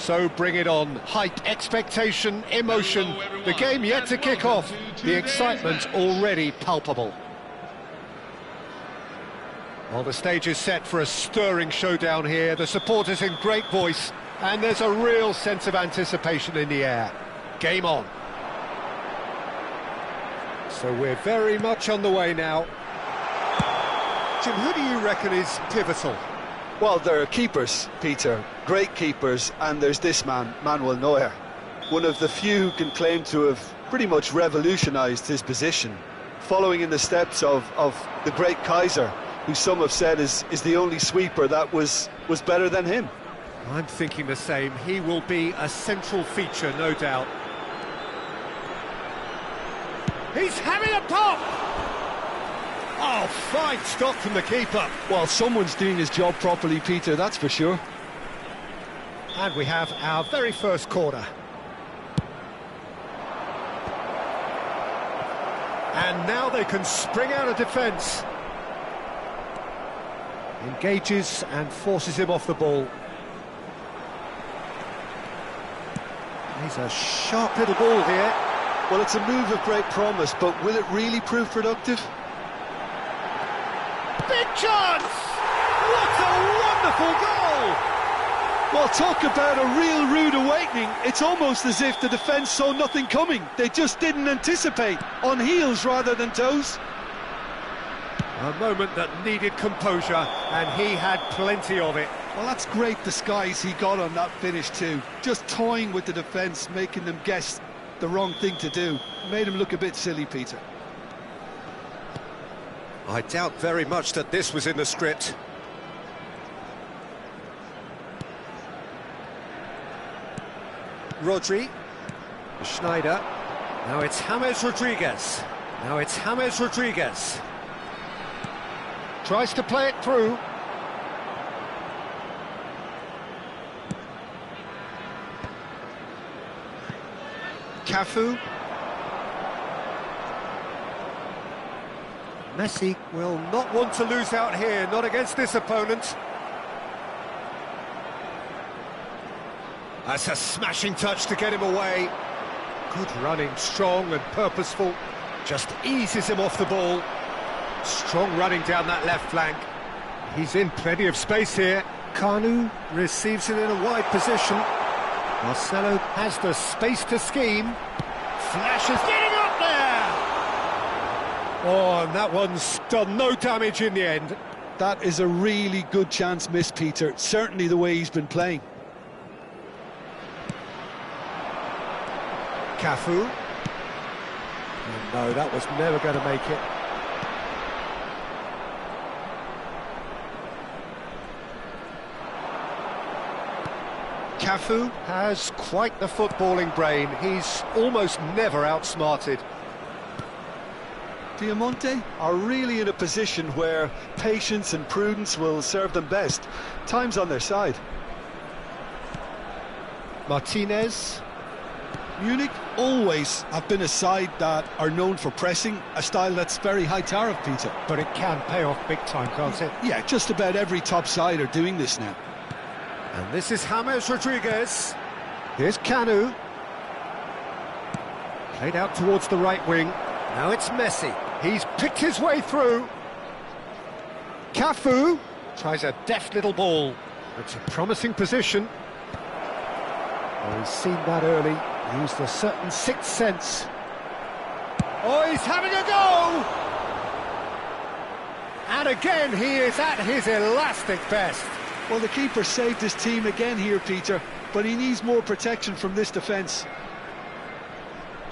So bring it on. Hype, expectation, emotion. The game yet to kick off. The excitement already palpable. Well, the stage is set for a stirring showdown here. The supporters in great voice, and there's a real sense of anticipation in the air. Game on. So we're very much on the way now. Jim, who do you reckon is pivotal? Well, there are keepers, Peter, great keepers, and there's this man, Manuel Neuer. One of the few who can claim to have pretty much revolutionised his position, following in the steps of the great Kaiser, who some have said is the only sweeper that was better than him. I'm thinking the same. He will be a central feature, no doubt. He's having a pop! Oh, fine stop from the keeper. Well, someone's doing his job properly, Peter, that's for sure. And we have our very first corner. And now they can spring out of defence. Engages and forces him off the ball. He's a sharp little ball here. Well, it's a move of great promise, but will it really prove productive? Big chance! What a wonderful goal! Well, talk about a real rude awakening. It's almost as if the defence saw nothing coming. They just didn't anticipate, on heels rather than toes. A moment that needed composure, and he had plenty of it. Well, that's great disguise he got on that finish too. Just toying with the defence, making them guess the wrong thing to do. Made him look a bit silly, Peter. I doubt very much that this was in the script. Rodri. Schneider. Now it's James Rodriguez. Now it's James Rodriguez. Tries to play it through. Cafu. Messi will not want to lose out here, not against this opponent. That's a smashing touch to get him away. Good running, strong and purposeful. Just eases him off the ball. Strong running down that left flank. He's in plenty of space here. Kanu receives it in a wide position. Marcelo has the space to scheme. Flashes, getting up there! Oh, and that one's done no damage in the end. That is a really good chance missed, Peter. Certainly the way he's been playing. Cafu. Oh, no, that was never going to make it. Cafu has quite the footballing brain. He's almost never outsmarted. Diamante are really in a position where patience and prudence will serve them best. Time's on their side. Martinez. Munich always have been a side that are known for pressing, a style that's very high tariff, Peter. But it can pay off big time, can't it? Yeah, just about every top side are doing this now. And this is James Rodriguez. Here's Kanu. Played out towards the right wing. Now it's Messi. He's picked his way through. Cafu tries a deft little ball. It's a promising position. Oh, he's seen that early. Used a certain sixth sense. Oh, he's having a go! And again, he is at his elastic best. Well, the keeper saved his team again here, Peter, but he needs more protection from this defence.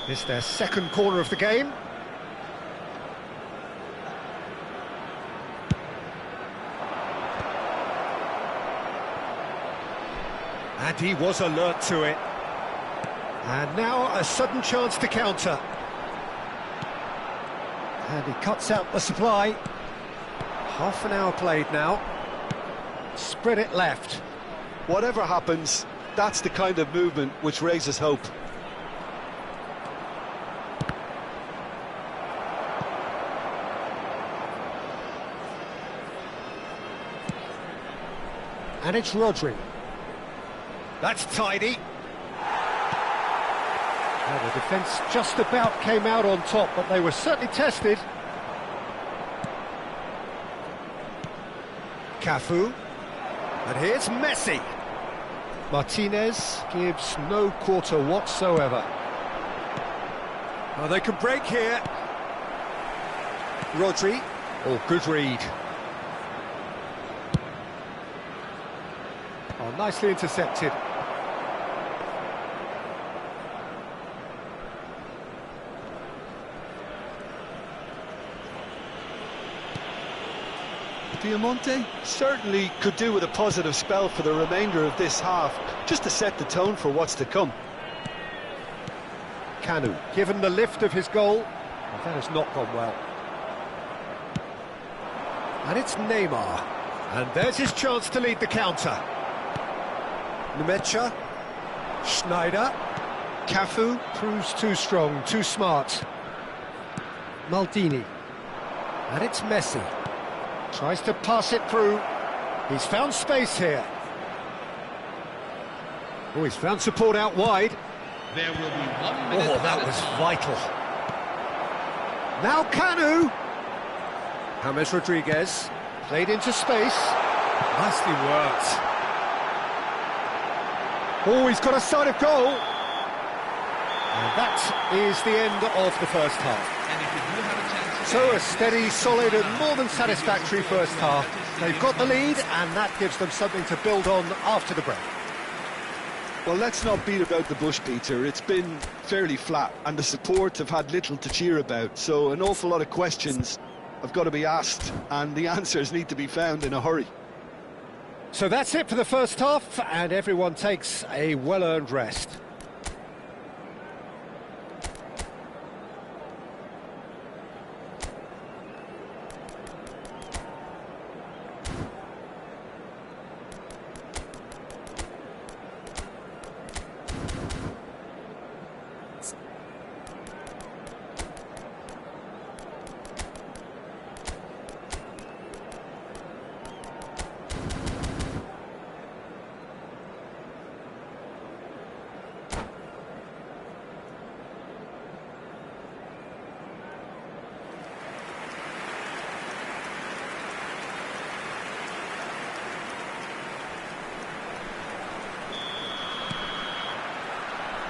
This is their second corner of the game. And he was alert to it. And now a sudden chance to counter. And he cuts out the supply. Half an hour played now. Spread it left. Whatever happens, that's the kind of movement which raises hope. And it's Rodri. That's tidy. Well, the defence just about came out on top, but they were certainly tested. Cafu. And here's Messi. Martinez gives no quarter whatsoever. Oh, they can break here. Rodri. Oh, good read. Oh, nicely intercepted. Diamante certainly could do with a positive spell for the remainder of this half, just to set the tone for what's to come. Kanu, given the lift of his goal, well, that has not gone well. And it's Neymar. And there's his chance to lead the counter. Numecha. Schneider. Cafu proves too strong, too smart. Maldini. And it's Messi. Tries to pass it through. He's found space here. Oh, he's found support out wide. There will be 1 minute. Oh, that was vital. Now Kanu. James Rodriguez. Played into space. Nicely worked. Oh, he's got a sight of goal. And that is the end of the first half. And if you do have a chance, So a steady, solid and more than satisfactory first half. They've got the lead and that gives them something to build on after the break. Well, let's not beat about the bush, Peter. It's been fairly flat and the support have had little to cheer about, so an awful lot of questions have got to be asked and the answers need to be found in a hurry. So that's it for the first half and everyone takes a well-earned rest.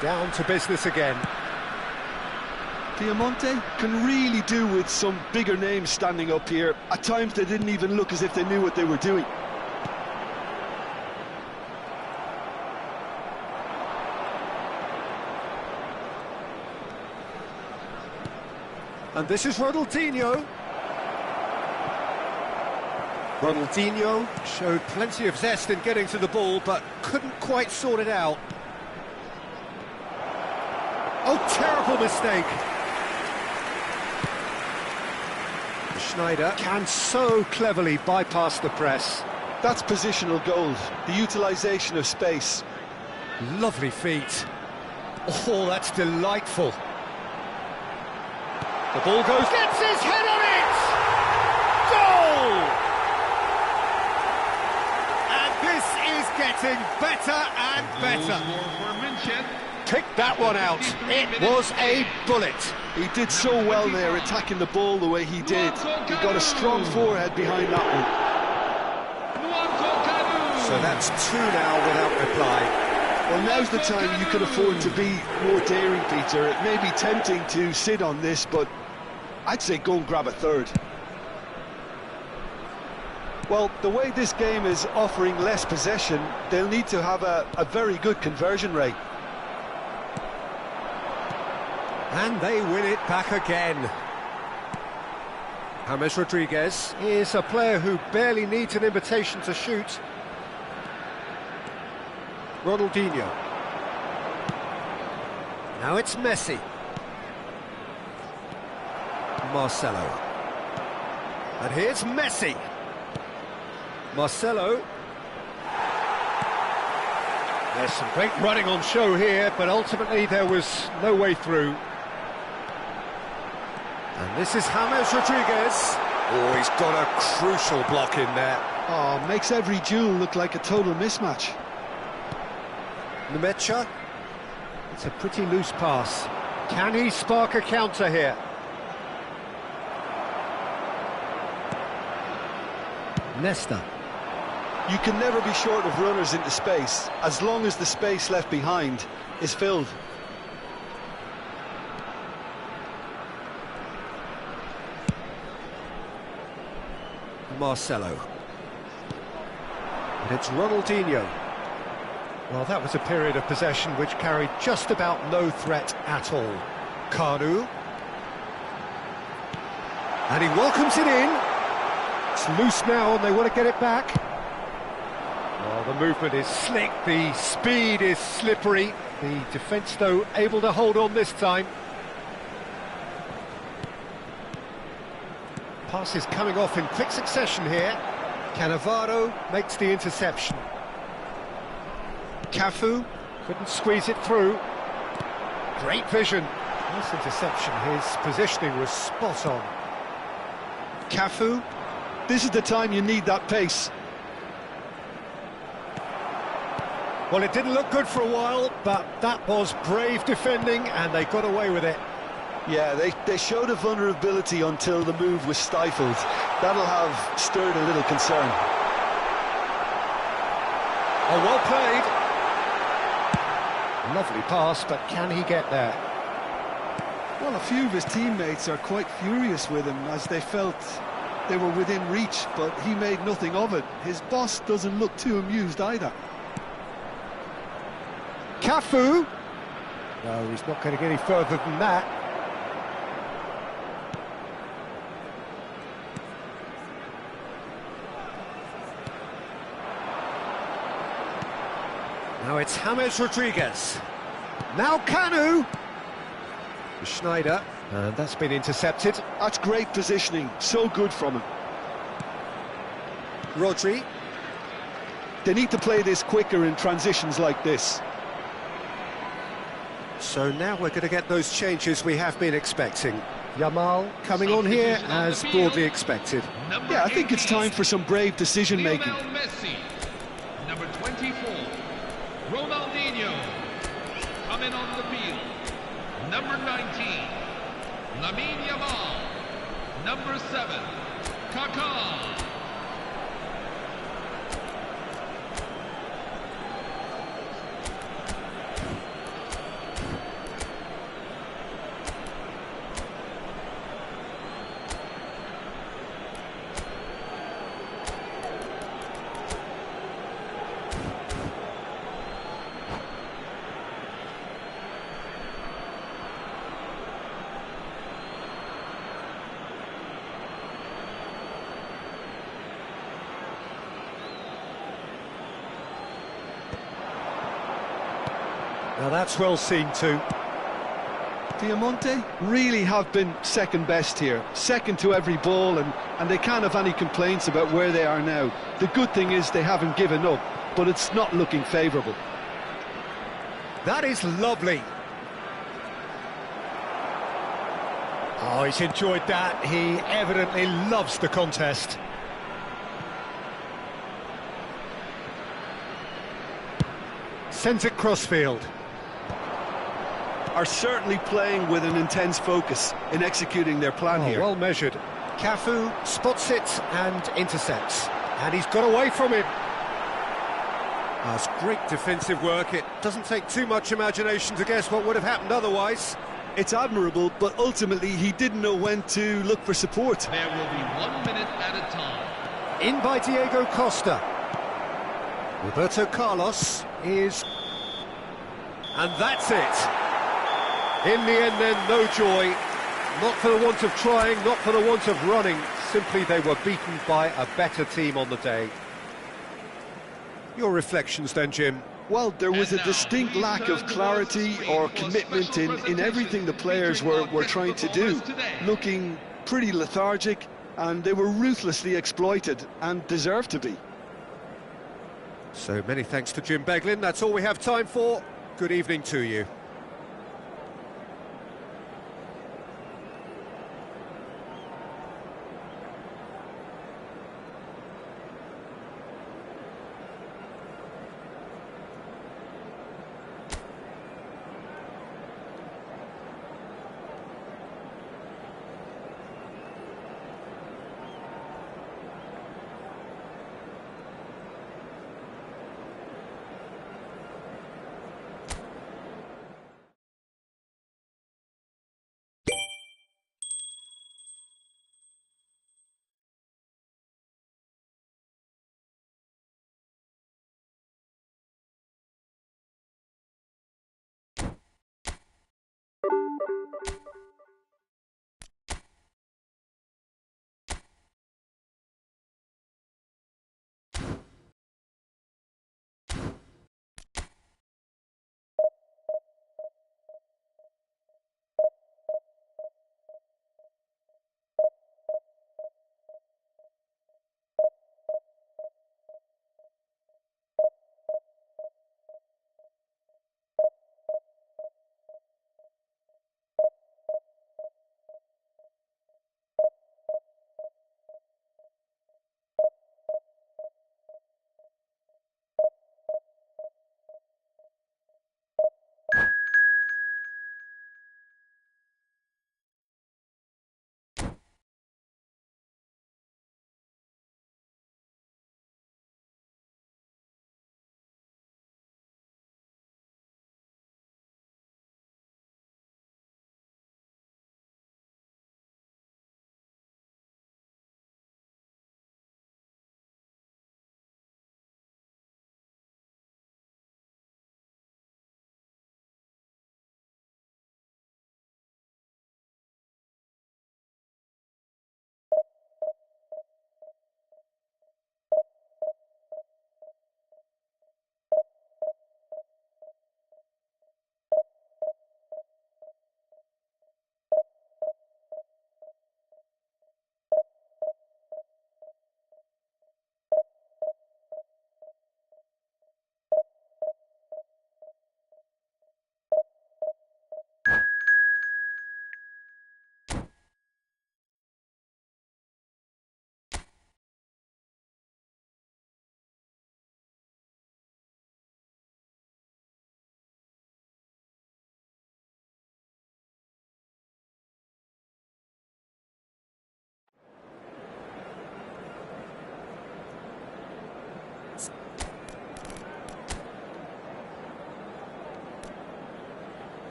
Down to business again. Diamante can really do with some bigger names standing up here. At times they didn't even look as if they knew what they were doing. And this is Ronaldinho. Ronaldinho showed plenty of zest in getting to the ball, but couldn't quite sort it out. Oh, terrible mistake. Schneider can so cleverly bypass the press. That's positional goal, the utilisation of space. Lovely feet. Oh, that's delightful. The ball goes, gets his head on it! Goal! And this is getting better and better. Picked that one out. It was a bullet. He did so well there, attacking the ball the way he did. He got a strong forehead behind that one. So that's two now without reply. Well, now's the time you can afford to be more daring, Peter. It may be tempting to sit on this, but I'd say go and grab a third. Well, the way this game is offering less possession, they'll need to have a very good conversion rate. And they win it back again. James Rodriguez is a player who barely needs an invitation to shoot. Ronaldinho. Now it's Messi. Marcelo. And here's Messi. Marcelo. There's some great running on show here, but ultimately there was no way through. And this is James Rodriguez. Oh, he's got a crucial block in there. Oh, makes every duel look like a total mismatch. Nmecha. It's a pretty loose pass. Can he spark a counter here? Nesta. You can never be short of runners into space, as long as the space left behind is filled. Marcelo. And it's Ronaldinho. Well, that was a period of possession which carried just about no threat at all. Kanu. And he welcomes it in. It's loose now and they want to get it back. Well, the movement is slick, the speed is slippery. The defence, though, able to hold on this time. Pass is coming off in quick succession here. Cannavaro makes the interception. Cafu couldn't squeeze it through. Great vision. Nice interception. His positioning was spot on. Cafu, this is the time you need that pace. Well, it didn't look good for a while, but that was brave defending and they got away with it. Yeah, they showed a vulnerability until the move was stifled. That'll have stirred a little concern. Oh, well played. Lovely pass, but can he get there? Well, a few of his teammates are quite furious with him as they felt they were within reach, but he made nothing of it. His boss doesn't look too amused either. Cafu. No, he's not going to get any further than that. Now it's James Rodriguez. Now Kanu. Schneider. And that's been intercepted. That's great positioning. So good from him. Rodri. They need to play this quicker in transitions like this. So now we're going to get those changes we have been expecting. Yamal coming on here as broadly expected. Yeah, I think it's time for some brave decision-making. Messi. Number 24, Ronaldinho. Coming on the field. Number 19, Lamine Yamal. Number 7, Kaká. Now that's well seen too. Diamante really have been second best here, second to every ball, and they can't have any complaints about where they are now. The good thing is they haven't given up, but it's not looking favourable. That is lovely. Oh, he's enjoyed that. He evidently loves the contest. Sends it crossfield. Are certainly playing with an intense focus in executing their plan here. Well measured. Cafu spots it and intercepts. And he's got away from him. That's great defensive work. It doesn't take too much imagination to guess what would have happened otherwise. It's admirable, but ultimately he didn't know when to look for support. There will be 1 minute at a time. In by Diego Costa. Roberto Carlos is... And that's it. In the end then, no joy. Not for the want of trying, not for the want of running. Simply they were beaten by a better team on the day. Your reflections then, Jim? Well, there was a distinct lack of clarity or commitment in everything the players were trying to do. Looking pretty lethargic, and they were ruthlessly exploited, and deserved to be. So many thanks to Jim Beglin. That's all we have time for. Good evening to you.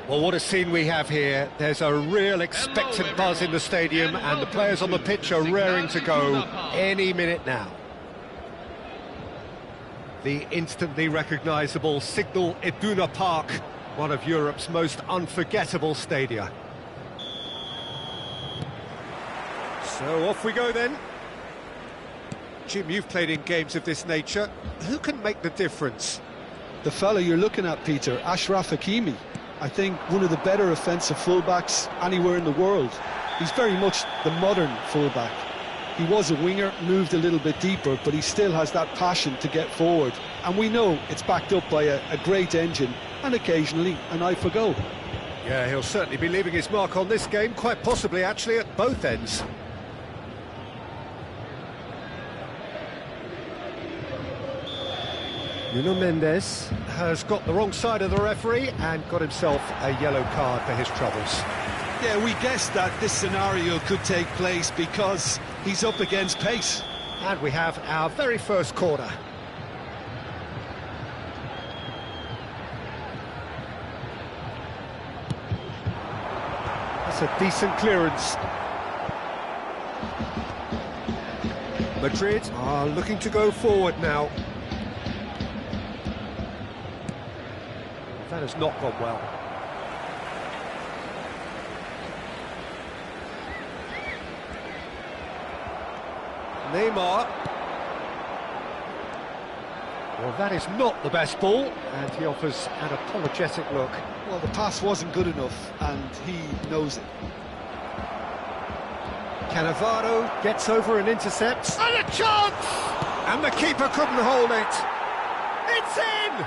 Well, what a scene we have here. There's a real expectant buzz in the stadium, and the players on the pitch are raring to go any minute now. The instantly recognisable Signal Iduna Park, one of Europe's most unforgettable stadia. So off we go then. Jim, you've played in games of this nature. Who can make the difference? The fella you're looking at, Peter, Ashraf Hakimi. I think one of the better offensive fullbacks anywhere in the world. He's very much the modern fullback. He was a winger, moved a little bit deeper, but he still has that passion to get forward. And we know it's backed up by a great engine and occasionally an eye for goal. Yeah, he'll certainly be leaving his mark on this game, quite possibly actually at both ends. Nuno Mendes has got the wrong side of the referee and got himself a yellow card for his troubles. Yeah, we guessed that this scenario could take place because he's up against pace. And we have our very first corner. That's a decent clearance. Madrid are looking to go forward now. That has not gone well. Neymar. Well, that is not the best ball, and he offers an apologetic look. Well, the pass wasn't good enough, and he knows it. Cannavaro gets over and intercepts. And a chance! And the keeper couldn't hold it. It's in!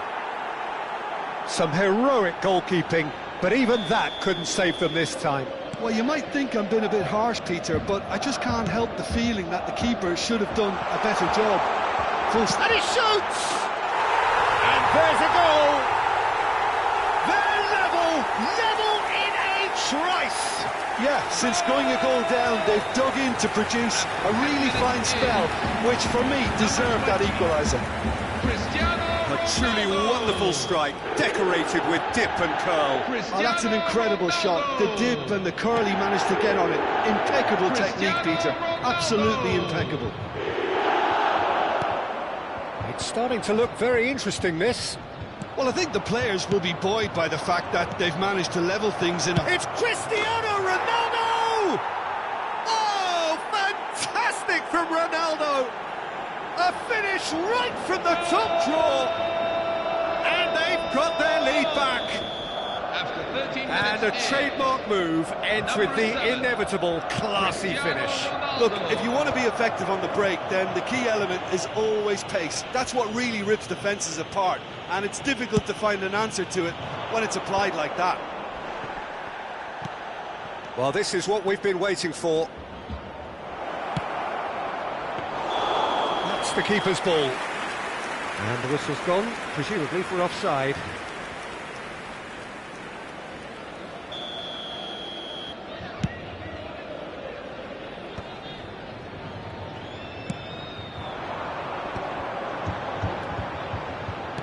Some heroic goalkeeping, but even that couldn't save them this time. Well, you might think I'm being a bit harsh, Peter, but I just can't help the feeling that the keeper should have done a better job. And he shoots! And there's a goal! They're level in a trice! Yeah, since going a goal down, they've dug in to produce a really fine spell, which for me deserved that equaliser. A truly wonderful strike, decorated with dip and curl. Oh, that's an incredible shot. The dip and the curl he managed to get on it. Impeccable technique, Peter. Absolutely impeccable. It's starting to look very interesting, this. Well, I think the players will be buoyed by the fact that they've managed to level things in. It's Cristiano Ronaldo! Oh, fantastic from Ronaldo! A finish right from the top draw! And they've got their lead back. After 13 minutes And a trademark move ends with the inevitable classy finish. Look, if you want to be effective on the break, then the key element is always pace. That's what really rips defences apart, and it's difficult to find an answer to it when it's applied like that. Well, this is what we've been waiting for. That's the keeper's ball. And the whistle's gone, presumably for offside.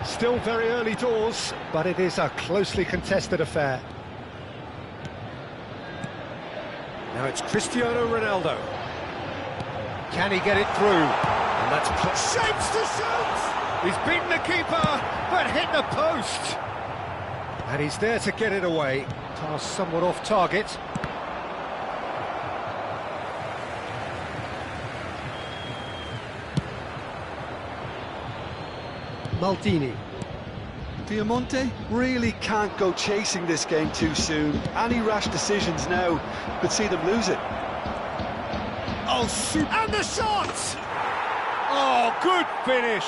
Still very early doors, but it is a closely contested affair. Now it's Cristiano Ronaldo. Can he get it through? And that's shapes to shoot! He's beaten the keeper, but hit the post. And he's there to get it away. Pass somewhat off target. Maldini. Diamante really can't go chasing this game too soon. Any rash decisions now could see them lose it. Oh, shoot! And the shot! Oh, good finish!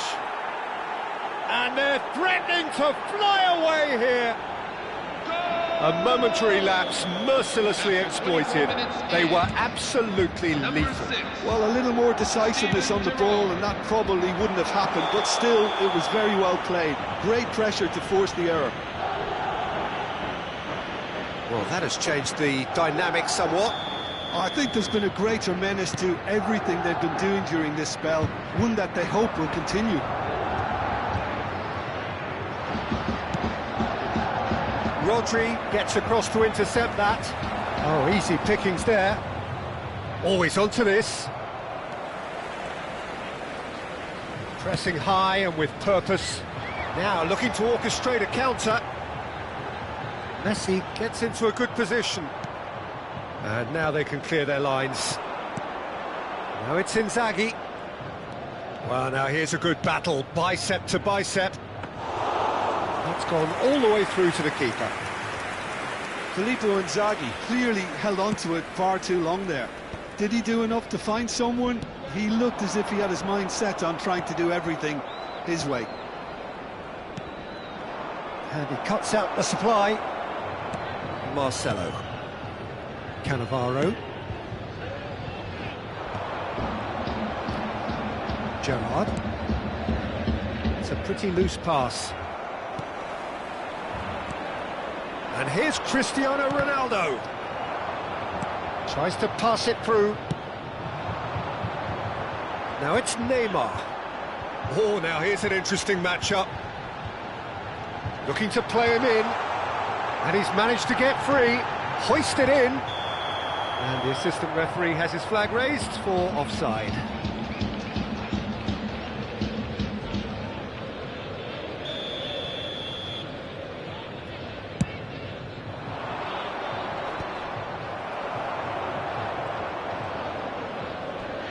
And they're threatening to fly away here. A momentary lapse mercilessly exploited. They were absolutely lethal. Well, a little more decisiveness on the ball and that probably wouldn't have happened, but still, it was very well played. Great pressure to force the error. Well, that has changed the dynamic somewhat. I think there's been a greater menace to everything they've been doing during this spell, one that they hope will continue. Rodri gets across to intercept that. Oh, easy pickings there. Always onto this. Pressing high and with purpose. Now looking to orchestrate a counter. Messi gets into a good position. And now they can clear their lines. Now it's Inzaghi. Well, now here's a good battle, bicep to bicep. That's gone all the way through to the keeper. Filippo Inzaghi clearly held on to it far too long there. Did he do enough to find someone? He looked as if he had his mind set on trying to do everything his way. And he cuts out the supply. Marcelo. Cannavaro. Gerrard. It's a pretty loose pass. And here's Cristiano Ronaldo. Tries to pass it through. Now it's Neymar. Oh, now here's an interesting matchup. Looking to play him in. And he's managed to get free. Hoisted in. And the assistant referee has his flag raised for offside.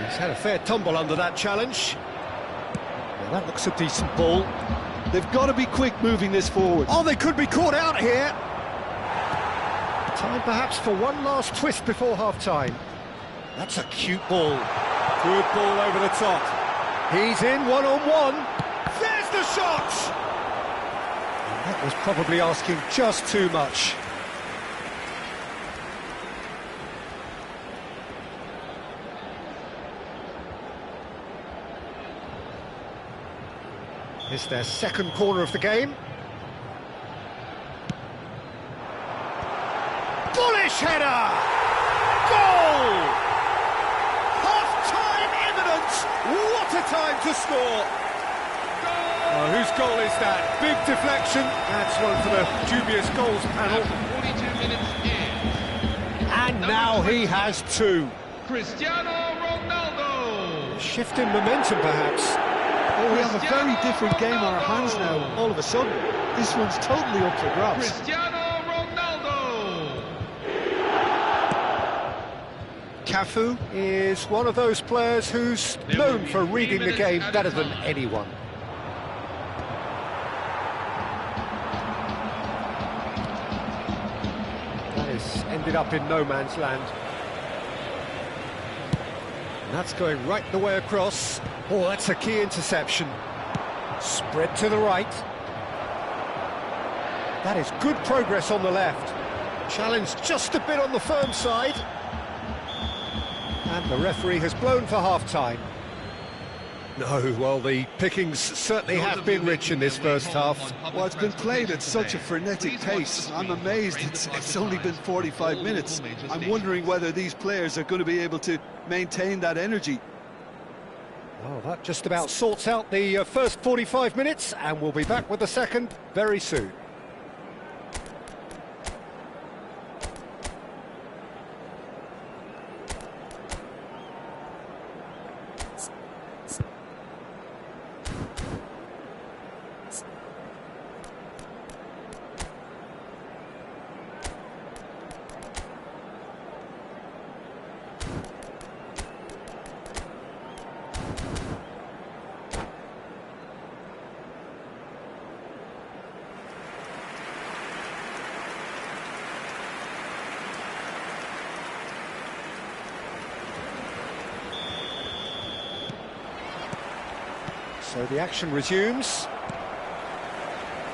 He's had a fair tumble under that challenge. Well, that looks a decent ball. They've got to be quick moving this forward. Oh, they could be caught out here. Time perhaps for one last twist before half-time. That's a cute ball. Good ball over the top. He's in one-on-one. There's the shot! And that was probably asking just too much. It's their second corner of the game. Bullish header! Goal! Half-time imminent! What a time to score! Oh, whose goal is that? Big deflection. That's one for the dubious goals panel. 42 minutes in. And now he has two. Cristiano Ronaldo. Shift in momentum, perhaps. Oh, we have a very different game on our hands now, all of a sudden. This one's totally up for grabs. Cristiano Ronaldo. Cafu is one of those players who's known for reading the game better than anyone. That has ended up in no man's land. And that's going right the way across. Oh, that's a key interception. Spread to the right. That is good progress on the left. Challenge just a bit on the firm side. And the referee has blown for half-time. No, well, the pickings certainly have been rich in this first half. Well, it's been played at such a frenetic pace. I'm amazed it's only been 45 minutes. I'm wondering whether these players are going to be able to maintain that energy. Well, that just about sorts out the first 45 minutes, and we'll be back with the second very soon. So the action resumes.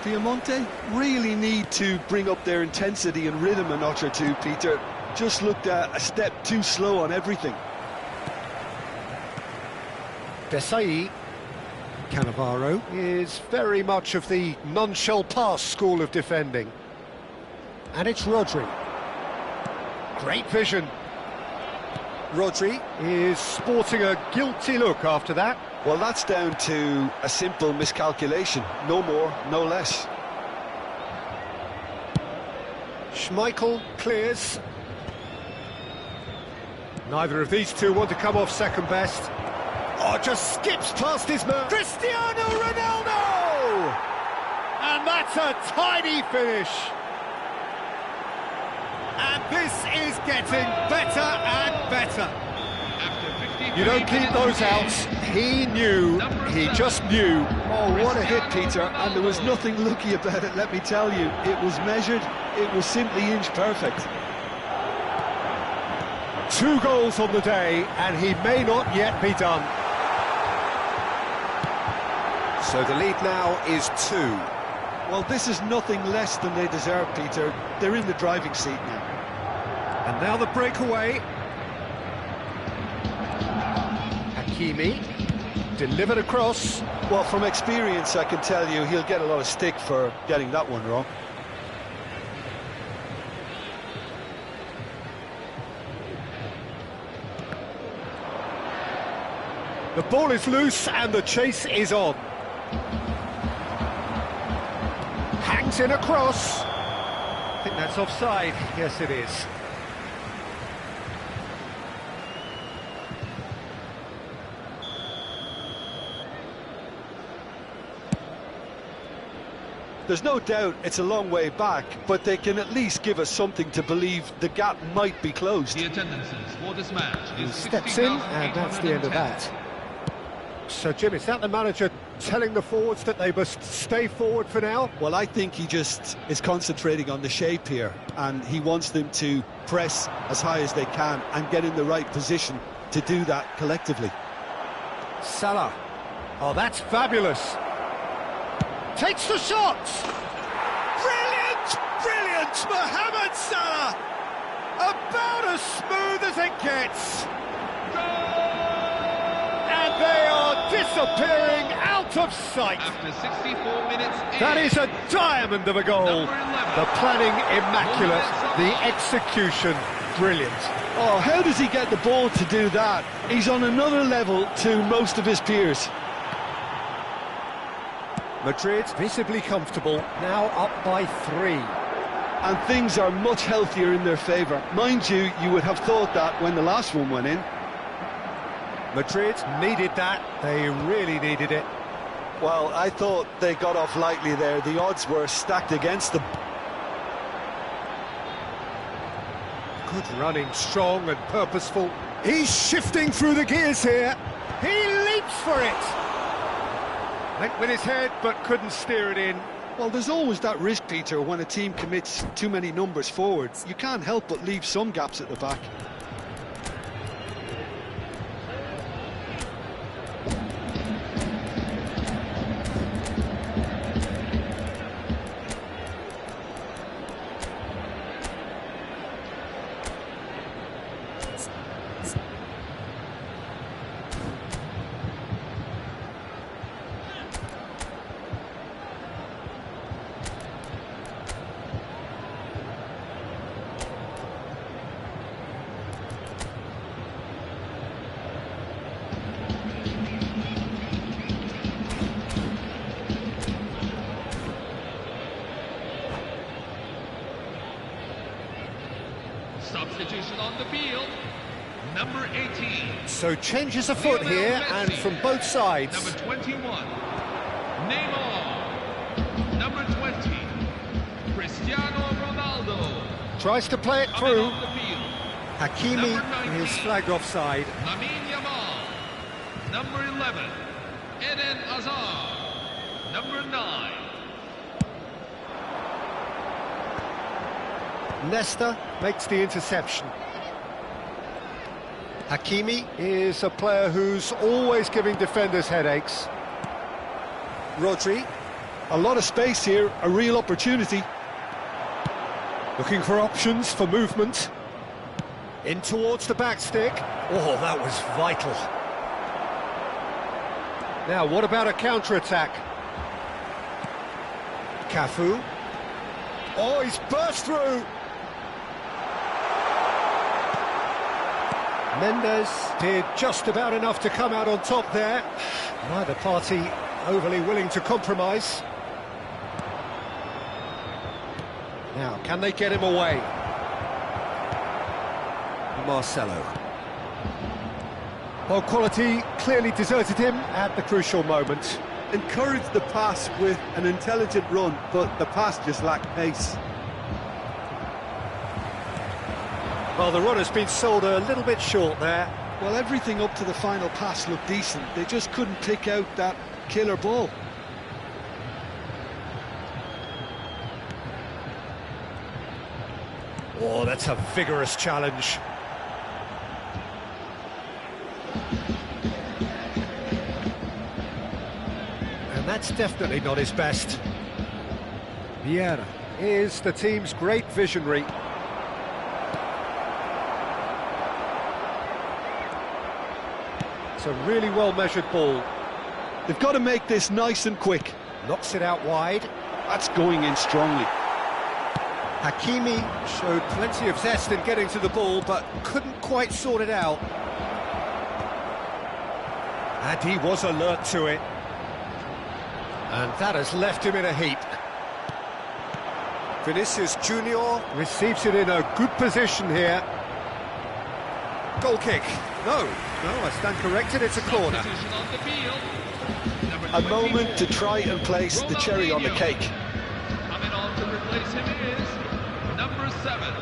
Diamante really need to bring up their intensity and rhythm a notch or two, Peter. Just looked a step too slow on everything. Desai. Cannavaro is very much of the non-shell pass school of defending. And it's Rodri. Great vision. Rodri is sporting a guilty look after that. Well, that's down to a simple miscalculation. No more, no less. Schmeichel clears. Neither of these two want to come off second best. Oh, just skips past his man. Cristiano Ronaldo! And that's a tidy finish. And this is getting better and better. You don't keep those outs. He knew, he just knew. Oh, what a hit, Peter, and there was nothing lucky about it, let me tell you. It was measured, it was simply inch perfect. 2 goals on the day, and he may not yet be done. So the lead now is 2. Well, this is nothing less than they deserve, Peter. They're in the driving seat now. And now the breakaway. Hakimi, delivered across. Well, from experience, I can tell you he'll get a lot of stick for getting that one wrong. The ball is loose and the chase is on. Hangs in across. I think that's offside. Yes, it is. There's no doubt it's a long way back, but they can at least give us something to believe the gap might be closed. The attendances for this match He is steps in, and that's the end of that. So, Jim, is that the manager telling the forwards that they must stay forward for now? Well, I think he just is concentrating on the shape here, and he wants them to press as high as they can and get in the right position to do that collectively. Salah. Oh, that's fabulous. Takes the shot! Brilliant! Brilliant! Mohamed Salah! About as smooth as it gets! And they are disappearing out of sight! After 64 minutes in. That is a diamond of a goal! The planning immaculate, the execution brilliant. Oh, how does he get the ball to do that? He's on another level to most of his peers. Madrid visibly comfortable, now up by 3. And things are much healthier in their favour. Mind you, you would have thought that when the last one went in. Madrid needed that, they really needed it. Well, I thought they got off lightly there. The odds were stacked against them. Good running, strong and purposeful. He's shifting through the gears here. He leaps for it. Went with his head, but couldn't steer it in. Well, there's always that risk, Peter, when a team commits too many numbers forward. You can't help but leave some gaps at the back. Substitution on the field. Number 18. So changes afoot Lionel here, Messi. and from both sides. Number 21. Neymar. Number 20. Cristiano Ronaldo. Tries to play it Coming through. on the field. Hakimi Number 19. is flagged offside. Lamine Yamal. Number 11. Eden Hazard. Number 9. Nesta makes the interception. Hakimi is a player who's always giving defenders headaches. Rodri, A lot of space here, a real opportunity. looking for options for movement. In towards the back stick. Oh, that was vital. Now, what about a counter-attack? Cafu. Oh, he's burst through. Mendes did just about enough to come out on top there. Neither party overly willing to compromise. Now, can they get him away? Marcelo. Well, quality clearly deserted him at the crucial moment. Encouraged the pass with an intelligent run, but the pass just lacked pace. Well, the run has been sold a little bit short there. Well, everything up to the final pass looked decent. They just couldn't pick out that killer ball. Oh, that's a vigorous challenge. And that's definitely not his best. Vieira is the team's great visionary. It's a really well-measured ball. They've got to make this nice and quick. Knocks it out wide. That's going in strongly. Hakimi showed plenty of zest in getting to the ball, but couldn't quite sort it out. And he was alert to it. And that has left him in a heap. Vinicius Junior receives it in a good position here. Goal kick. No, I stand corrected, it's a corner. Position on the field. Number A 20, moment to try and place the cherry on the cake. Coming on to replace him is number 7,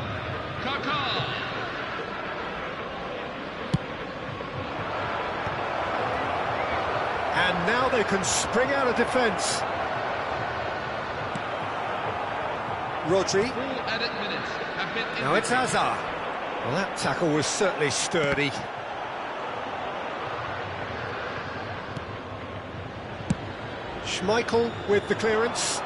Kaká. And now they can spring out of defence. Rodri. Full added minutes have been Now it's indicated. Hazard. Well, that tackle was certainly sturdy. Schmeichel with the clearance.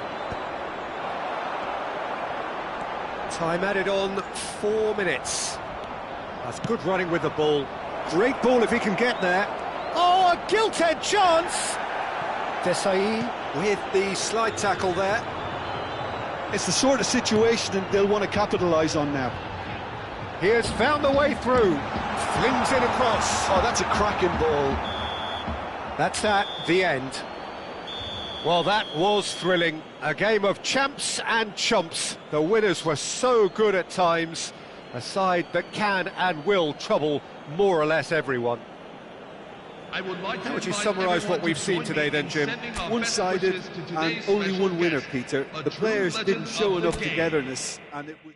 Time added on 4 minutes. That's good running with the ball. Great ball if he can get there. Oh, a gilt-edged chance! Desai with the slide tackle there. It's the sort of situation they'll want to capitalise on now. He has found the way through. Flings it across. Oh, that's a cracking ball. That's the end. Well, that was thrilling. A game of champs and chumps. The winners were so good at times. A side that can and will trouble more or less everyone. I would like to How would you invite summarise what everyone we've to seen join today me then, in Jim? sending our best One-sided wishes to and today's only special one winner, guest, Peter. a The true players legend didn't show of the enough game. togetherness, and it was...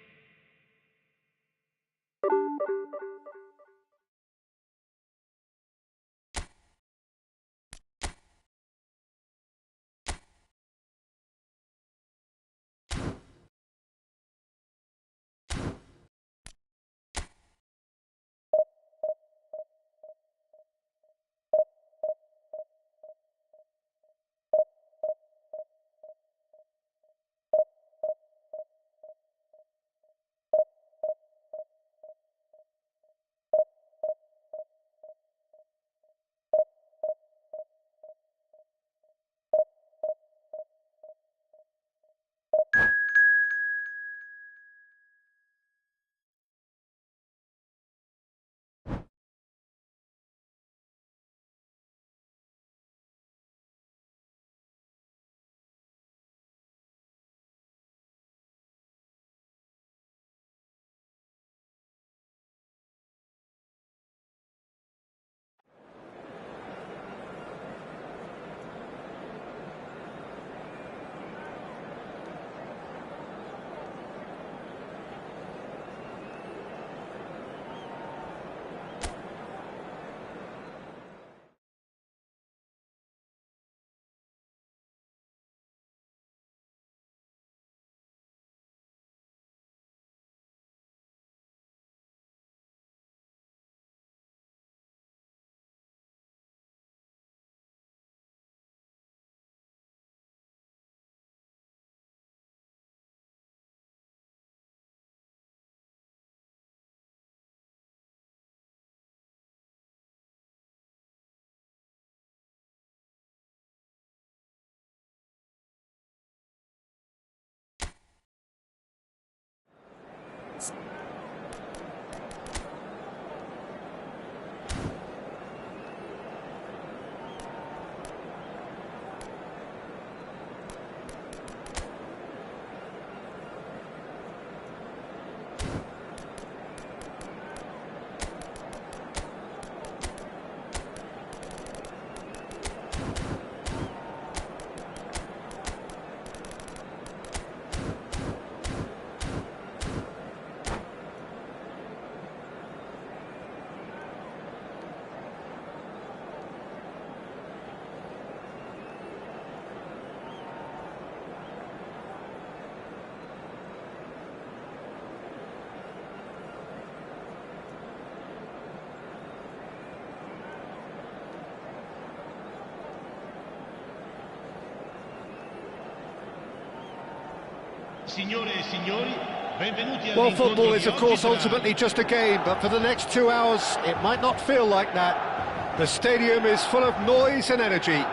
Well, football is of course ultimately just a game, but for the next 2 hours it might not feel like that. The stadium is full of noise and energy.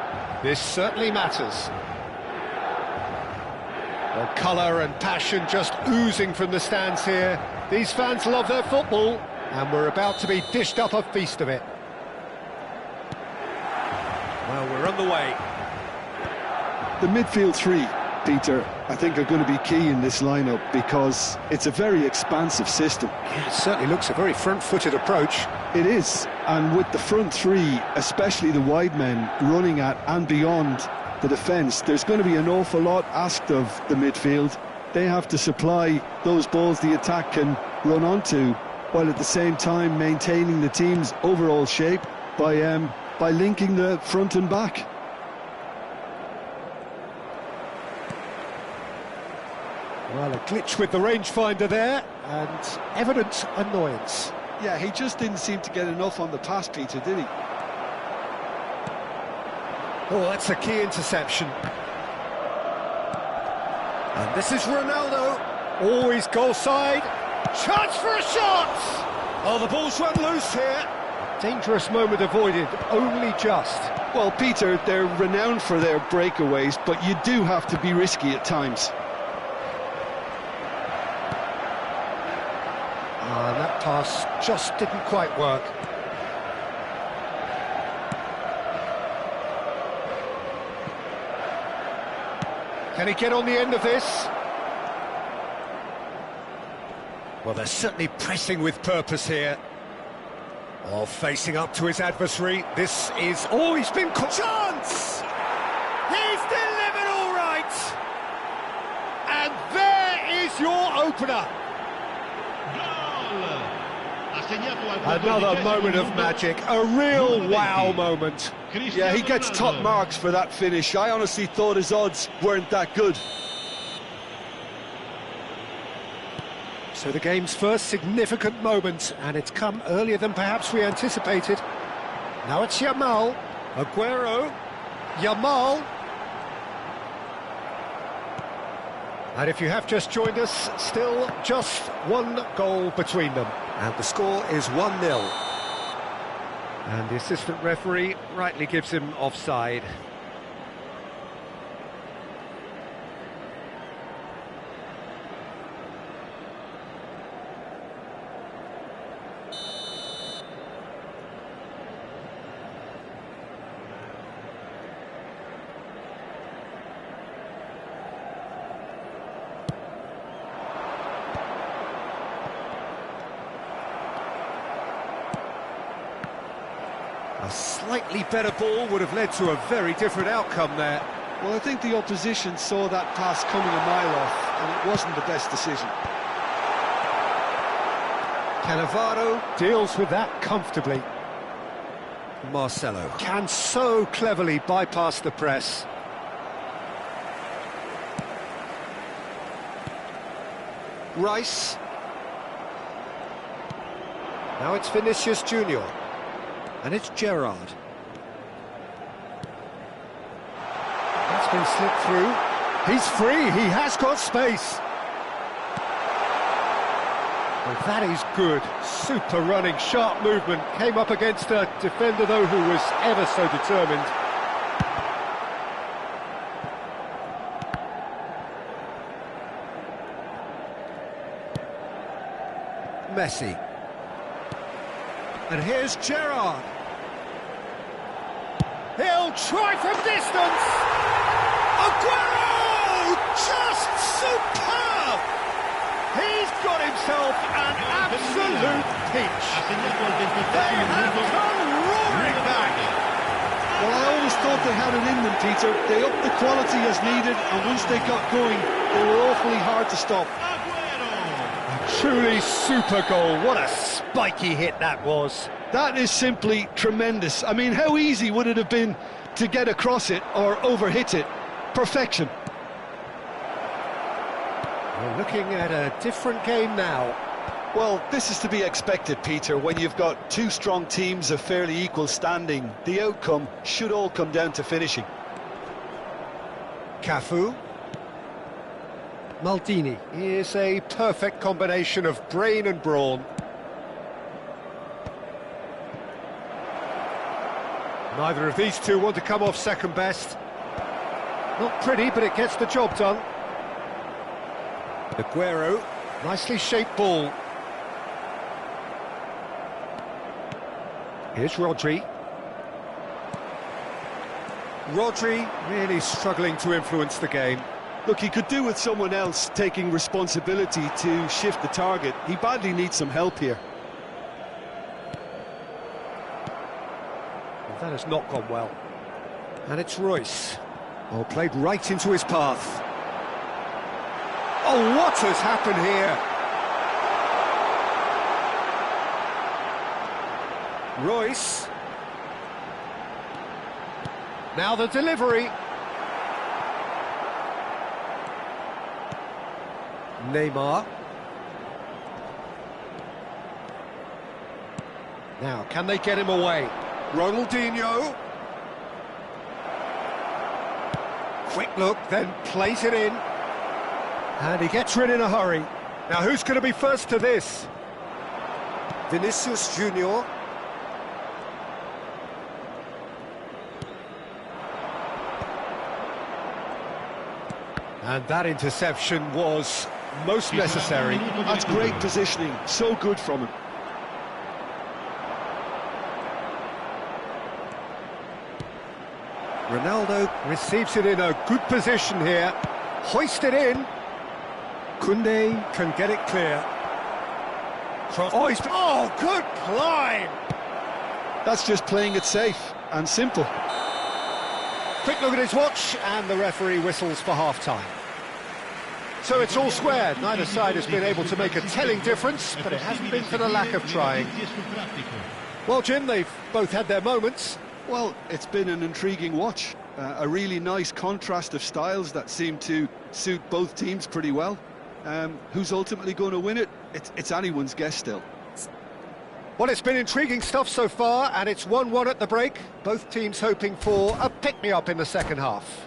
This certainly matters. Well, colour and passion just oozing from the stands here. These fans love their football, and we're about to be dished up a feast of it. Well, we're on the way. The midfield three, Peter, I think are going to be key in this lineup because it's a very expansive system. Yeah, it certainly looks a very front-footed approach. It is, and with the front three, especially the wide men, running at and beyond the defence, there's going to be an awful lot asked of the midfield. They have to supply those balls the attack can run onto, while at the same time maintaining the team's overall shape by linking the front and back. Well, a glitch with the rangefinder there, and evident annoyance. Yeah, he just didn't seem to get enough on the pass, Peter, did he? Oh, that's a key interception. And this is Ronaldo. Always goal side. Chance for a shot! Oh, the ball's run loose here. Dangerous moment avoided, only just. Well, Peter, they're renowned for their breakaways, but you do have to be risky at times. And that pass just didn't quite work. Can he get on the end of this? Well, they're certainly pressing with purpose here. Oh, facing up to his adversary. This is... Oh, he's been caught. Chance! He's delivered all right! And there is your opener. Another moment of magic, a real wow moment. Yeah, he gets top marks for that finish. I honestly thought his odds weren't that good. So the game's first significant moment, and it's come earlier than perhaps we anticipated. Now it's Yamal, Aguero, Yamal. And if you have just joined us, still just one goal between them. And the score is 1-0. And the assistant referee rightly gives him offside. A slightly better ball would have led to a very different outcome there. Well, I think the opposition saw that pass coming a mile off, and it wasn't the best decision. Cannavaro deals with that comfortably. Marcelo can so cleverly bypass the press. Rice. Now it's Vinicius Junior. And it's Gerrard. That's been slipped through. He's free, he has got space. Well, that is good. Super running, sharp movement. Came up against a defender, though, who was ever so determined. Messi. And here's Gerrard. He'll try from distance. Aguero! Just superb! He's got himself an absolute peach. They have come roaring back. Well, I always thought they had it in them, Peter. They upped the quality as needed, and once they got going, they were awfully hard to stop. Truly super goal. What a spiky hit that was. That is simply tremendous. I mean, how easy would it have been to get across it or overhit it? Perfection. We're looking at a different game now. Well, this is to be expected, Peter. When you've got two strong teams of fairly equal standing, the outcome should all come down to finishing. Cafu. Maldini is a perfect combination of brain and brawn. Neither of these two want to come off second best. Not pretty, but it gets the job done. Aguero, nicely shaped ball. Here's Rodri. Rodri really struggling to influence the game. Look, he could do with someone else taking responsibility to shift the target. He badly needs some help here. Well, that has not gone well. And it's Royce. Oh, played right into his path. Oh, what has happened here? Royce. Now the delivery. Neymar. Now, can they get him away? Ronaldinho. Quick look, then plays it in. And he gets rid in a hurry. Now, who's going to be first to this? Vinicius Junior. And that interception was most necessary. That's great positioning, so good from him. Ronaldo receives it in a good position here. Hoist it in. Koundé can get it clear. Oh, good climb! That's just playing it safe and simple. Quick look at his watch, and the referee whistles for half-time. So it's all square. Neither side has been able to make a telling difference, but it hasn't been for the lack of trying. Well, Jim, they've both had their moments. Well, it's been an intriguing watch. A really nice contrast of styles that seem to suit both teams pretty well. Who's ultimately going to win it? It's anyone's guess still. Well, it's been intriguing stuff so far, and it's 1-1 at the break. Both teams hoping for a pick-me-up in the second half.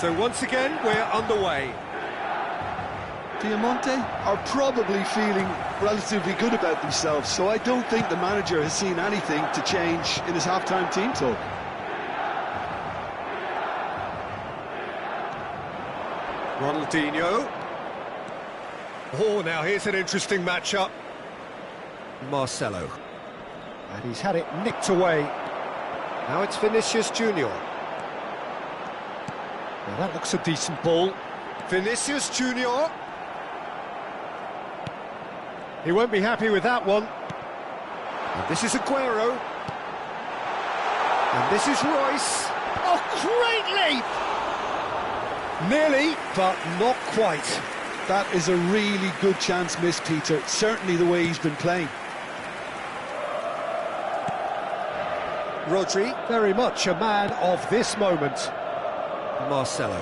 So once again, we're underway. Diamante are probably feeling relatively good about themselves, so I don't think the manager has seen anything to change in his half-time team talk. Ronaldinho. Oh, now here's an interesting matchup. Marcelo. And he's had it nicked away. Now it's Vinicius Junior. Now that looks a decent ball. Vinicius Junior. He won't be happy with that one. And this is Aguero. And this is Royce. Oh, great leap! Nearly, but not quite. That is a really good chance missed, Peter. Certainly the way he's been playing. Rodri, very much a man of this moment. Marcelo.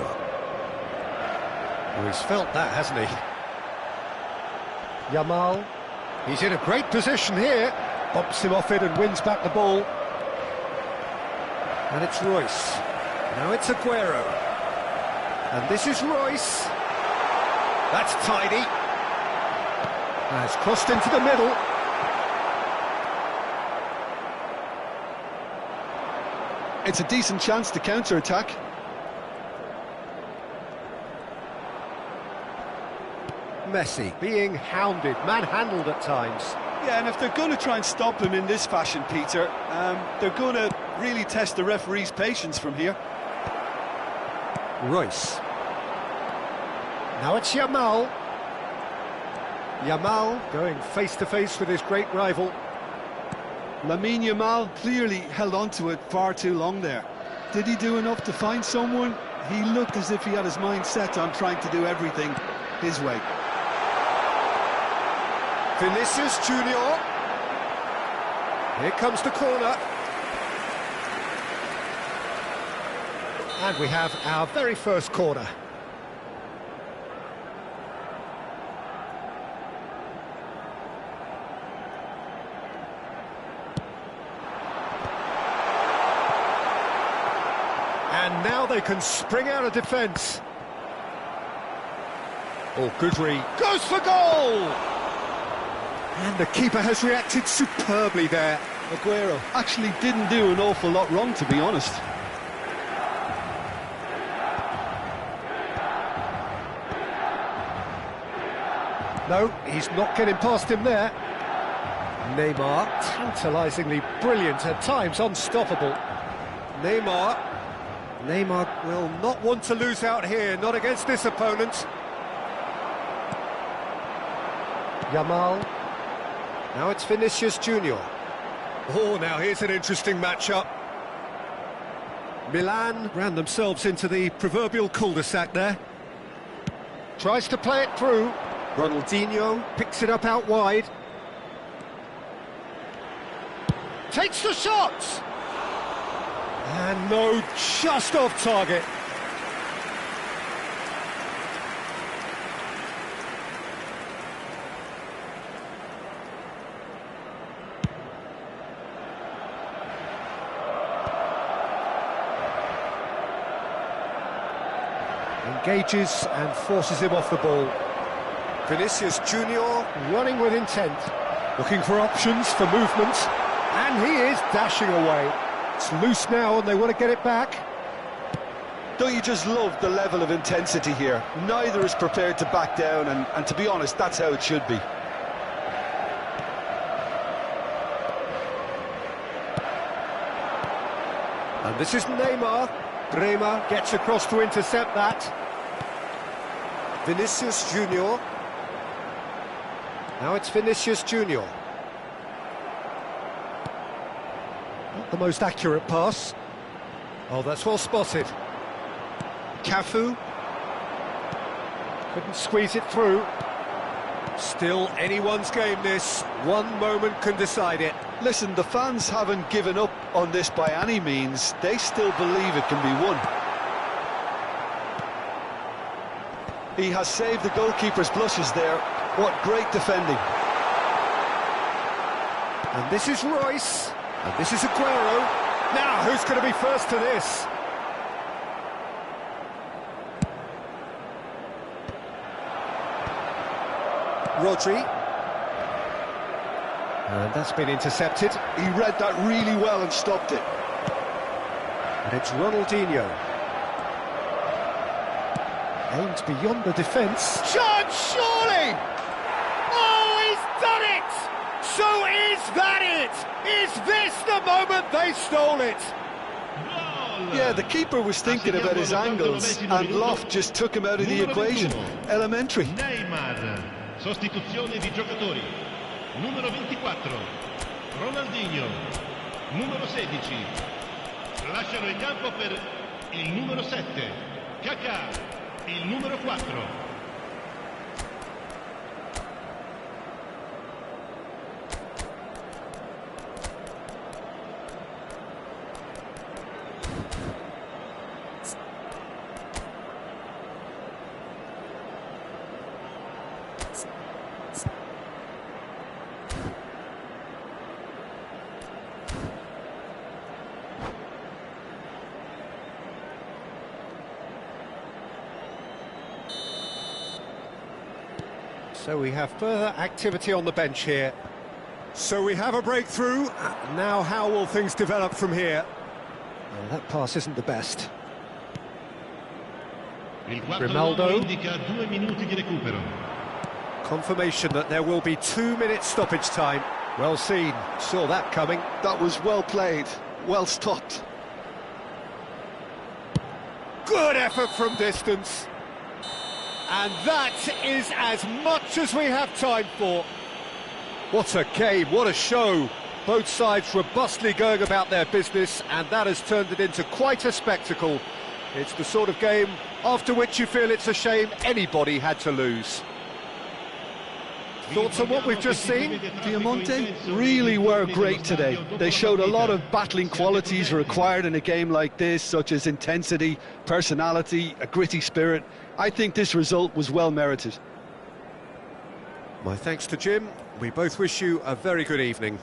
Oh, he's felt that, hasn't he? Yamal. He's in a great position here. Bumps him off it and wins back the ball. And it's Royce. Now it's Aguero. And this is Royce. That's tidy. Has crossed into the middle. It's a decent chance to counter-attack. Messi being hounded, manhandled at times. Yeah, and if they're going to try and stop him in this fashion, Peter, they're going to really test the referee's patience from here. Royce. Now it's Yamal. Yamal going face-to-face with his great rival. Lamine Yamal clearly held on to it far too long there. Did he do enough to find someone? He looked as if he had his mind set on trying to do everything his way. Vinicius Junior. Here comes the corner. And we have our very first corner. And now they can spring out of defence. Oh, good read. Goes for goal! And the keeper has reacted superbly there. Aguero actually didn't do an awful lot wrong, to be honest. No, he's not getting past him there. Neymar, tantalisingly brilliant, at times unstoppable. Neymar will not want to lose out here, not against this opponent. Yamal. Now it's Vinicius Junior. Oh, now here's an interesting matchup. Milan ran themselves into the proverbial cul-de-sac there. Tries to play it through. Ronaldinho picks it up out wide. Takes the shot! And no, just off target. Engages and forces him off the ball. Vinicius Junior running with intent, looking for options for movement, and he is dashing away. It's loose now and they want to get it back. Don't you just love the level of intensity here? Neither is prepared to back down, and to be honest, that's how it should be. And this is Neymar. Bremer gets across to intercept that. Vinicius Junior. Now it's Vinicius Junior. Not the most accurate pass. Oh, that's well spotted. Cafu. Couldn't squeeze it through. Still anyone's game this. One moment can decide it. Listen, the fans haven't given up on this by any means. They still believe it can be won. He has saved the goalkeeper's blushes there. What great defending. And this is Royce. And this is Aguero. Now, who's going to be first to this? Rodri. And that's been intercepted. He read that really well and stopped it. And it's Ronaldinho. Aimed beyond the defence. Shot, surely! Oh, he's done it! So is that it? Is this the moment they stole it? Yeah, the keeper was thinking about his angles, and Loft just took him out of the equation. Elementary. Neymar, sostituzione di giocatori. Numero 24, Ronaldinho. Numero 16, lasciano il campo per il numero 7, Kaká, il numero 4. So we have further activity on the bench here. So we have a breakthrough. Now how will things develop from here? Well, that pass isn't the best. Ronaldo. Indica 2 minuti di recupero. Confirmation that there will be 2 minutes stoppage time. Well seen. Saw that coming. That was well played, well stopped. Good effort from distance. And that is as much as we have time for. What a game, what a show. Both sides robustly going about their business, and that has turned it into quite a spectacle. It's the sort of game after which you feel it's a shame anybody had to lose. Thoughts on what we've just seen? Diamante really were great today. They showed a lot of battling qualities required in a game like this, such as intensity, personality, a gritty spirit. I think this result was well merited. My thanks to Jim. We both wish you a very good evening.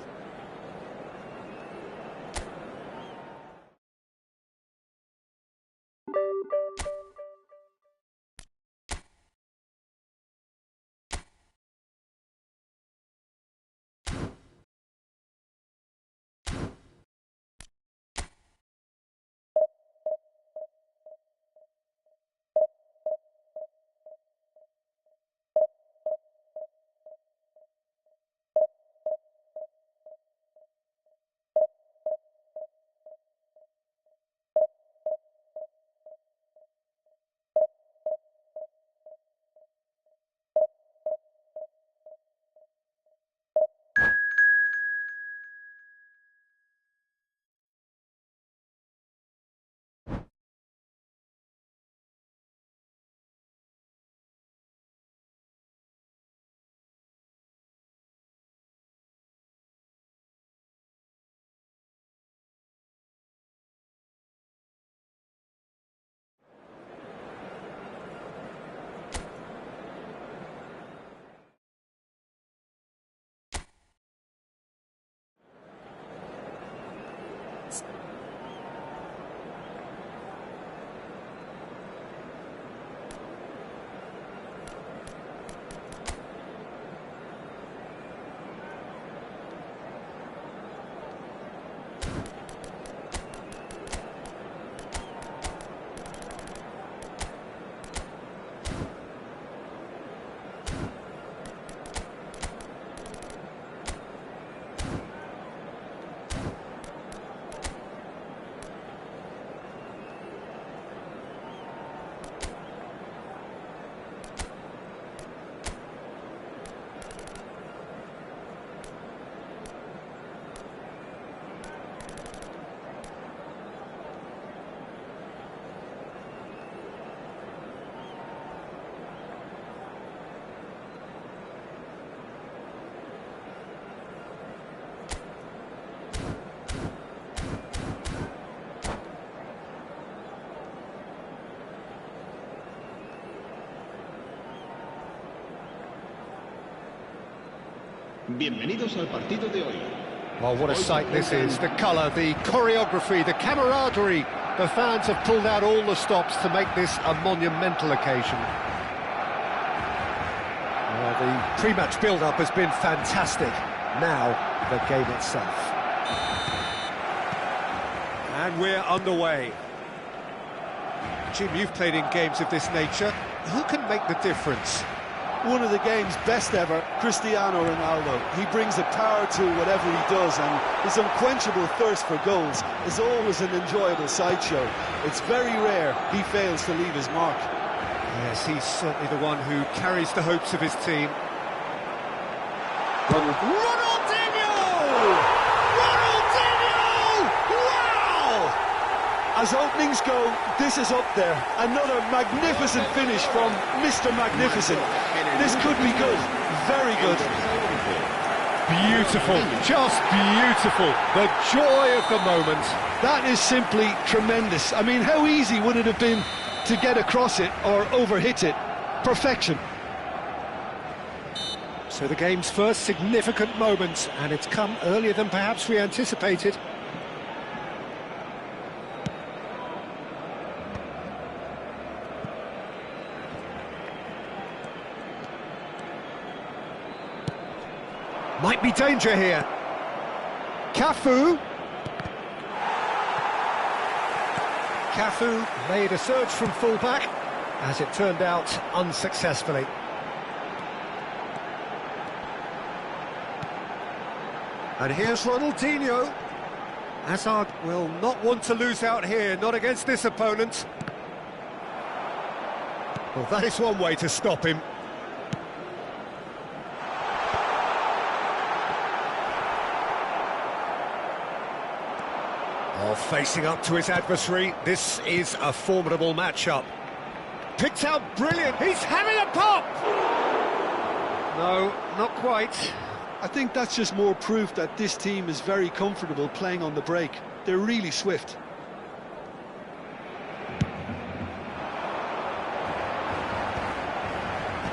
Bienvenidos al partido de hoy. Well, what a sight this is. The colour, the choreography, the camaraderie. The fans have pulled out all the stops to make this a monumental occasion. Well, the pre-match build-up has been fantastic. Now, the game itself. And we're underway. Jim, you've played in games of this nature. Who can make the difference? One of the game's best ever, Cristiano Ronaldo. He brings a power to whatever he does, and his unquenchable thirst for goals is always an enjoyable sideshow. It's very rare he fails to leave his mark. Yes, he's certainly the one who carries the hopes of his team. Ronaldinho! Ronaldinho! Wow! As openings go, this is up there. Another magnificent finish from Mr. Magnificent. This could be good, very good. Beautiful, just beautiful. The joy of the moment. That is simply tremendous. I mean, how easy would it have been to get across it or overhit it? Perfection. So the game's first significant moment, and it's come earlier than perhaps we anticipated. Might be danger here. Cafu. Cafu made a surge from fullback, as it turned out unsuccessfully. And here's Ronaldinho. Hazard will not want to lose out here, not against this opponent. Well, that is one way to stop him. Oh, facing up to his adversary, this is a formidable matchup. Picked out brilliant, he's having a pop! No, not quite. I think that's just more proof that this team is very comfortable playing on the break. They're really swift.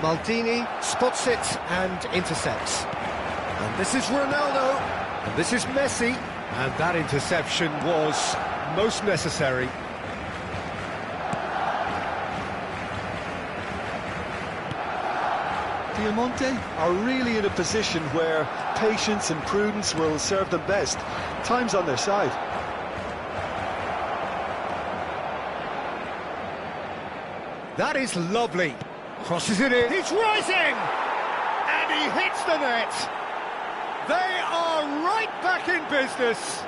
Maldini spots it and intercepts. And this is Ronaldo, and this is Messi, and that interception was most necessary. Piemonte are really in a position where patience and prudence will serve them best. Time's on their side. That is lovely. Crosses it in. He's rising! And he hits the net. They are right back in business.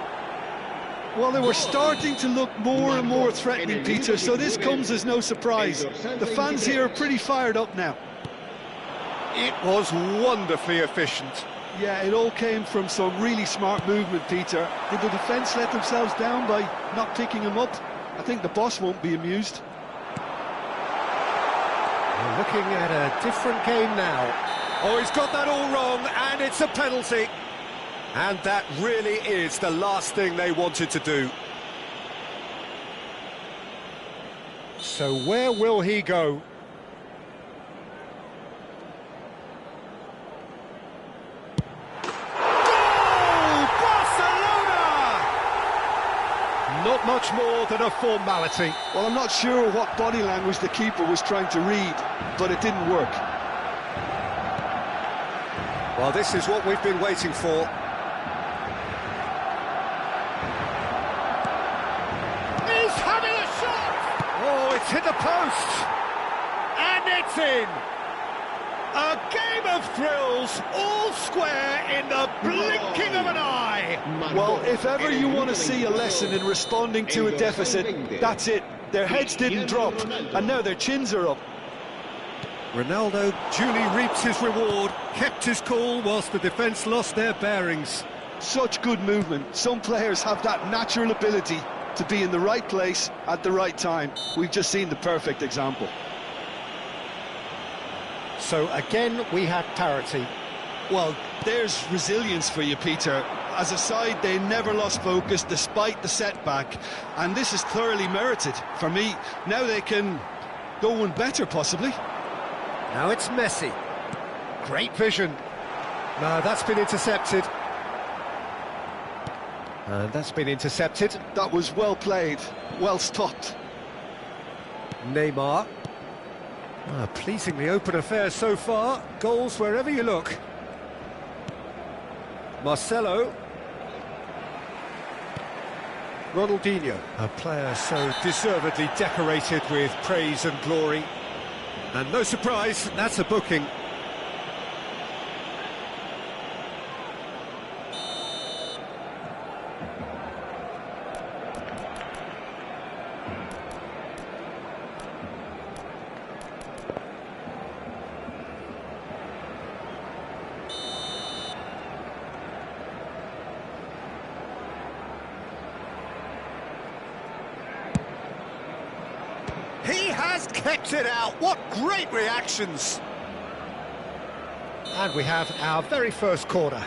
Well, they were starting to look more and more threatening, Peter, so this comes as no surprise. The fans here are pretty fired up now. It was wonderfully efficient. Yeah, it all came from some really smart movement, Peter. Did the defence let themselves down by not picking him up? I think the boss won't be amused. We're looking at a different game now. Oh, he's got that all wrong, and it's a penalty. And that really is the last thing they wanted to do. So where will he go? Not much more than a formality. Well, I'm not sure what body language the keeper was trying to read, but it didn't work. Well, this is what we've been waiting for. He's having a shot! Oh, it's hit the post! And it's in! A game of thrills, all square in the blinking of an eye! Well, if ever you want to see a lesson in responding to a deficit, that's it. Their heads didn't drop, and now their chins are up. Ronaldo duly reaps his reward, kept his cool whilst the defence lost their bearings. Such good movement. Some players have that natural ability to be in the right place at the right time. We've just seen the perfect example. So again, we had parity. Well, there's resilience for you, Peter. As a side, they never lost focus despite the setback, and this is thoroughly merited for me. Now they can go one better, possibly. Now it's Messi. Great vision. No, that's been intercepted. And that's been intercepted. That was well played, well stopped. Neymar. Pleasingly open affair so far. Goals wherever you look. Marcelo. Ronaldinho, a player so deservedly decorated with praise and glory. And no surprise, that's a booking. He has kept it out. What great reactions. And we have our very first corner.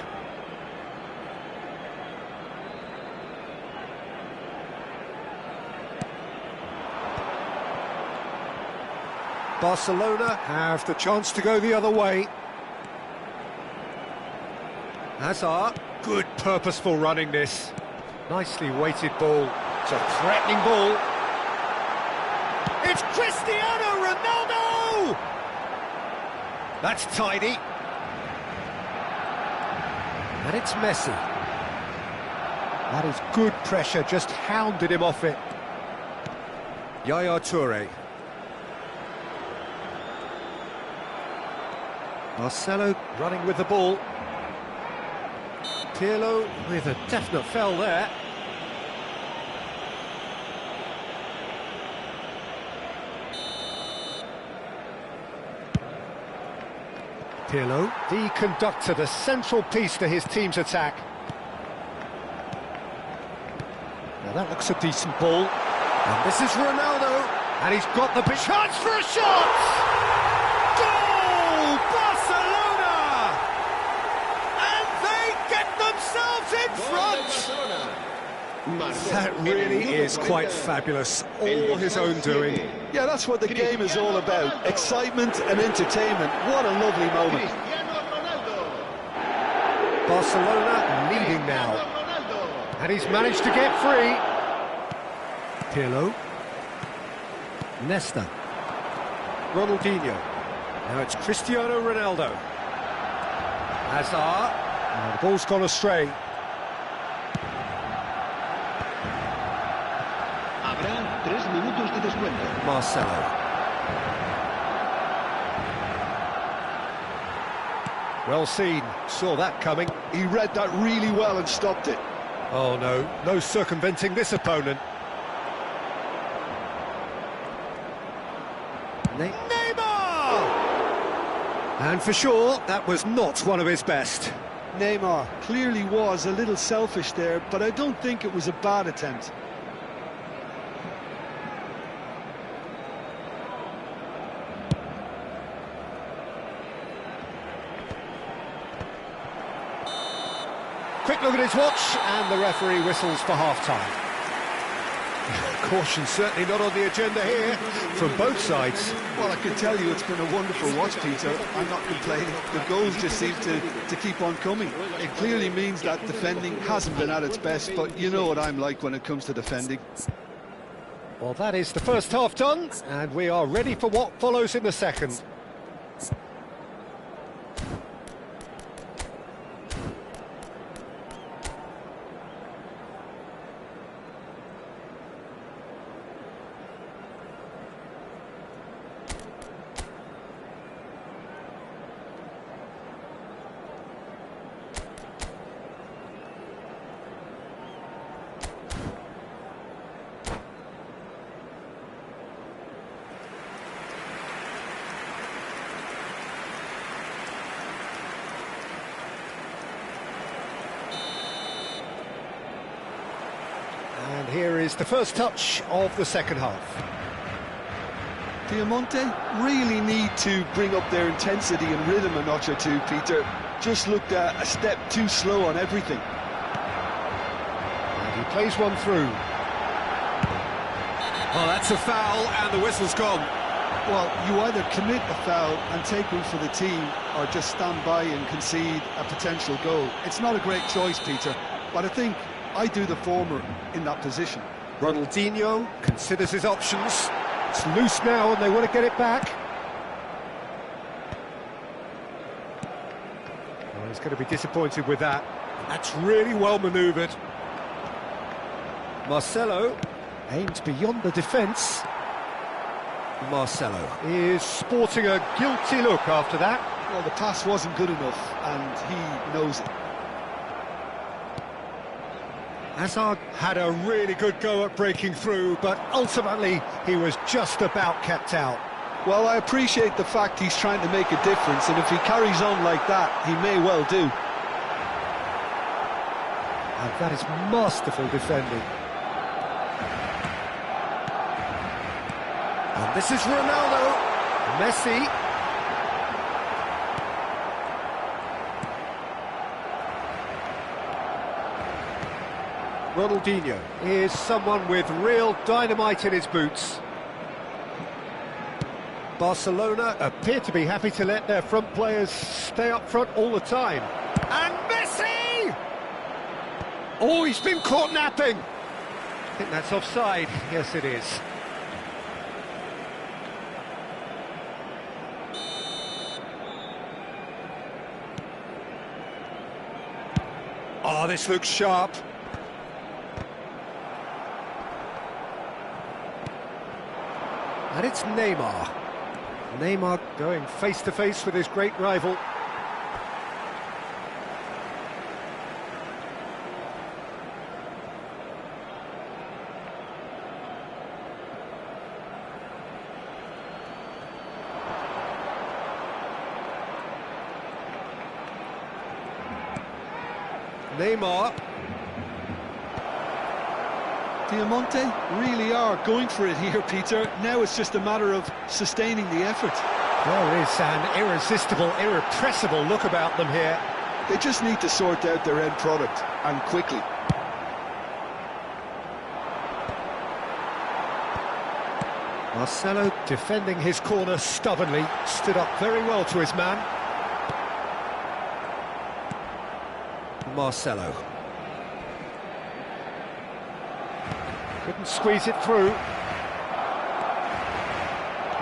Barcelona have the chance to go the other way. Hazard, good purposeful running this. Nicely weighted ball. It's a threatening ball. It's Cristiano Ronaldo! That's tidy. And it's Messi. That is good pressure, just hounded him off it. Yaya Toure. Marcelo running with the ball. Pirlo with a definite foul there. Pirlo, the conductor, the central piece to his team's attack. Now that looks a decent ball. And this is Ronaldo, and he's got the big chance for a shot! Goal! Barcelona! And they get themselves in front! That really is quite fabulous, all his own doing. Yeah, that's what the game is all about. Excitement and entertainment. What a lovely moment. Barcelona leading now. And he's managed to get free. Pirlo. Nesta. Ronaldinho. Now it's Cristiano Ronaldo. Hazard. And the ball's gone astray. Habrá 3 minutos de descuento. Marcelo. Well seen, saw that coming. He read that really well and stopped it. Oh no, no circumventing this opponent. Neymar! And for sure, that was not one of his best. Neymar clearly was a little selfish there, but I don't think it was a bad attempt. Quick look at his watch, and the referee whistles for half-time. Caution certainly not on the agenda here, from both sides. Well, I can tell you it's been a wonderful watch, Peter. I'm not complaining. The goals just seem to keep on coming. It clearly means that defending hasn't been at its best, but you know what I'm like when it comes to defending. Well, that is the first half done, and we are ready for what follows in the second. And here is the first touch of the second half. Diamante really need to bring up their intensity and rhythm a notch or two, Peter. Just looked a step too slow on everything. And he plays one through. Well, that's a foul, and the whistle's gone. Well, you either commit a foul and take one for the team, or just stand by and concede a potential goal. It's not a great choice, Peter, but I think I do the former in that position. Ronaldinho considers his options. It's loose now and they want to get it back. Well, he's going to be disappointed with that. That's really well manoeuvred. Marcelo aimed beyond the defence. Marcelo is sporting a guilty look after that. Well, the pass wasn't good enough and he knows it. Hazard had a really good go at breaking through, but ultimately he was just about kept out. Well, I appreciate the fact he's trying to make a difference, and if he carries on like that, he may well do. And that is masterful defending. And this is Ronaldo. Messi. Ronaldinho is someone with real dynamite in his boots. Barcelona appear to be happy to let their front players stay up front all the time. And Messi! Oh, he's been caught napping. I think that's offside. Yes, it is. Oh, this looks sharp. And it's Neymar. Neymar going face-to-face with his great rival. Neymar. Diamante really are going for it here, Peter. Now it's just a matter of sustaining the effort. There is an irresistible, irrepressible look about them here. They just need to sort out their end product, and quickly. Marcelo defending his corner stubbornly, stood up very well to his man. Marcelo. Couldn't squeeze it through.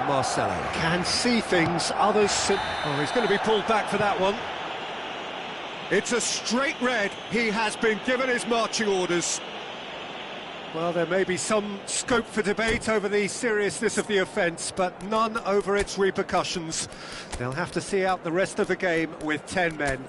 Marcelo can see things, others... Oh, he's going to be pulled back for that one. It's a straight red. He has been given his marching orders. Well, there may be some scope for debate over the seriousness of the offence, but none over its repercussions. They'll have to see out the rest of the game with 10 men.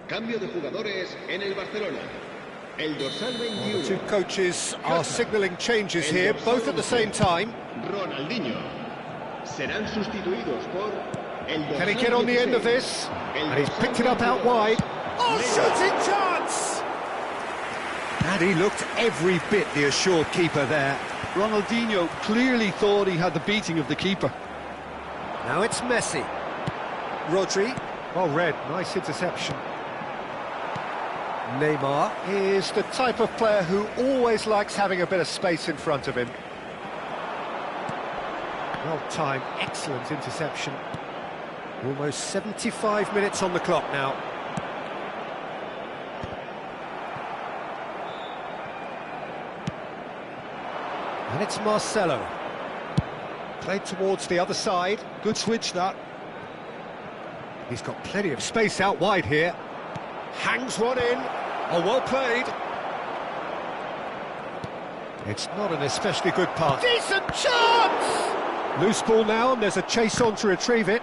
Cambio de jugadores en el Barcelona. El dorsal 21. The two coaches are signalling changes here, both at the same time. Ronaldinho. Serán sustituidos por el dorsal. Can he get on the end of this? And he's picked it up out wide. Oh, shooting chance! And he looked every bit the assured keeper there. Ronaldinho clearly thought he had the beating of the keeper. Now it's Messi. Rodri. Well read, nice interception. Neymar is the type of player who always likes having a bit of space in front of him. Well timed, excellent interception. Almost 75 minutes on the clock now. And it's Marcelo. Played towards the other side. Good switch, that. He's got plenty of space out wide here. Hangs one in. Oh, well played. It's not an especially good pass. Decent chance! Loose ball now, and there's a chase on to retrieve it.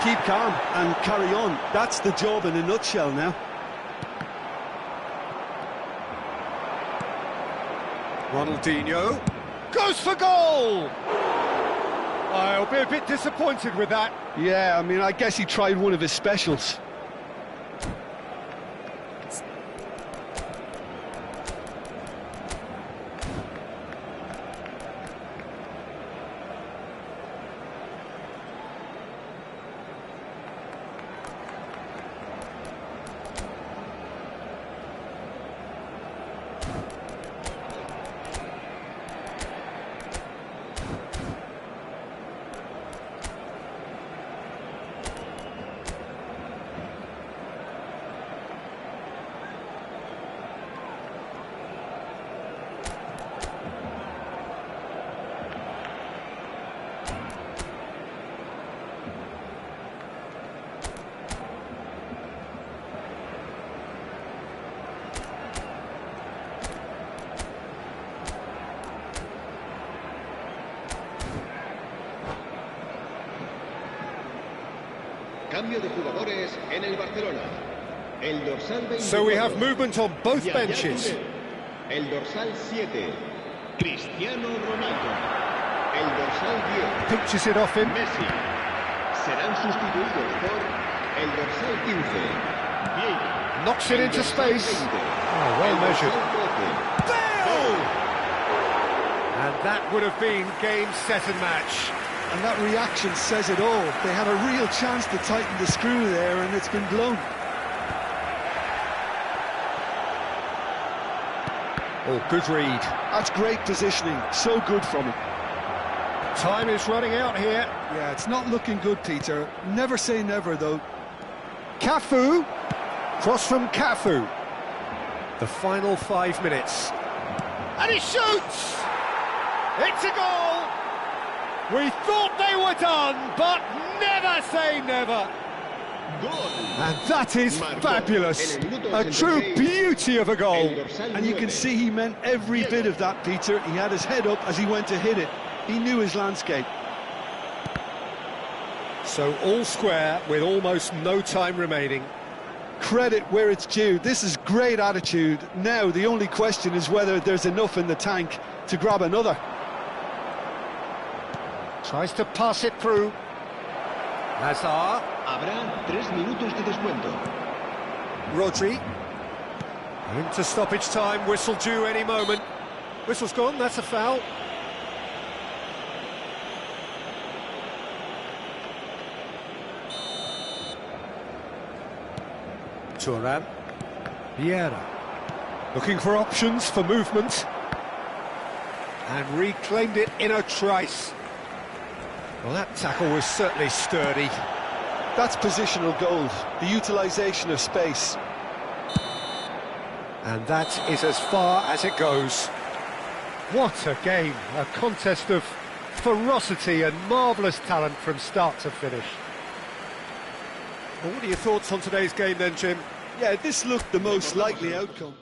Keep calm and carry on. That's the job in a nutshell now. Ronaldinho goes for goal! I'll be a bit disappointed with that. Yeah, I mean, I guess he tried one of his specials. Cambio de jugadores en el Barcelona. El dorsal 24. So we have movement on both benches. El dorsal 7. Cristiano Ronaldo. El dorsal 10. Pinches it off him. Messi. Serán sustituidos por el dorsal 15. Vieira. Knocks it into space. Oh, well measured. Bale! And that would have been game, set and match. And that reaction says it all. They had a real chance to tighten the screw there, and it's been blown. Oh, good read. That's great positioning, so good from him. Time is running out here. Yeah, it's not looking good, Peter. Never say never, though. Cafu. Cross from Cafu. The final 5 minutes. And he shoots! It's a goal! We thought they were done, but never say never. And that is fabulous. A true beauty of a goal. And you can see he meant every bit of that, Peter. He had his head up as he went to hit it. He knew his landscape. So all square with almost no time remaining. Credit where it's due. This is great attitude. Now the only question is whether there's enough in the tank to grab another. Tries to pass it through. Hazard. Habrá 3 minutos de descuento. Rodri. Into stoppage time, whistle due any moment. Whistle's gone, that's a foul. Turan. Vieira. Looking for options for movement. And reclaimed it in a trice. Well, that tackle was certainly sturdy. That's positional gold, the utilisation of space. And that is as far as it goes. What a game, a contest of ferocity and marvellous talent from start to finish. Well, what are your thoughts on today's game then, Jim? Yeah, this looked the most likely outcome.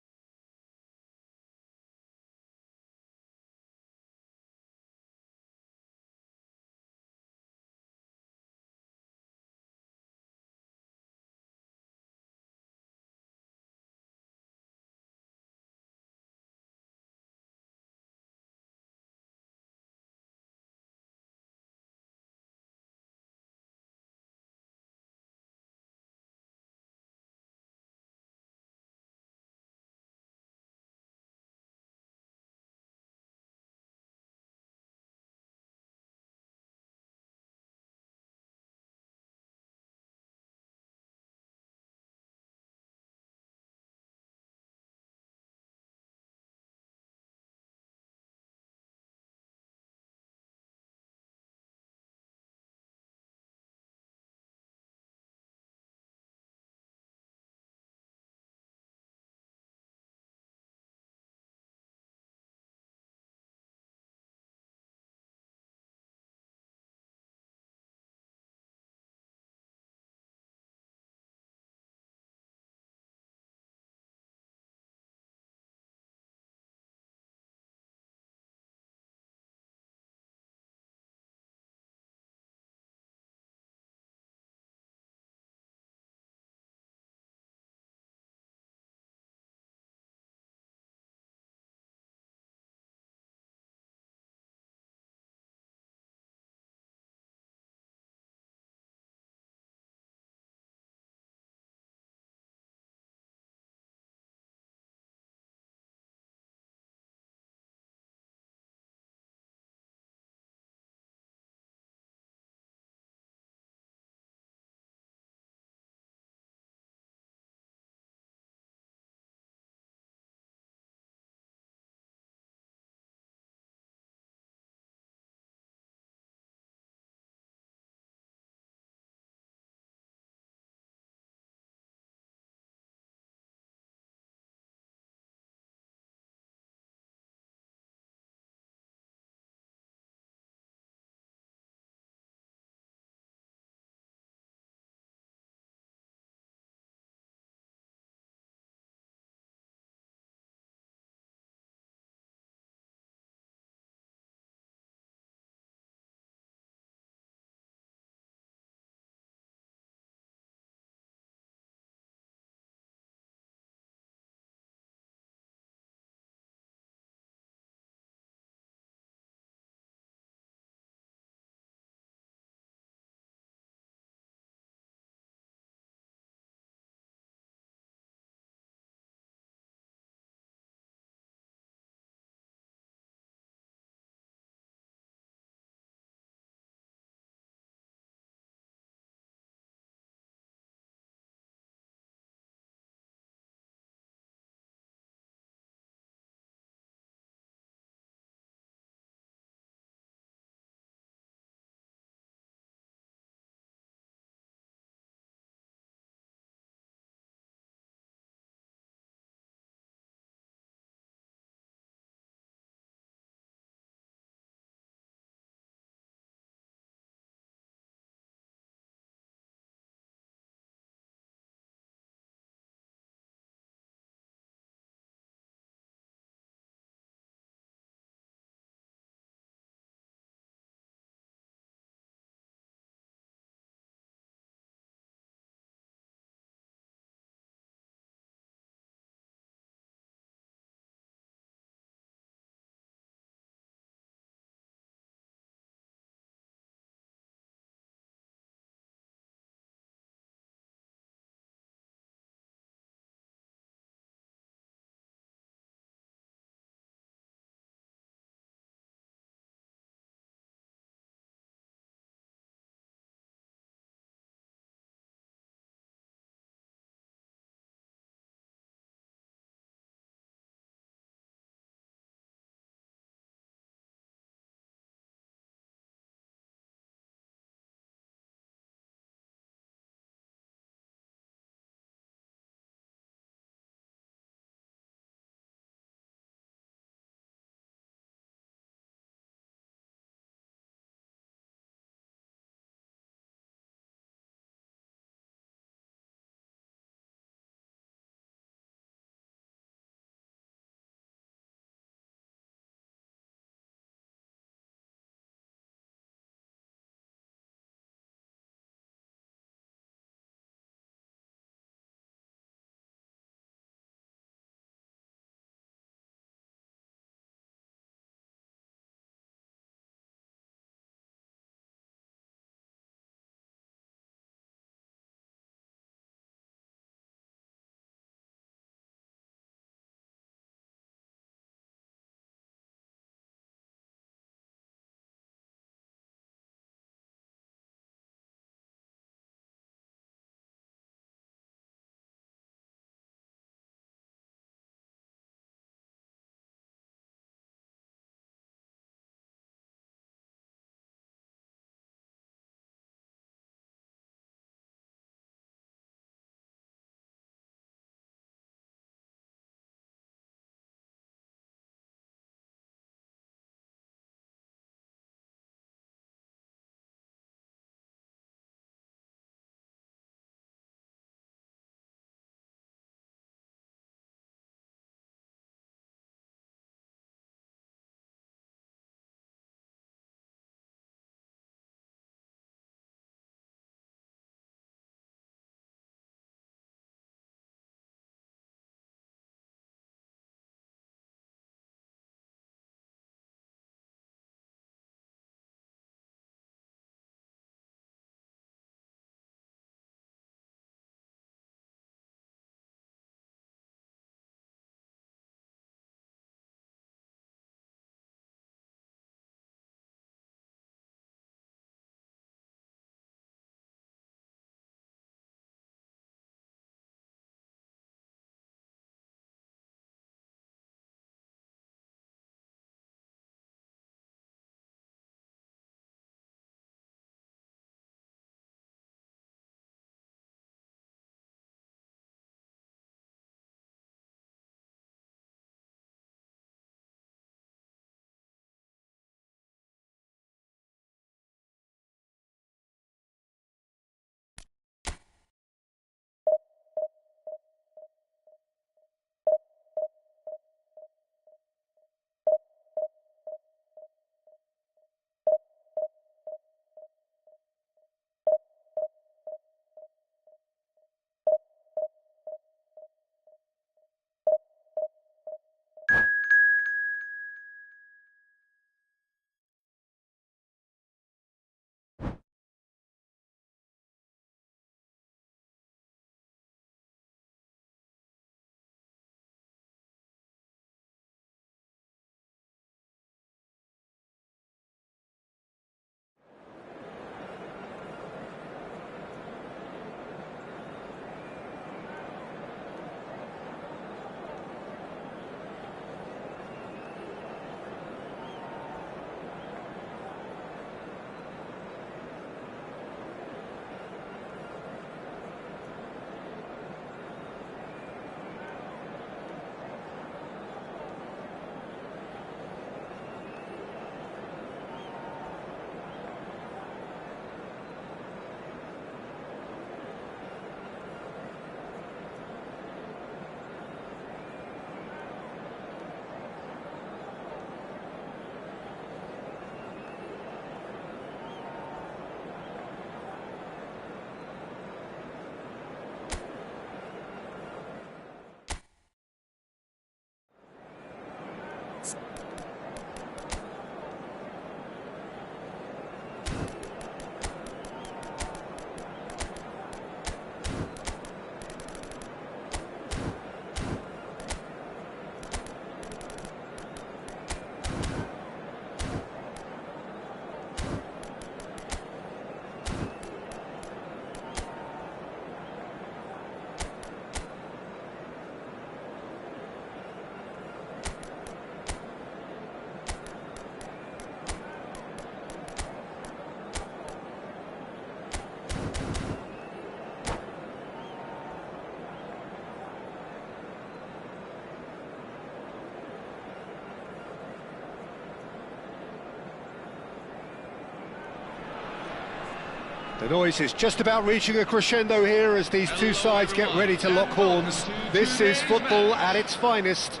The noise is just about reaching a crescendo here as these two sides get ready to lock horns. This is football at its finest.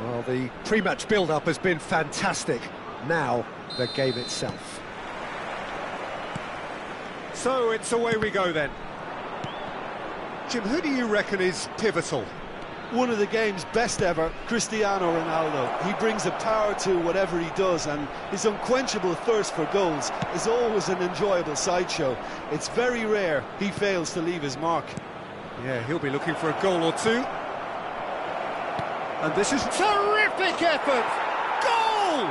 Well, the pre-match build-up has been fantastic. Now, the game itself. So, it's away we go then. Jim, who do you reckon is pivotal? One of the game's best ever, Cristiano Ronaldo. He brings a power to whatever he does, and his unquenchable thirst for goals is always an enjoyable sideshow. It's very rare he fails to leave his mark. Yeah, he'll be looking for a goal or two. And this is terrific effort! Goal!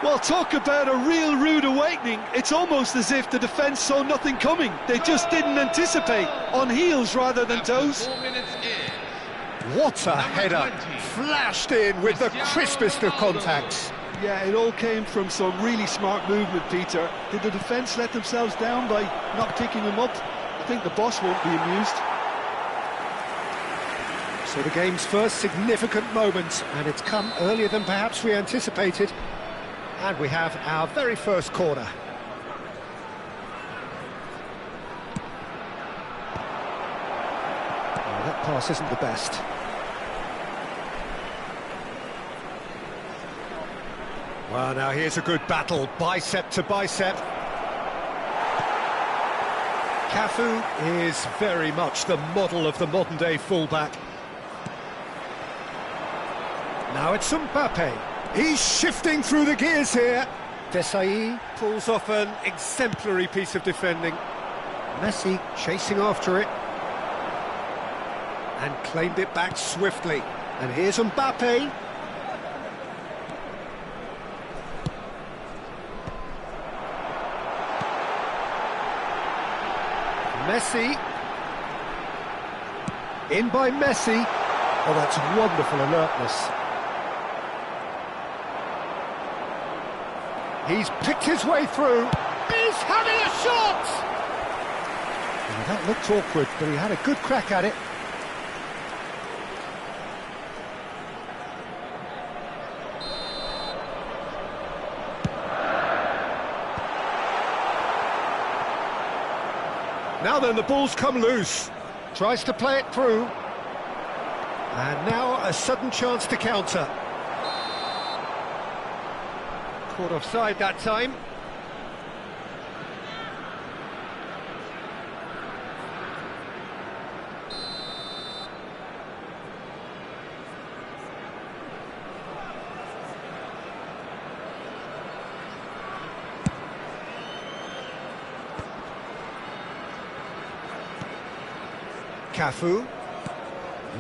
Well, talk about a real rude awakening. It's almost as if the defence saw nothing coming. They just didn't anticipate, on heels rather than toes. 4 minutes in. What a header! 20. Flashed in with the crispest of contacts. Yeah, it all came from some really smart movement, Peter. Did the defence let themselves down by not picking him up? I think the boss won't be amused. So the game's first significant moment, and it's come earlier than perhaps we anticipated. And we have our very first corner. Oh, that pass isn't the best. Well, now here's a good battle, bicep to bicep. Cafu is very much the model of the modern-day fullback. Now it's Mbappe. He's shifting through the gears here. Desailly pulls off an exemplary piece of defending. Messi chasing after it. And claimed it back swiftly. And here's Mbappe. Messi. In by Messi. Oh, that's wonderful alertness. He's picked his way through. He's having a shot! Well, that looked awkward, but he had a good crack at it. Now then, the ball's come loose. Tries to play it through. And now a sudden chance to counter. Caught offside that time. Cafu.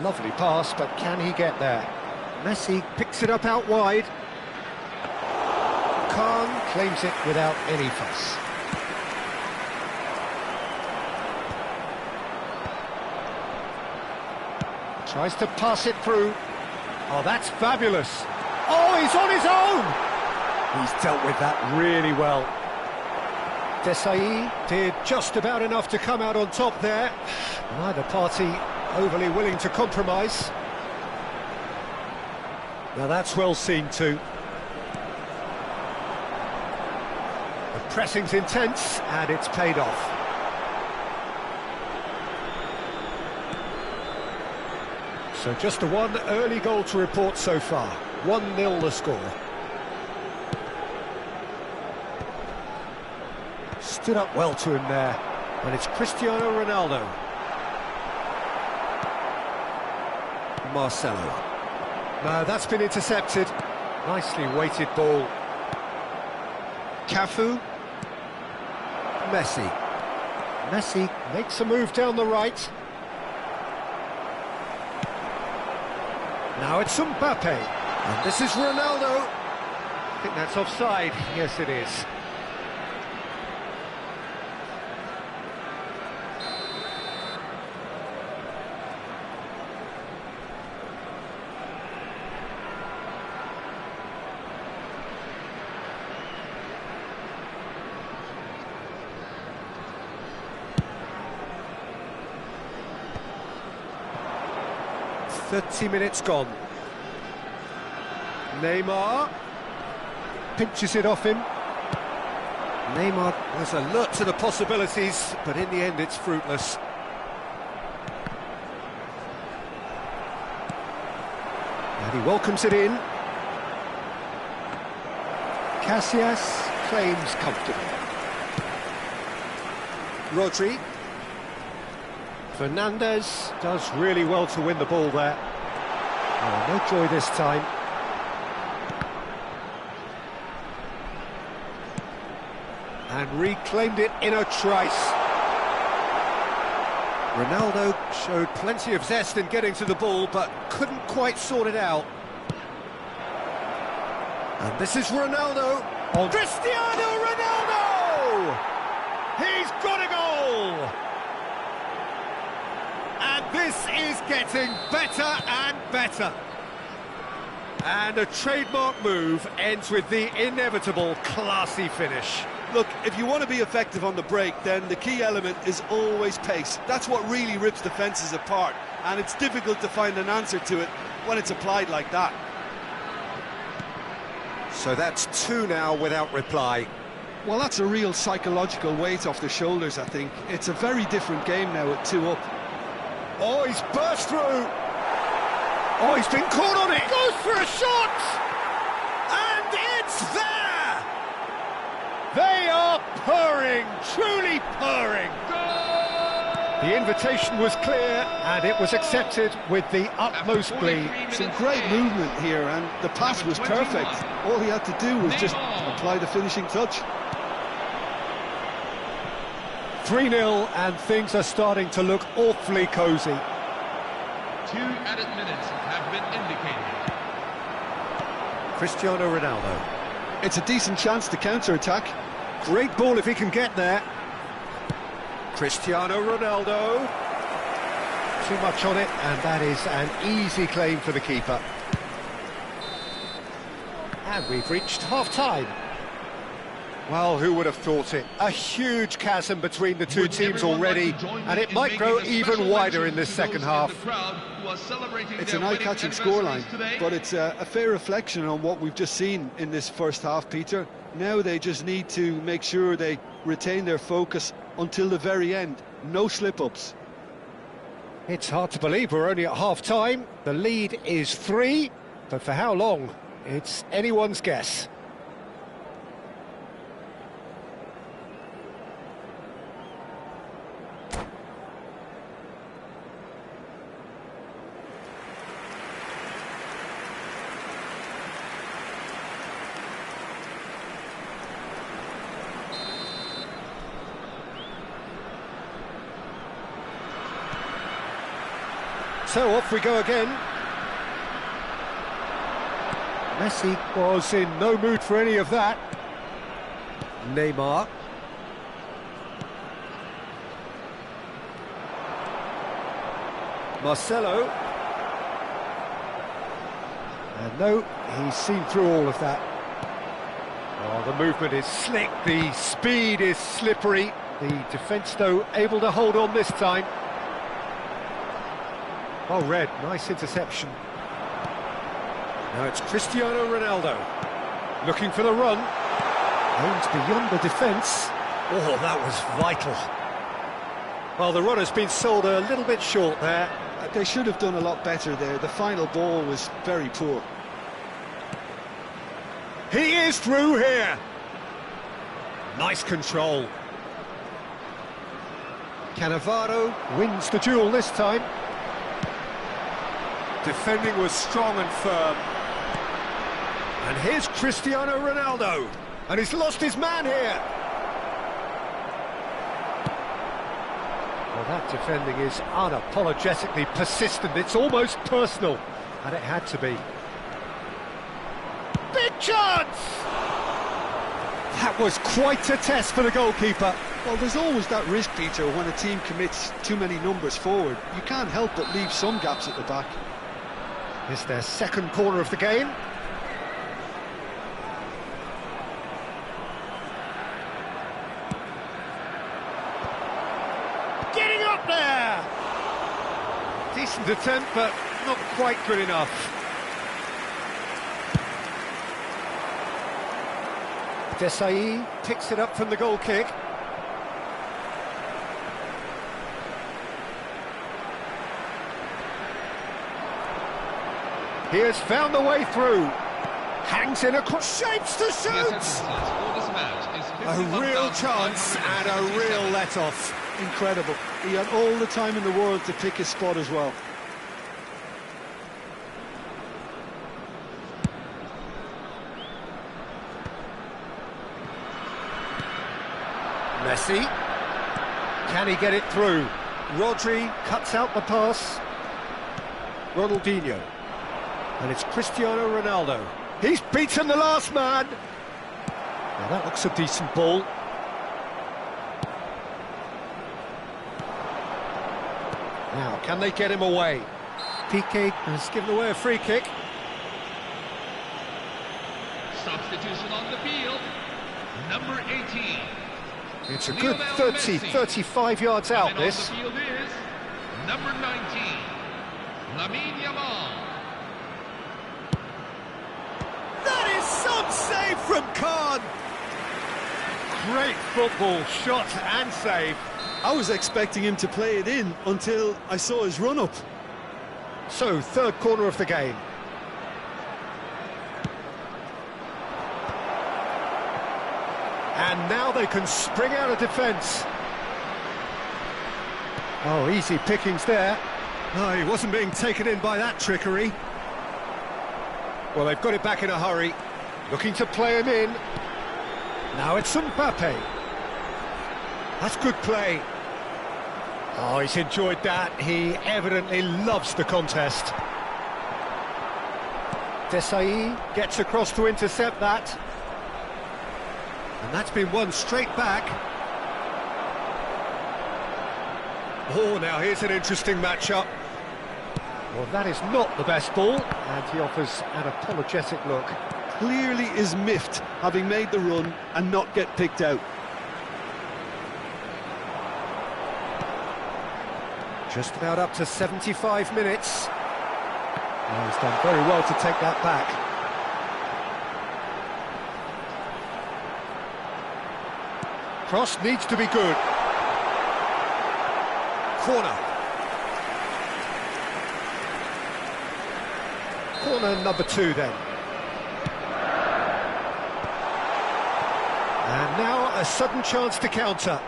Lovely pass, but can he get there? Messi picks it up out wide. Khan claims it without any fuss. Tries to pass it through. Oh, that's fabulous. Oh, he's on his own! He's dealt with that really well. Desailly did just about enough to come out on top there. Neither party overly willing to compromise. Now that's well seen too. The pressing's intense, and it's paid off. So just the one early goal to report so far. 1-0 the score. Stood up well to him there, and it's Cristiano Ronaldo. Marcelo. No, that's been intercepted. Nicely weighted ball. Cafu. Messi. Messi makes a move down the right. Now it's Mbappe. And this is Ronaldo. I think that's offside. Yes, it is. "30 minutes gone. Neymar pinches it off him. Neymar was alert to the possibilities, but in the end it's fruitless. And he welcomes it in. Casillas claims comfortably. Rodri. Fernandez does really well to win the ball there. Oh, no joy this time. And reclaimed it in a trice. Ronaldo showed plenty of zest in getting to the ball, but couldn't quite sort it out. And this is Ronaldo. On Cristiano Ronaldo! He's got a goal! And this is getting better and better. And a trademark move ends with the inevitable classy finish. Look, if you want to be effective on the break, then the key element is always pace. That's what really rips defences apart, and it's difficult to find an answer to it when it's applied like that. So that's 2 now without reply. Well, that's a real psychological weight off the shoulders, I think. It's a very different game now at 2 up. Oh, he's burst through! Oh, he's been caught on it! Goes for a shot! And it's there! They are purring, truly purring. The invitation was clear, and it was accepted with the utmost glee. Some great movement here, and the pass was perfect. All he had to do was just apply the finishing touch. 3-0, and things are starting to look awfully cosy. 2 added minutes have been indicated. Cristiano Ronaldo. It's a decent chance to counter-attack. Great ball if he can get there. Cristiano Ronaldo. Too much on it, and that is an easy claim for the keeper. And we've reached half-time. Well, who would have thought it? A huge chasm between the two teams already, and it might grow even wider in this second half. It's an eye-catching scoreline, but it's a fair reflection on what we've just seen in this first half, Peter. Now they just need to make sure they retain their focus until the very end. No slip-ups. It's hard to believe we're only at half-time. The lead is 3, but for how long? It's anyone's guess. So off we go again. Messi was in no mood for any of that. Neymar. Marcelo. And no, he's seen through all of that. Oh, the movement is slick, the speed is slippery. The defence, though, able to hold on this time. Oh, red, nice interception. Now it's Cristiano Ronaldo, looking for the run. Aims beyond the defence. Oh, that was vital. Well, the run has been sold a little bit short there. They should have done a lot better there. The final ball was very poor. He is through here. Nice control. Cannavaro wins the duel this time. Defending was strong and firm. And here's Cristiano Ronaldo. And he's lost his man here. Well, that defending is unapologetically persistent. It's almost personal. And it had to be. Big chance! That was quite a test for the goalkeeper. Well, there's always that risk, Peter, when a team commits too many numbers forward. You can't help but leave some gaps at the back. It's their second corner of the game. Getting up there! Decent attempt, but not quite good enough. Desai picks it up from the goal kick. He has found the way through. Hangs in across, shapes to shoot! A real chance and a real let-off. Incredible. He had all the time in the world to pick his spot as well. Messi. Can he get it through? Rodri cuts out the pass. Ronaldinho. And it's Cristiano Ronaldo. He's beaten the last man. Now that looks a decent ball. Now, can they get him away? Piqué has given away a free kick. Substitution on the field. Number 18. It's a good 30, 35 yards out, this. On the field is number 19. Lamine Yamal. That is some save from Khan. Great football, shot and save. I was expecting him to play it in until I saw his run-up. So, third corner of the game. And now they can spring out of defence. Oh, easy pickings there. No, he wasn't being taken in by that trickery. Well, they've got it back in a hurry. Looking to play him in. Now it's Mbappe. That's good play. Oh, he's enjoyed that. He evidently loves the contest. Desai gets across to intercept that. And that's been won straight back. Oh, now here's an interesting matchup. Well, that is not the best ball, and he offers an apologetic look. Clearly is miffed, having made the run and not get picked out. Just about up to 75 minutes. Oh, he's done very well to take that back. Cross needs to be good. Corner. Corner number 2 then. And now a sudden chance to counter.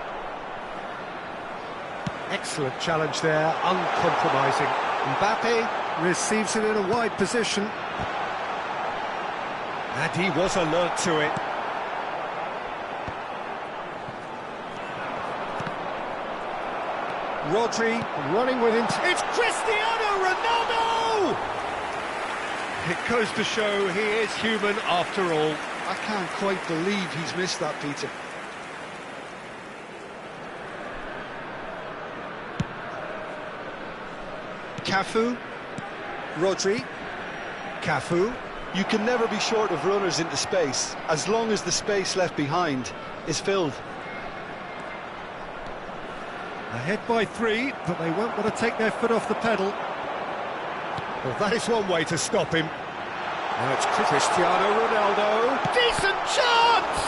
Excellent challenge there, uncompromising. Mbappe receives it in a wide position. And he was alert to it. Rodri running with it. It's Cristiano Ronaldo! It goes to show he is human after all. I can't quite believe he's missed that, Peter. Cafu, Rodri, Cafu. You can never be short of runners into space, as long as the space left behind is filled. Ahead by 3, but they won't want to take their foot off the pedal. Well, that is one way to stop him. Now it's Cristiano Ronaldo. Decent chance!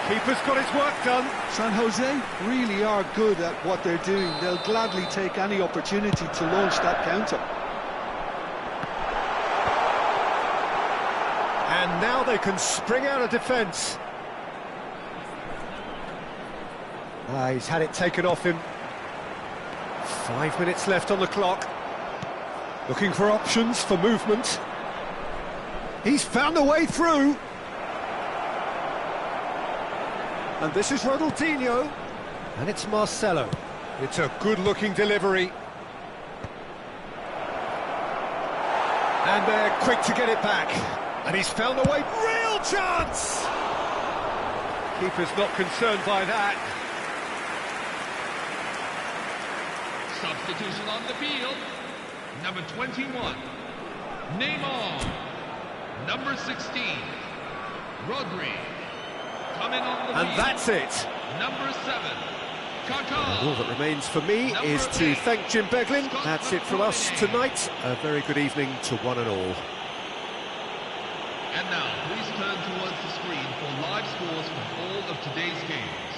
Keeper's got his work done. San Jose really are good at what they're doing. They'll gladly take any opportunity to launch that counter. And now they can spring out of defence. He's had it taken off him. 5 minutes left on the clock. Looking for options for movement. He's found a way through. And this is Ronaldinho. And it's Marcelo. It's a good-looking delivery. And they're quick to get it back. And he's found a way. Real chance! Keeper's not concerned by that. Substitution on the field. Number 21, Neymar. Number 16, Rodri. Coming on the field. And that's it. Number 7, Kaká. All that remains for me is to thank Jim Beglin. That's it from us tonight. A very good evening to one and all. And now, please turn towards the screen for live scores from all of today's games.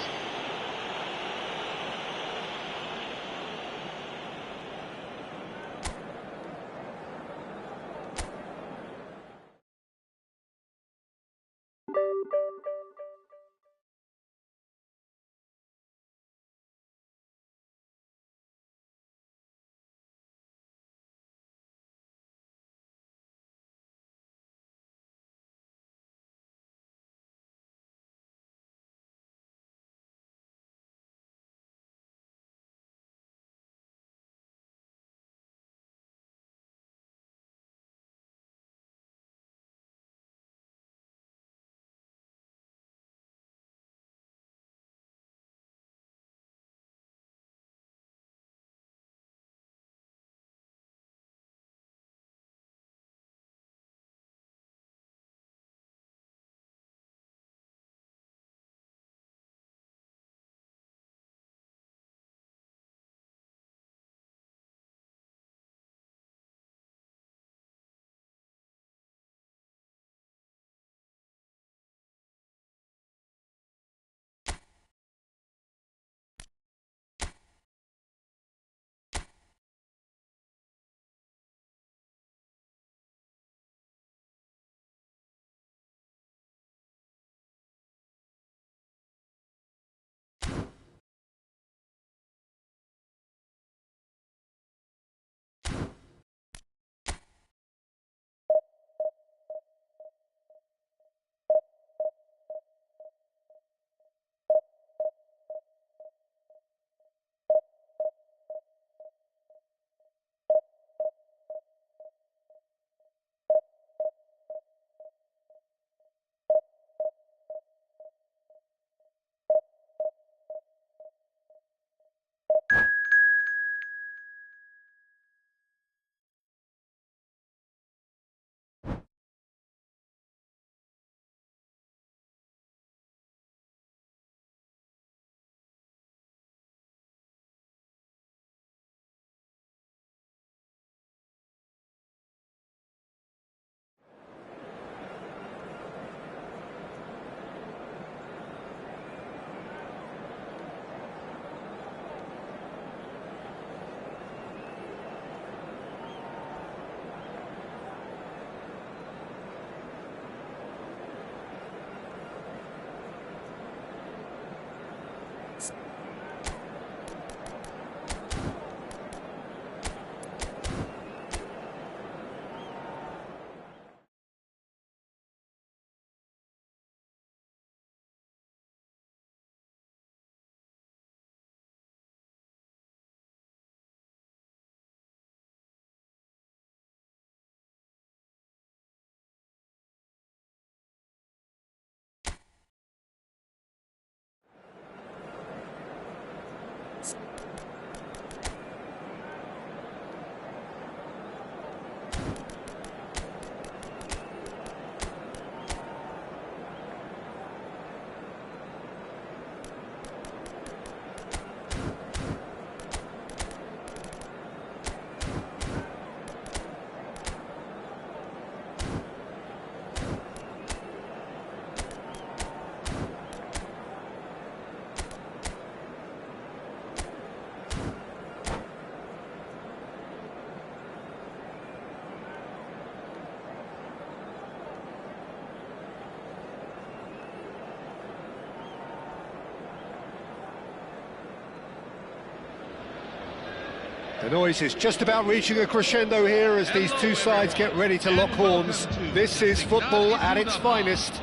The noise is just about reaching a crescendo here as these two sides get ready to lock horns. This is football at its finest.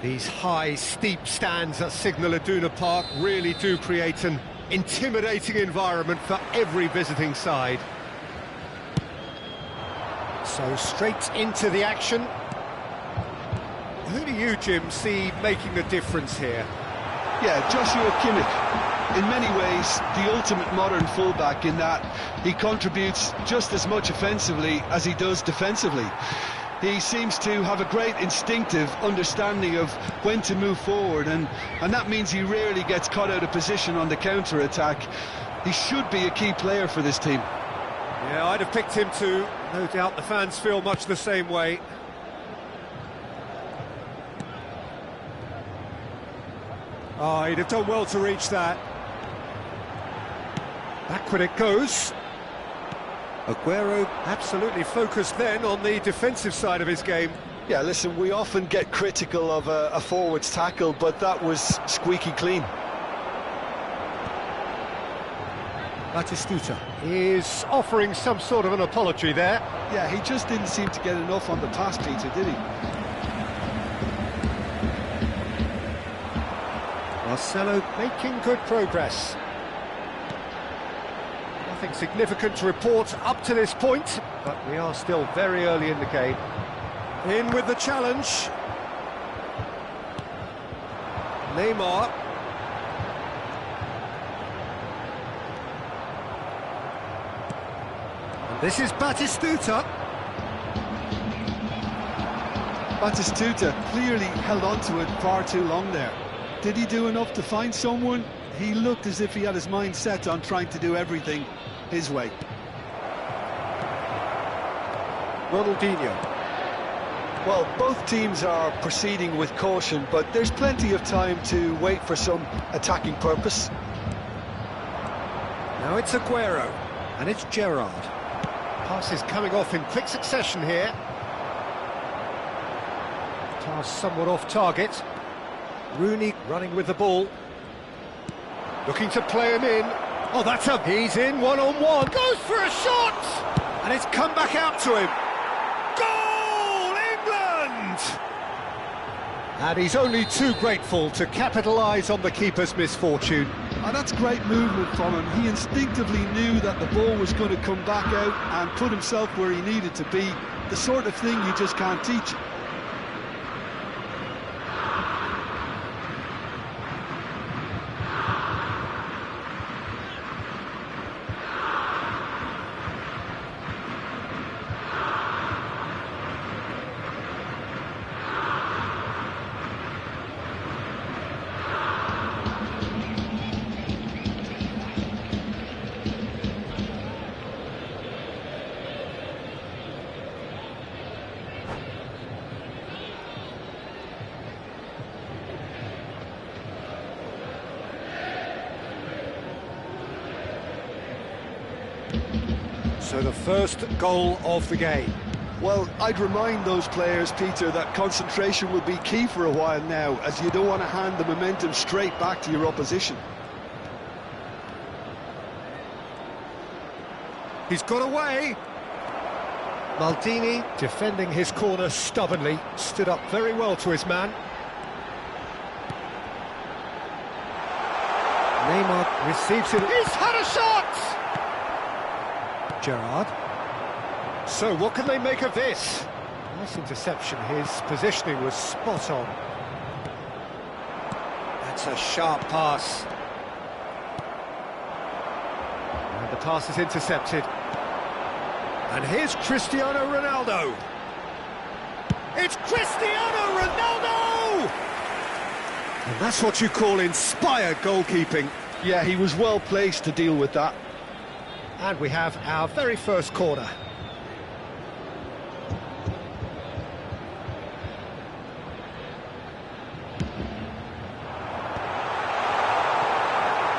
These high, steep stands at Signal Iduna Park really do create an intimidating environment for every visiting side. So straight into the action. Who do you, Jim, see making a difference here? Yeah, Joshua Kimmich. In many ways, the ultimate modern fullback in that he contributes just as much offensively as he does defensively. He seems to have a great instinctive understanding of when to move forward, and that means he rarely gets caught out of position on the counter-attack. He should be a key player for this team. Yeah, I'd have picked him too. No doubt the fans feel much the same way. Oh, he'd have done well to reach that. Backward it goes. Aguero absolutely focused then on the defensive side of his game. Yeah, listen, we often get critical of a forward's tackle, but that was squeaky clean. Batistuta is offering some sort of an apology there. Yeah, he just didn't seem to get enough on the pass, Peter, did he? Marcelo making good progress. Nothing significant to report up to this point, but we are still very early in the game. In with the challenge. Neymar. And this is Batistuta. Batistuta clearly held on to it far too long there. Did he do enough to find someone? He looked as if he had his mind set on trying to do everything his way. Ronaldinho. Well, both teams are proceeding with caution, but there's plenty of time to wait for some attacking purpose. Now it's Aguero, and it's Gerrard. Passes coming off in quick succession here. Pass somewhat off target. Rooney running with the ball. Looking to play him in. Oh, that's up. He's in one-on-one. Goes for a shot! And it's come back out to him. Goal, England! And he's only too grateful to capitalise on the keeper's misfortune. And that's great movement from him. He instinctively knew that the ball was going to come back out and put himself where he needed to be. The sort of thing you just can't teach. So the first goal of the game. Well, I'd remind those players, Peter, that concentration will be key for a while now, as you don't want to hand the momentum straight back to your opposition. He's got away. Maldini, defending his corner stubbornly, stood up very well to his man. Neymar receives it. He's had a shot! Gerrard. So what can they make of this? Nice interception. His positioning was spot on. That's a sharp pass. And the pass is intercepted. And here's Cristiano Ronaldo. It's Cristiano Ronaldo! And that's what you call inspired goalkeeping. Yeah, he was well placed to deal with that. And we have our very first corner.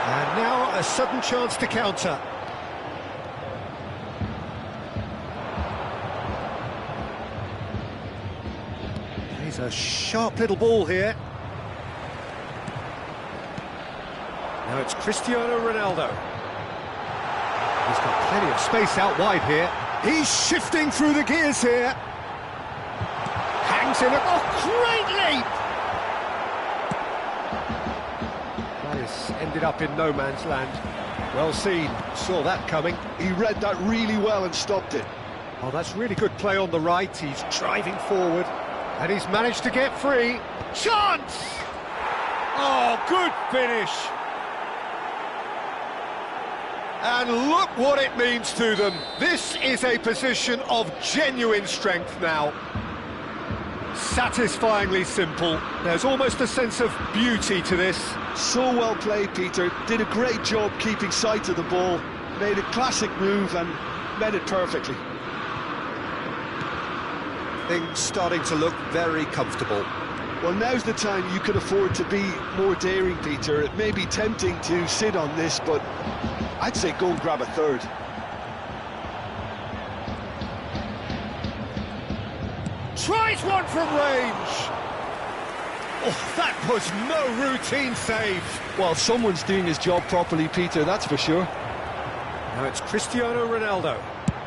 And now a sudden chance to counter. He's a sharp little ball here. Now it's Cristiano Ronaldo. He's got plenty of space out wide here. He's shifting through the gears here. Hangs in a great leap! This ended up in no man's land. Well seen, saw that coming. He read that really well and stopped it. Oh, that's really good play on the right. He's driving forward, and he's managed to get free. Chance! Oh, good finish! And look what it means to them. This is a position of genuine strength now. Satisfyingly simple. There's almost a sense of beauty to this. So well played, Peter. Did a great job keeping sight of the ball. Made a classic move and met it perfectly. Things starting to look very comfortable. Well, now's the time you can afford to be more daring, Peter. It may be tempting to sit on this, but I'd say go and grab a third. Tries one from range. Oh, that was no routine save. Well, someone's doing his job properly, Peter, that's for sure. Now it's Cristiano Ronaldo.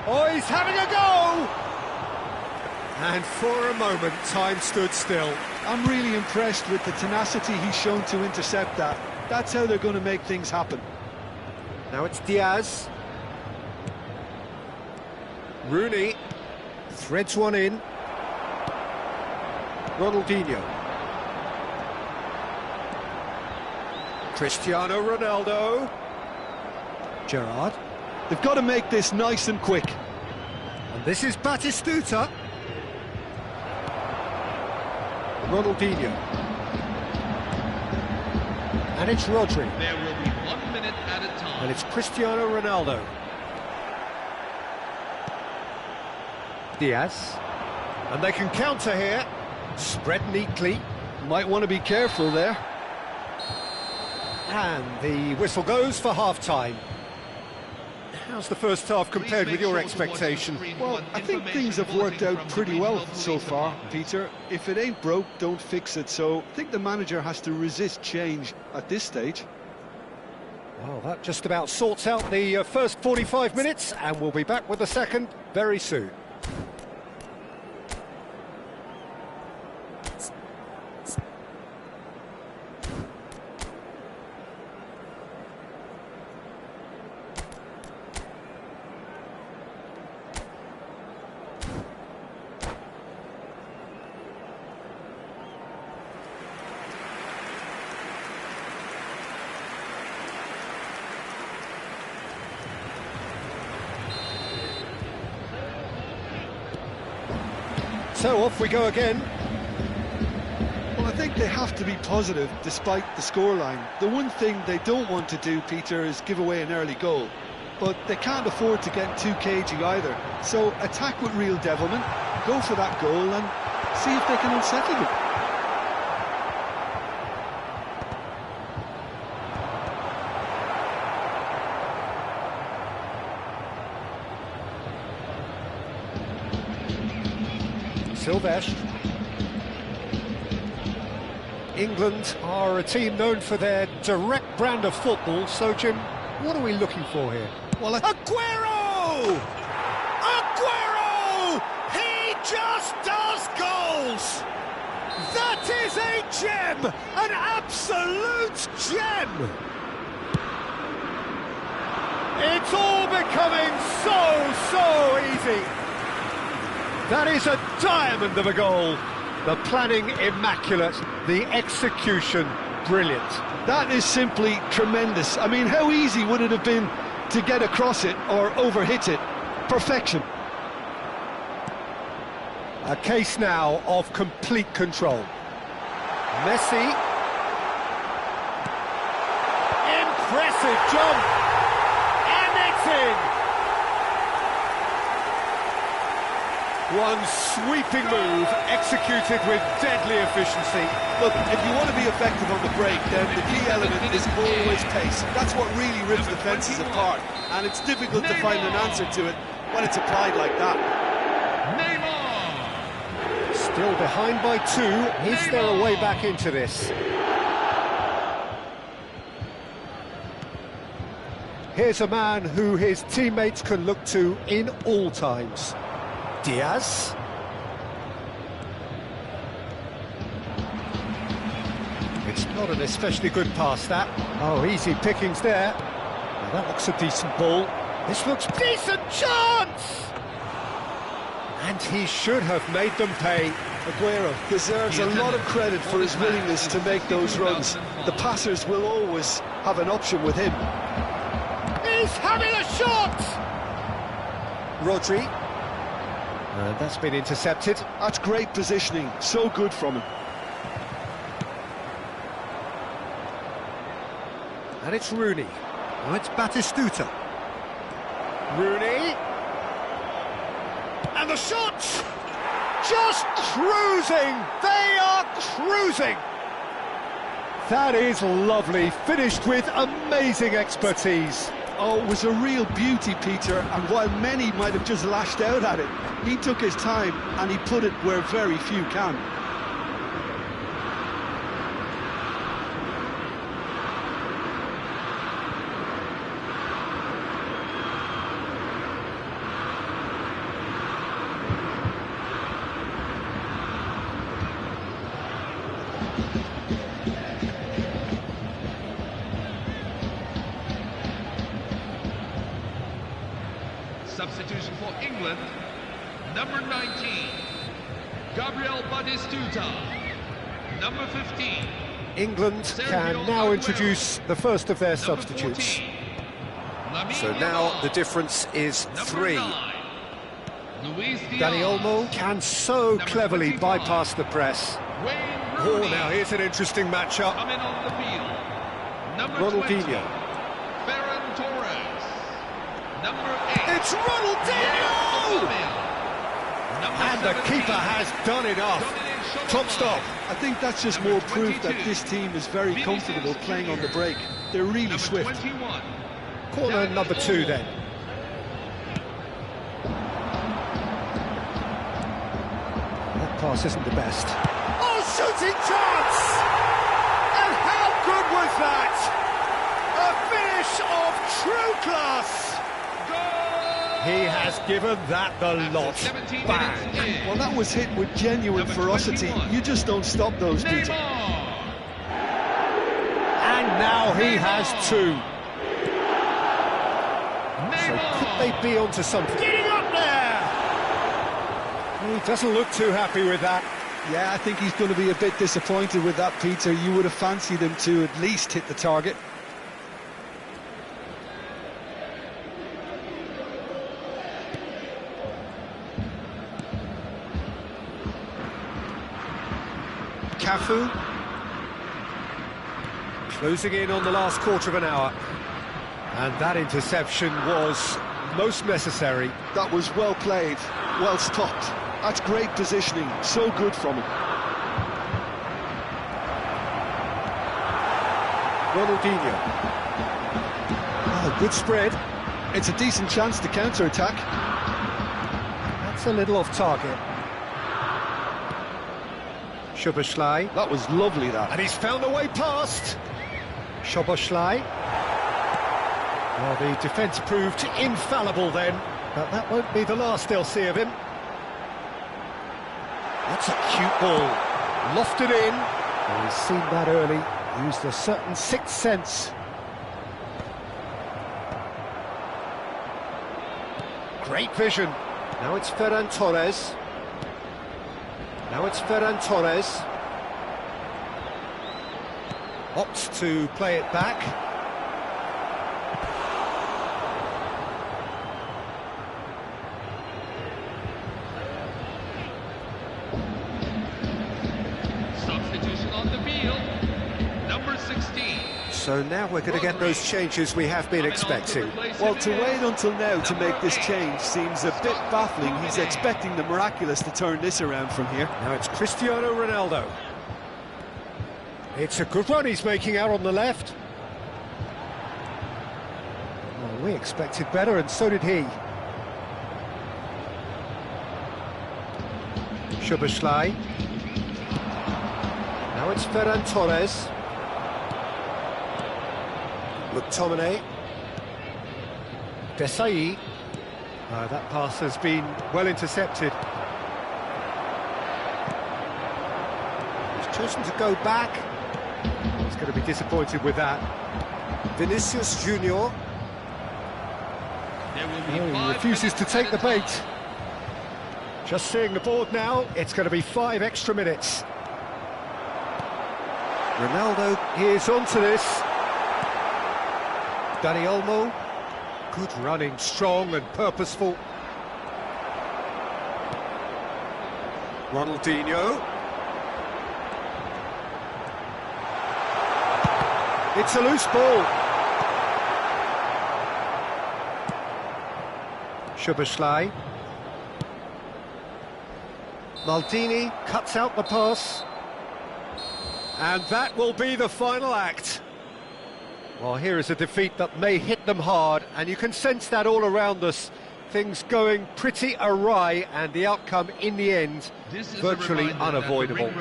Oh, he's having a go! And for a moment, time stood still. I'm really impressed with the tenacity he's shown to intercept that. That's how they're going to make things happen. Now it's Diaz. Rooney threads one in. Ronaldinho. Cristiano Ronaldo. Gerrard. They've got to make this nice and quick. And this is Batistuta. Ronaldinho. And it's Rodri. There will be 1 minute at a time. And it's Cristiano Ronaldo. Diaz. And they can counter here. Spread neatly. Might want to be careful there. And the whistle goes for half-time. How's the first half compared with your expectation? Well, I think things have worked out pretty well so far, Peter. If it ain't broke, don't fix it. So I think the manager has to resist change at this stage. Well, that just about sorts out the first 45 minutes, and we'll be back with the second very soon. So off we go again. Well, I think they have to be positive despite the scoreline. The one thing they don't want to do, Peter, is give away an early goal. But they can't afford to get too cagey either. So attack with real devilment, go for that goal and see if they can unsettle them. Silvestre. England are a team known for their direct brand of football, so Jim, what are we looking for here? Well, Aguero! Aguero! He just does goals! That is a gem! An absolute gem! It's all becoming so easy! That is a diamond of a goal. The planning immaculate, the execution brilliant. that is simply tremendous. I mean, how easy would it have been to get across it or overhit it? Perfection. A case now of complete control. Messi. Impressive jump. And it's in. One sweeping move, executed with deadly efficiency. Look, if you want to be effective on the break, then the key element is always pace. That's what really rips defences apart, and it's difficult to find an answer to it when it's applied like that. Still behind by 2. Is there a way back into this? Here's a man who his teammates can look to in all times. Diaz. It's not an especially good pass, that. Oh, easy pickings there. Now that looks a decent ball. This looks decent chance! And he should have made them pay. Aguero deserves a lot of credit for his willingness to make those runs. The passers will always have an option with him. He's having a shot! Rodri. That's been intercepted. That's great positioning, so good from him. And it's Rooney. Now it's Batistuta. Rooney. And the shots! Just cruising! They are cruising! That is lovely, finished with amazing expertise. Oh, it was a real beauty, Peter, and while many might have just lashed out at it, he took his time and he put it where very few can. Substitution for England, number 19, Gabriel Batistuta, number 15. England can now introduce the first of their substitutes. So now the difference is 3. Dani Olmo can so cleverly bypass the press. Oh, now here's an interesting matchup. Coming on the field, number Ronaldinho. 20, Ferran Torres, number 8. It's Ronaldinho! And the keeper has done enough. Top stop. I think that's just more proof that this team is very comfortable playing on the break. They're really swift. 21. Corner number 2 then. That pass isn't the best. Oh, shooting chance! And how good was that? A finish of true class! He has given that the lot. Bang! Well, that was hit with genuine ferocity. You just don't stop those, Peter. And now he has 2. So could they be onto something? Getting up there! He doesn't look too happy with that. Yeah, I think he's going to be a bit disappointed with that, Peter. You would have fancied him to at least hit the target. Cafu closing in on the last quarter of an hour, and that interception was most necessary. That was well played, well stopped. That's great positioning, so good from him. Ronaldinho. Oh, good spread. It's a decent chance to counter-attack. That's a little off target. Szoboszlai. That was lovely, that. And he's found a way past. Szoboszlai. Well, the defence proved infallible then, but that won't be the last they'll see of him. That's a cute ball. Lofted in. Well, he's seen that early. Used a certain sixth sense. Great vision. Now it's Ferran Torres. Opts to play it back. Substitution on the field, number 16. So now we're going to get those changes we have been expecting. Well, to wait until now to make this change seems a bit baffling. He's expecting the miraculous to turn this around from here. Now it's Cristiano Ronaldo. It's a good run he's making out on the left. Well, we expected better, and so did he. Szoboszlai. Now it's Ferran Torres. McTominay. Desai. That pass has been well intercepted. He's chosen to go back. He's going to be disappointed with that. Vinicius Junior. He refuses to take the bait. Just seeing the board now, it's going to be 5 extra minutes. Ronaldo is onto this. Dani Olmo, good running, strong and purposeful. Ronaldinho. It's a loose ball. Szoboszlai. Maldini cuts out the pass. And that will be the final act. Well, here is a defeat that may hit them hard, and you can sense that all around us. Things going pretty awry, and the outcome in the end virtually unavoidable.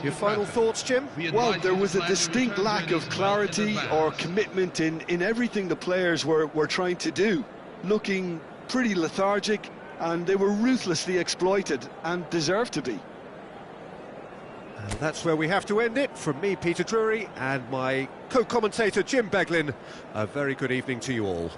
Your final thoughts, Jim? Well, there was a distinct lack of clarity or commitment in everything the players were trying to do. Looking pretty lethargic, and they were ruthlessly exploited and deserved to be. And that's where we have to end it. From me, Peter Drury, and my co-commentator, Jim Beglin, a very good evening to you all.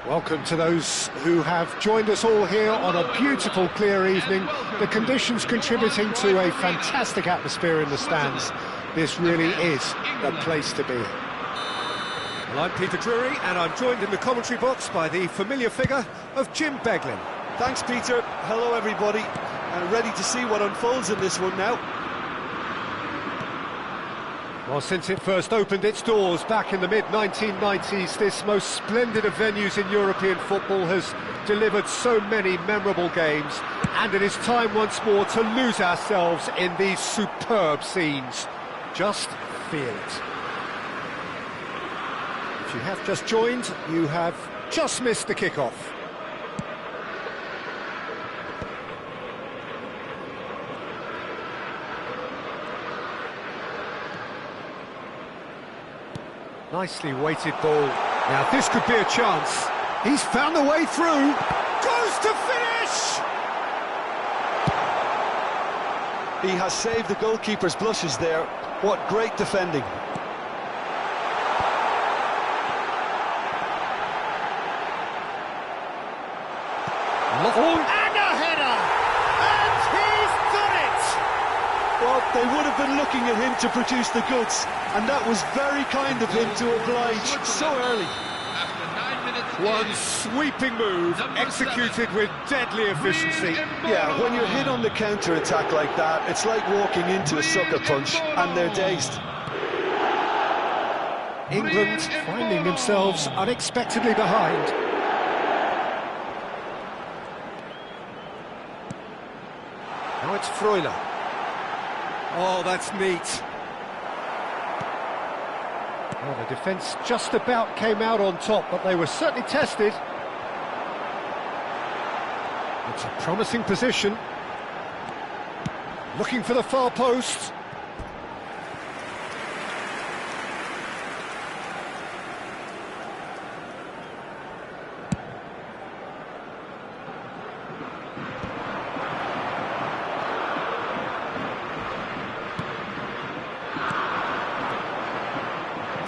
Welcome to those who have joined us all here on a beautiful, clear evening. The conditions contributing to a fantastic atmosphere in the stands. This really is the place to be. Well, I'm Peter Drury, and I'm joined in the commentary box by the familiar figure of Jim Beglin. Thanks, Peter. Hello, everybody. Ready to see what unfolds in this one now. Well, since it first opened its doors back in the mid-1990s, this most splendid of venues in European football has delivered so many memorable games, and it is time once more to lose ourselves in these superb scenes. Just feel it. If you have just joined, you have just missed the kickoff. Nicely weighted ball. Now this could be a chance. He's found the way through. Goes to finish! He has saved the goalkeeper's blushes there. What great defending. And a header! And he's done it! Well, they would have been looking at him to produce the goods, and that was very kind of him to oblige so early. After 9 minutes, One sweeping move, executed with deadly efficiency. Yeah, when you're hit on the counter-attack like that, it's like walking into a sucker punch, and they're dazed. England finding themselves unexpectedly behind. Now it's Freuler. Oh, that's neat. Well, the defence just about came out on top, but they were certainly tested. It's a promising position. Looking for the far post.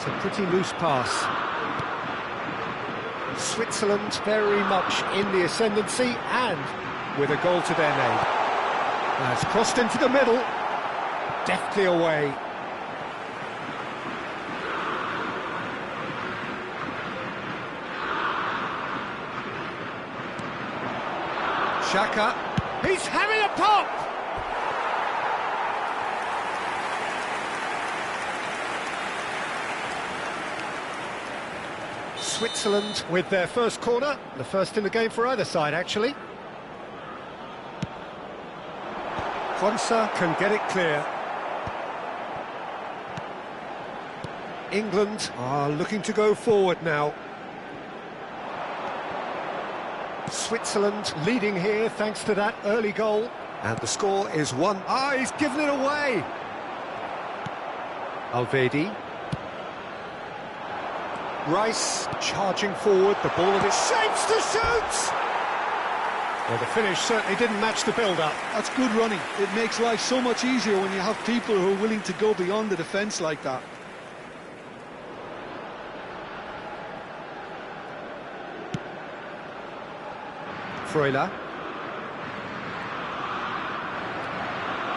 A pretty loose pass. Switzerland very much in the ascendancy and with a goal to their name. Now it's crossed into the middle, deftly away. Xhaka, he's having a pop! Switzerland with their first corner, the first in the game for either side, actually. Quansah can get it clear. England are looking to go forward now. Switzerland leading here thanks to that early goal. And the score is 1. Ah, he's given it away! Alvedi. Rice charging forward, the ball in his shapes to shoot! Well, the finish certainly didn't match the build-up. That's good running. It makes life so much easier when you have people who are willing to go beyond the defence like that. Freuler.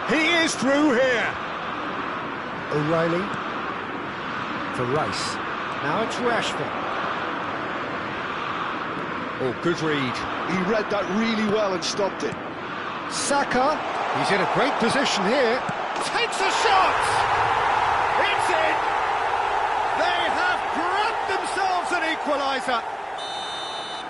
He is through here! O'Reilly for Rice. Now it's Rashford. Oh, good read. He read that really well and stopped it. Saka, he's in a great position here. Takes a shot! It's in! They have grabbed themselves an equaliser.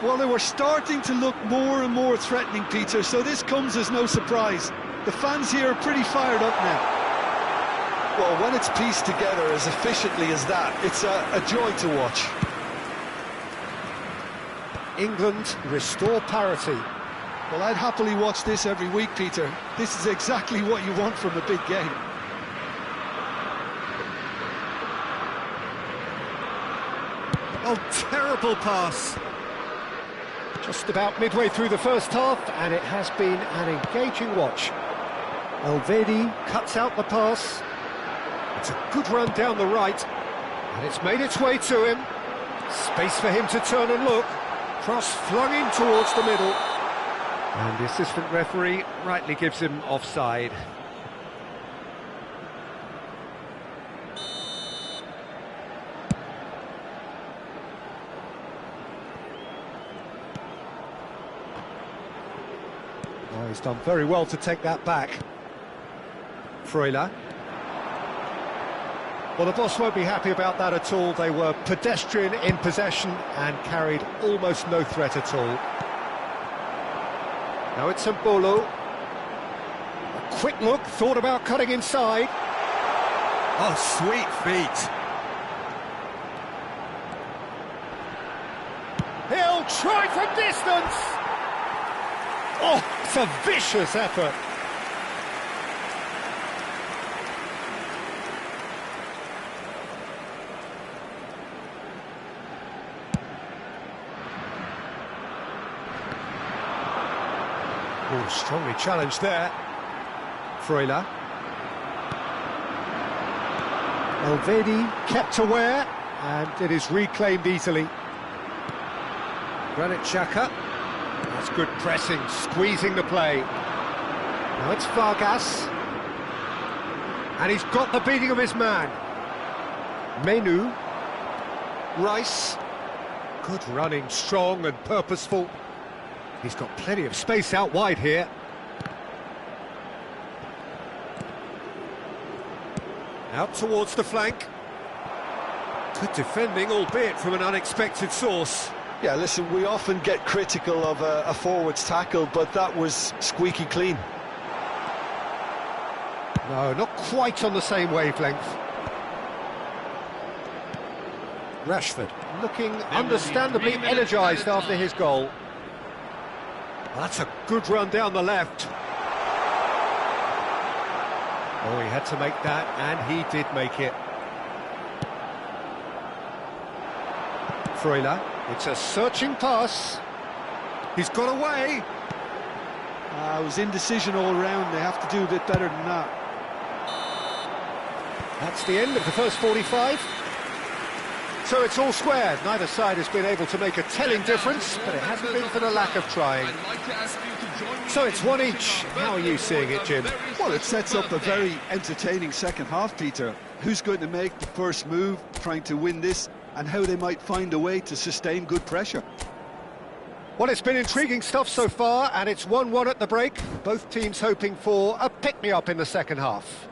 Well, they were starting to look more and more threatening, Peter, so this comes as no surprise. The fans here are pretty fired up now. Well, when it's pieced together as efficiently as that, it's a joy to watch. England restore parity. Well, I'd happily watch this every week, Peter. This is exactly what you want from a big game. Oh, terrible pass. Just about midway through the first half, and it has been an engaging watch. Alvedi cuts out the pass. It's a good run down the right, and it's made its way to him. Space for him to turn and look. Cross flung in towards the middle. And the assistant referee rightly gives him offside. Oh, he's done very well to take that back. Freuler. Well, the boss won't be happy about that at all. They were pedestrian in possession and carried almost no threat at all. Now it's Mbolo. A quick look, thought about cutting inside. Oh, sweet feet. He'll try from distance. Oh, it's a vicious effort. Oh, strongly challenged there. Freuler. Elvedi kept aware, and it is reclaimed easily. Granit Xhaka. That's good pressing, squeezing the play. Now it's Vargas. And he's got the beating of his man. Menu. Rice. Good running, strong and purposeful. He's got plenty of space out wide here. Out towards the flank. Good defending, albeit from an unexpected source. Yeah, listen, we often get critical of a forward's tackle, but that was squeaky clean. No, not quite on the same wavelength. Rashford looking understandably energised after his goal. That's a good run down the left. Oh, he had to make that, and he did make it. Freuler, it's a searching pass. He's got away. It was indecision all round. They have to do a bit better than that. That's the end of the first 45. So it's all square. Neither side has been able to make a telling difference, but it hasn't been for the lack of trying. So it's one each. How are you seeing it, Jim? Well, it sets up a very entertaining second half, Peter. Who's going to make the first move, trying to win this, and how they might find a way to sustain good pressure? Well, it's been intriguing stuff so far, and it's 1-1 at the break. Both teams hoping for a pick-me-up in the second half.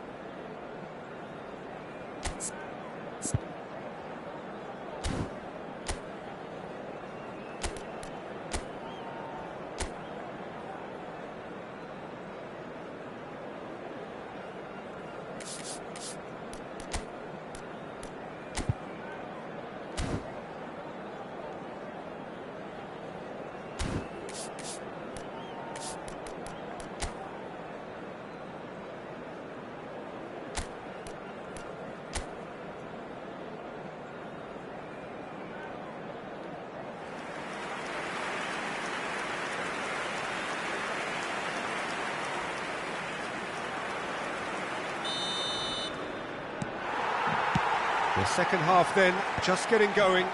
The second half then, just getting going.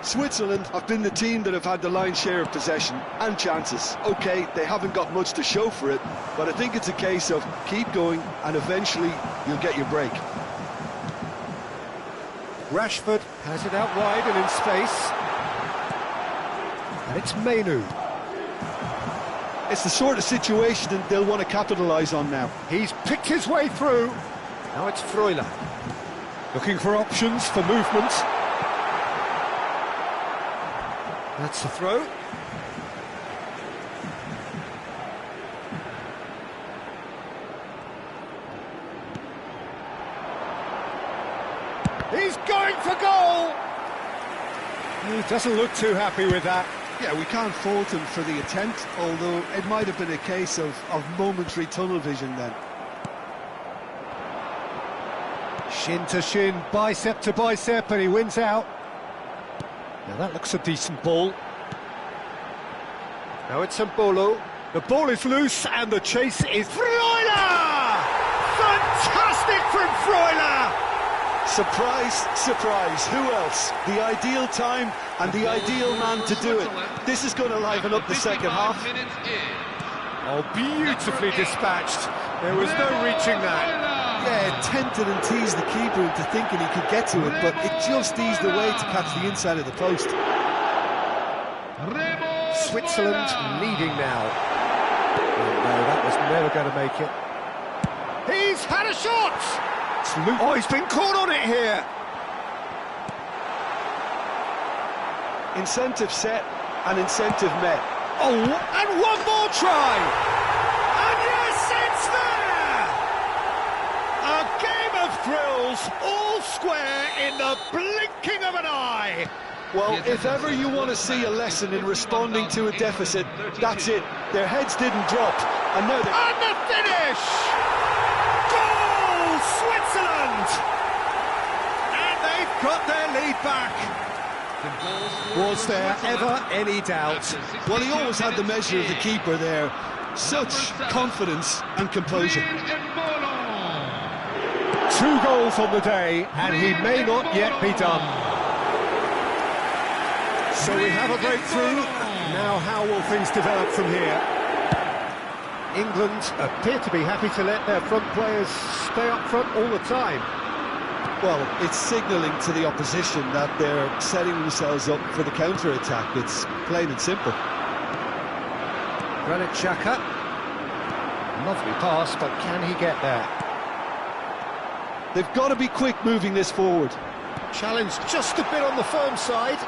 Switzerland have been the team that have had the lion's share of possession and chances. OK, they haven't got much to show for it, but I think it's a case of keep going and eventually you'll get your break. Rashford has it out wide and in space. And it's Menu. It's the sort of situation that they'll want to capitalise on now. He's picked his way through. Now it's Freuler. Looking for options for movement. That's the throw. He's going for goal! He doesn't look too happy with that. Yeah, we can't fault him for the attempt, although it might have been a case of momentary tunnel vision then. Shin to shin, bicep to bicep, and he wins out. Now that looks a decent ball. Now it's Mbolo. The ball is loose, and the chase is Freuler! Fantastic from Freuler! Surprise, surprise, who else? The ideal time and the ideal man to do it. This is going to liven up the second half. Oh, beautifully dispatched. There was no reaching that. Yeah, tempted and teased the keeper into thinking he could get to it, but it just eased away to catch the inside of the post. Switzerland leading now. Oh, no, that was never going to make it. He's had a shot! Oh, he's been caught on it here. Incentive set and incentive met. Oh, and one more try! And yes, it's there! A game of thrills, all square in the blinking of an eye. Well, if ever you want to see a lesson in responding to a deficit, that's it. Their heads didn't drop, and now they're... And the finish! Goal, Switzerland! And they've got their lead back. Was there ever any doubt? Well, he always had the measure of the keeper there. Such confidence and composure. 2 goals on the day, and he may not yet be done. So we have a breakthrough. Now how will things develop from here? England appear to be happy to let their front players stay up front all the time. Well, it's signalling to the opposition that they're setting themselves up for the counter-attack. It's plain and simple. Granit Xhaka. Lovely pass, but can he get there? They've got to be quick moving this forward. Challenge just a bit on the firm side.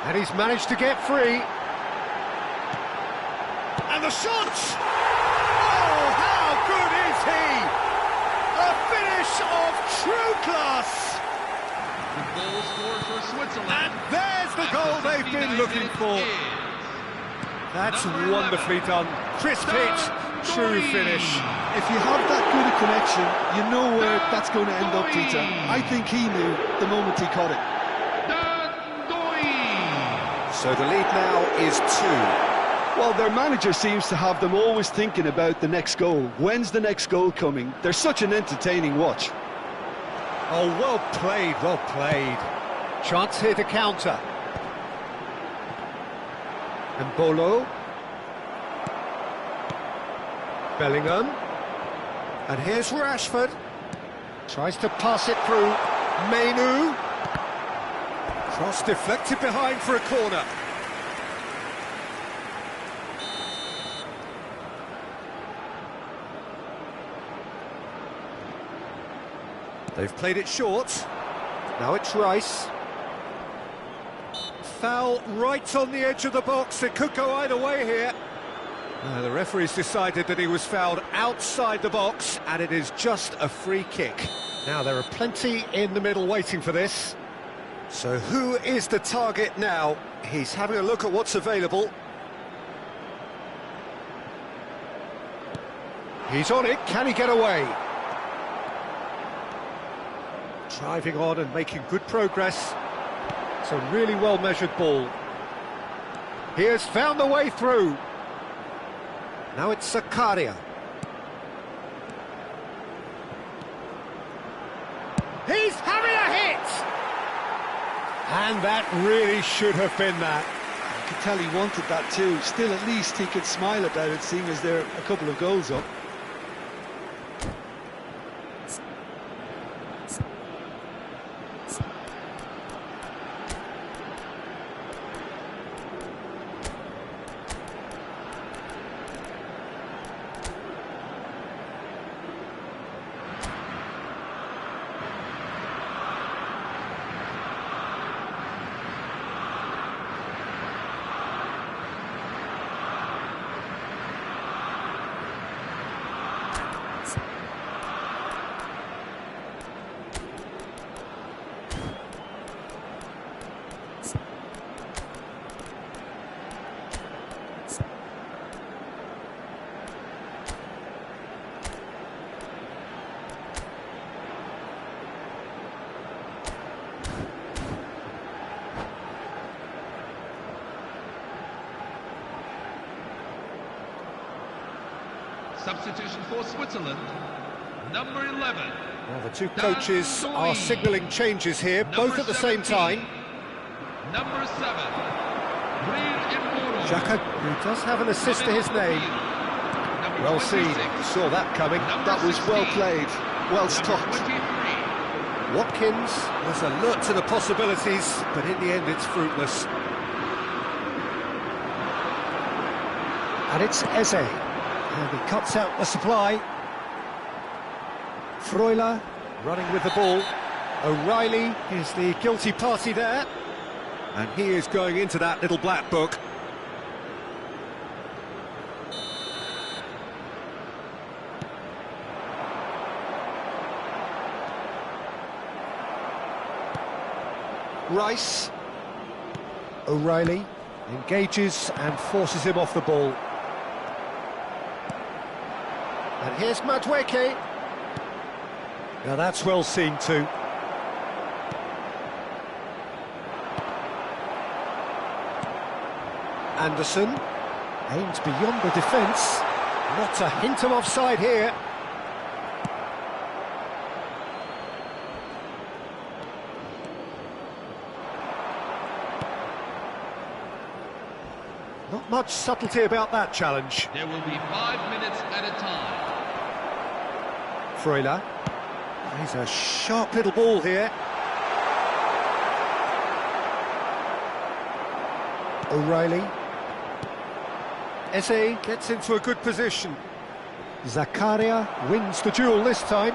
And he's managed to get free. And the shot! Oh, how good is he? A finish of true class. The goal scored for Switzerland. And there's the goal they've been looking for. That's wonderfully done. Crisp hit, true finish. If you have that good a connection, you know where that's going to end up, Peter. I think he knew the moment he caught it. So the lead now is 2. Well, their manager seems to have them always thinking about the next goal. When's the next goal coming? They're such an entertaining watch. Oh, well played, well played. Chance here to counter. And Bolo. Bellingham. And here's Rashford. Tries to pass it through. Mainu. Cross deflected behind for a corner. They've played it short. Now it's Rice. Foul right on the edge of the box. It could go either way here. The referee's decided that he was fouled outside the box, and it is just a free kick. Now there are plenty in the middle waiting for this. So who is the target now? He's having a look at what's available. He's on it, can he get away? Driving on and making good progress. It's a really well-measured ball. He has found the way through. Now it's Zakaria. He's having a hit! And that really should have been that. I could tell he wanted that too. Still, at least he could smile about it, seeing as they're a couple of goals up. Substitution for Switzerland. number 11. Well, the two coaches are signalling changes here, both at the same time. Number 7, Green Xhaka, who does have an assist to his name. Well seen, saw that coming. That was well played, well stopped. Watkins was alert to the possibilities, but in the end it's fruitless. And it's Eze, and he cuts out the supply. Freuler running with the ball. O'Reilly is the guilty party there, and he is going into that little black book. Rice. O'Reilly engages and forces him off the ball. And here's Madueke. Now that's well seen too. Anderson aims beyond the defence. Not a hint of offside here. Not much subtlety about that challenge. There will be 5 minutes at a time. Freuler. He's a sharp little ball here. O'Reilly. Eze gets into a good position. Zakaria wins the duel this time.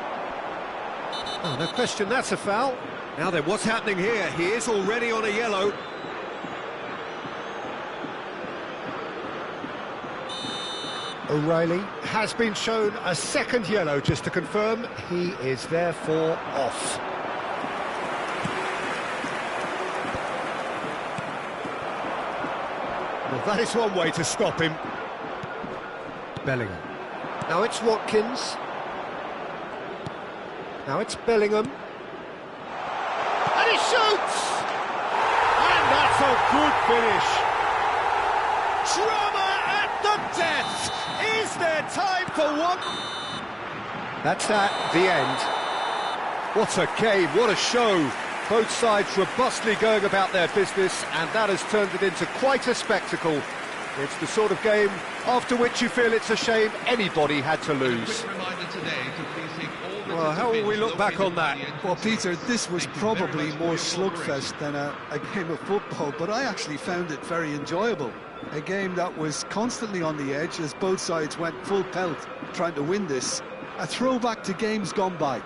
Oh, no question, that's a foul. Now then, what's happening here? He is already on a yellow. O'Reilly has been shown a second yellow, just to confirm. He is therefore off. Well, that is one way to stop him. Bellingham. Now it's Watkins. Now it's Bellingham. And he shoots! And that's a good finish. Drama at the death! Is there time for one? That's that, the end. What a game, what a show. Both sides robustly going about their business, and that has turned it into quite a spectacle. It's the sort of game after which you feel it's a shame anybody had to lose. Well, how will we look back on that? Well, Peter, this was probably more slugfest than a game of football, but I actually found it very enjoyable. A game that was constantly on the edge as both sides went full pelt trying to win this. A throwback to games gone by.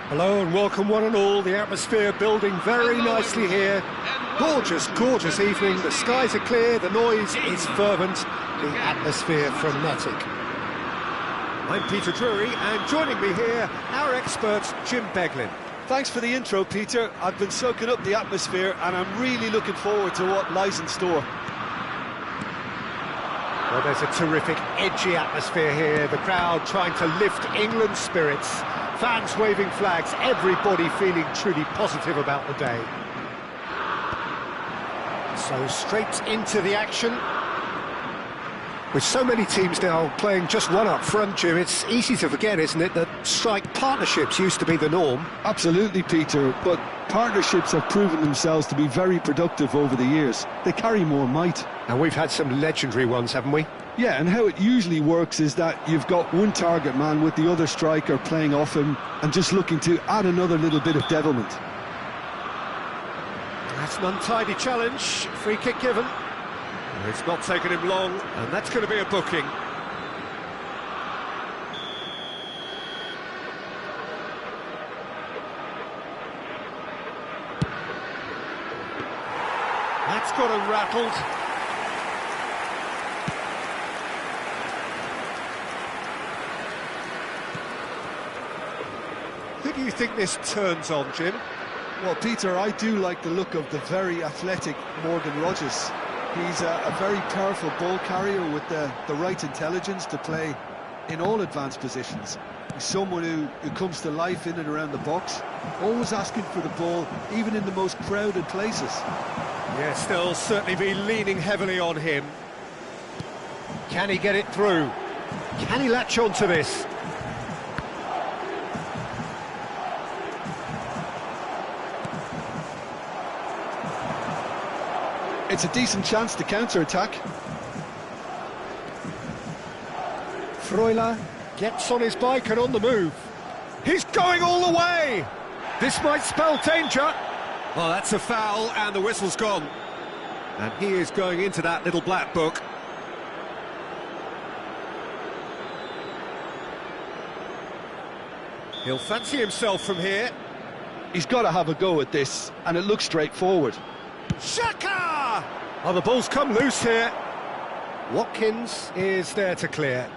Hello and welcome one and all. The atmosphere building very nicely here. Gorgeous, gorgeous evening. The skies are clear, the noise is fervent, the atmosphere frenetic. I'm Peter Drury, and joining me here, our expert Jim Beglin. Thanks for the intro, Peter. I've been soaking up the atmosphere and I'm really looking forward to what lies in store. Well, there's a terrific, edgy atmosphere here. The crowd trying to lift England's spirits. Fans waving flags, everybody feeling truly positive about the day. So straight into the action. With so many teams now playing just one up front, Jim, it's easy to forget, isn't it, that strike partnerships used to be the norm. Absolutely, Peter, but partnerships have proven themselves to be very productive over the years. They carry more might. And we've had some legendary ones, haven't we? Yeah, and how it usually works is that you've got one target man with the other striker playing off him and just looking to add another little bit of devilment. That's an untidy challenge, free kick given. It's not taken him long, and that's going to be a booking. That's got him rattled. Who do you think this turns on, Jim? Well, Peter, I do like the look of the very athletic Morgan Rogers. He's a very powerful ball carrier with the right intelligence to play in all advanced positions. He's someone who comes to life in and around the box, always asking for the ball, even in the most crowded places. Yes, they'll certainly be leaning heavily on him. Can he get it through? Can he latch on to this? It's a decent chance to counter-attack. Freuler gets on his bike and on the move. He's going all the way! This might spell danger. Well, that's a foul and the whistle's gone. And he is going into that little black book. He'll fancy himself from here. He's got to have a go at this, and it looks straightforward. Shaka! Oh, the ball's come loose here. Watkins is there to clear.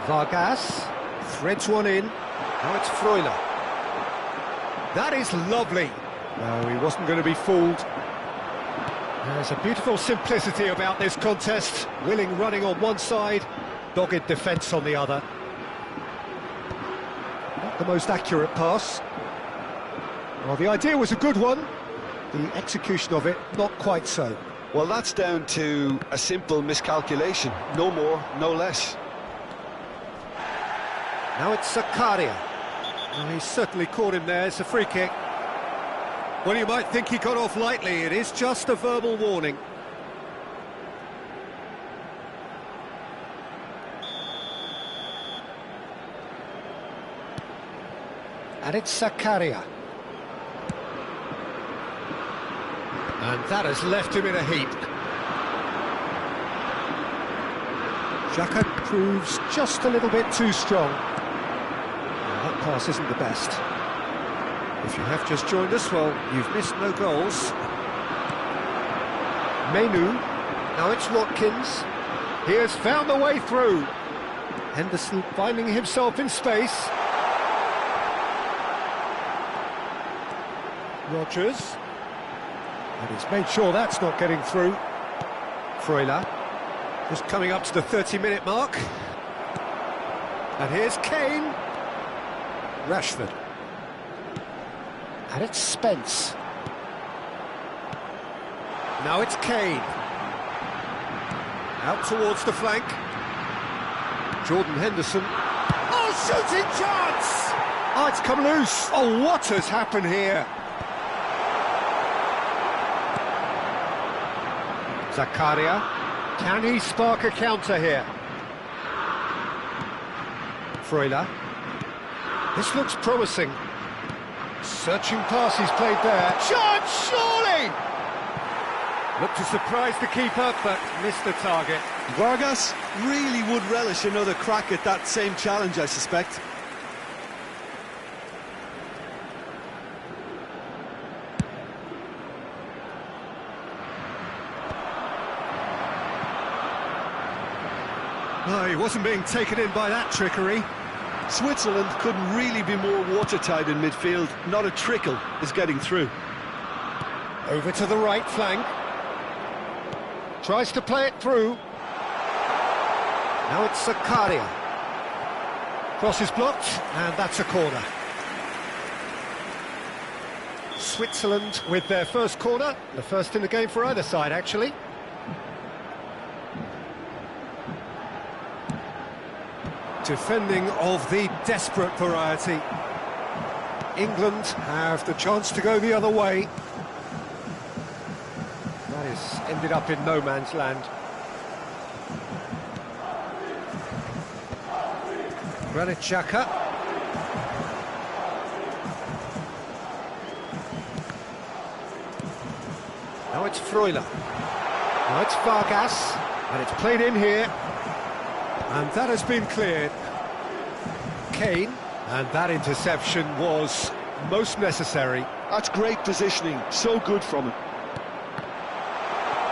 Vargas threads one in. Now it's Freuler. That is lovely. No, he wasn't going to be fooled. There's a beautiful simplicity about this contest. Willing running on one side, dogged defence on the other. Not the most accurate pass. Well, the idea was a good one. The execution of it, not quite so. Well, that's down to a simple miscalculation. No more, no less. Now it's Zakaria. Well, he's certainly caught him there. It's a free kick. Well, you might think he got off lightly. It is just a verbal warning. And it's Zakaria. And that has left him in a heap. Xhaka proves just a little bit too strong. Well, that pass isn't the best. If you have just joined us, well, you've missed no goals. Menu, now it's Watkins. He has found the way through. Henderson finding himself in space. Rogers. And he's made sure that's not getting through. Freuler. Just coming up to the 30-minute mark. And here's Kane. Rashford. And it's Spence. Now it's Kane. Out towards the flank. Jordan Henderson. Oh, shooting chance! Oh, it's come loose. Oh, what has happened here? Zakaria, can he spark a counter here? Freuler. This looks promising. Searching pass he's played there. Chance, surely! Looked to surprise the keeper, but missed the target. Vargas really would relish another crack at that same challenge, I suspect. Oh, he wasn't being taken in by that trickery. Switzerland couldn't really be more watertight in midfield. Not a trickle is getting through. Over to the right flank. Tries to play it through. Now it's Zakaria. Cross is blocked, and that's a corner. Switzerland with their first corner, the first in the game for either side, actually. Defending of the desperate variety. England have the chance to go the other way. That is ended up in no man's land. Granit Xhaka. Now it's Freuler. Now it's Vargas. And it's played in here. And that has been cleared. Kane. And that interception was most necessary. That's great positioning. So good from him.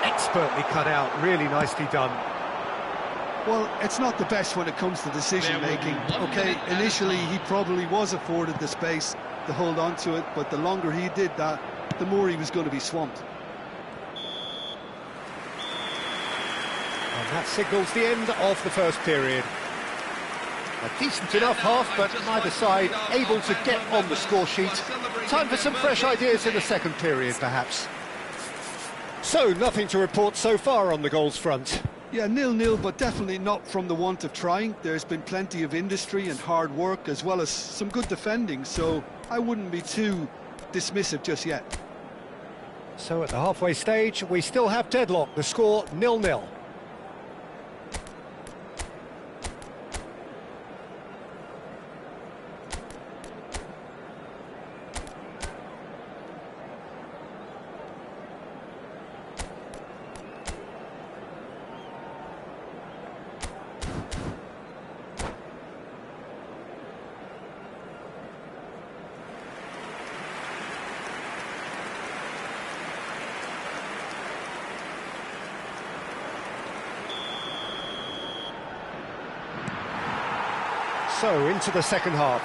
Expertly cut out. Really nicely done. Well, it's not the best when it comes to decision-making. Okay, initially he probably was afforded the space to hold on to it, but the longer he did that, the more he was going to be swamped. And that signals the end of the first period. A decent enough half, but neither side able to get on the score sheet. Time for some fresh ideas in the second period, perhaps. So, nothing to report so far on the goals front. Yeah, 0-0, but definitely not from the want of trying. There's been plenty of industry and hard work, as well as some good defending, so I wouldn't be too dismissive just yet. So at the halfway stage, we still have deadlock, the score 0-0. So, into the second half.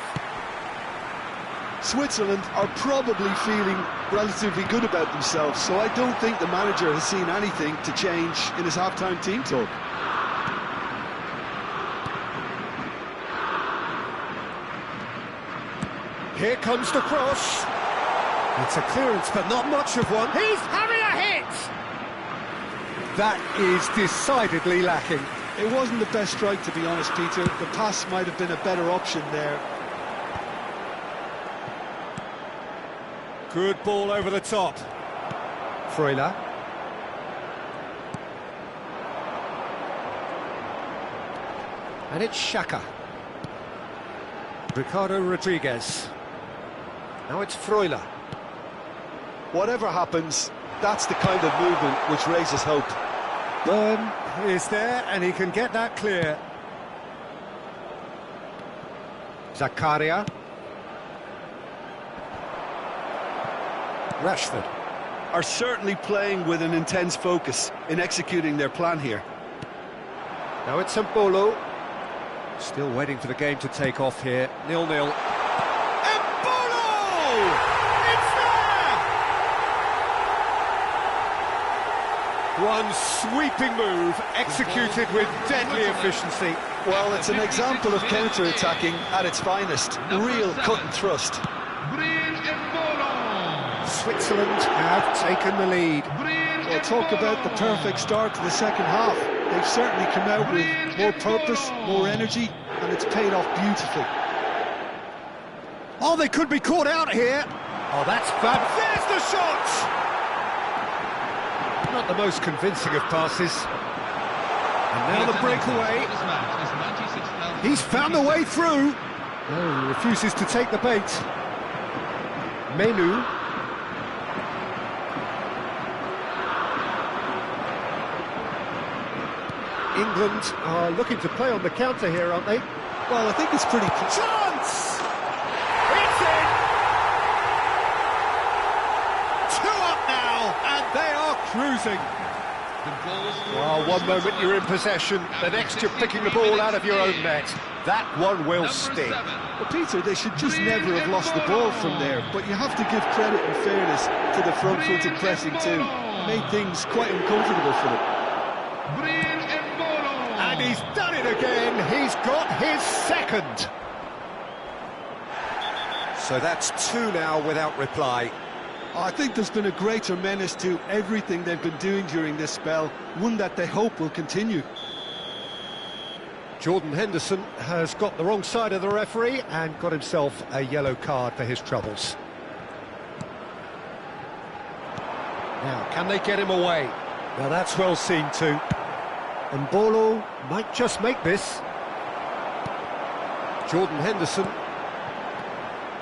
Switzerland are probably feeling relatively good about themselves, so I don't think the manager has seen anything to change in his half-time team talk. Here comes the cross. It's a clearance, but not much of one. He's having a hit! That is decidedly lacking. It wasn't the best strike, to be honest, Peter. The pass might have been a better option there. Good ball over the top. Freuler. And it's Xhaka. Ricardo Rodriguez. Now it's Freuler. Whatever happens, that's the kind of movement which raises hope. Burn is there, and he can get that clear. Zakaria. Rashford. Are certainly playing with an intense focus in executing their plan here. Now it's Mbolo. Still waiting for the game to take off here. 0-0. Mbolo! It's there! One sweeping move, executed with deadly efficiency. Well, it's an example of counter-attacking at its finest. Real cut and thrust. Switzerland have taken the lead. Well, talk about the perfect start to the second half. They've certainly come out with more purpose, more energy, and it's paid off beautifully. Oh, they could be caught out here. Oh, that's fab. There's the shot! Not the most convincing of passes. And now the breakaway. He's found a way through. No, he refuses to take the bait. Menu. England are looking to play on the counter here, aren't they? Well, I think it's pretty... Chance! It's in! 2 up now, and they are cruising. Well, one moment you're in possession, the next you're picking the ball out of your own net. That one will sting. Well, Peter, they should just never have lost the ball from there, but you have to give credit and fairness to the front-footed pressing too. Made things quite uncomfortable for them. And he's done it again. He's got his second. So that's two now without reply. I think there's been a greater menace to everything they've been doing during this spell, one that they hope will continue. Jordan Henderson has got the wrong side of the referee and got himself a yellow card for his troubles. Now, can they get him away? Now, that's well seen too. And Bolo might just make this. Jordan Henderson.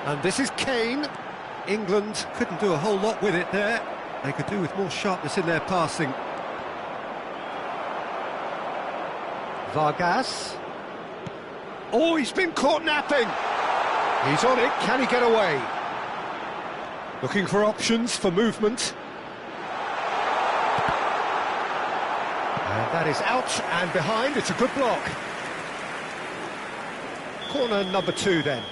And this is Kane. England couldn't do a whole lot with it there. They could do with more sharpness in their passing. Vargas. Oh, he's been caught napping. He's on it. Can he get away? Looking for options for movement. And that is out and behind. It's a good block. Corner number 2 then.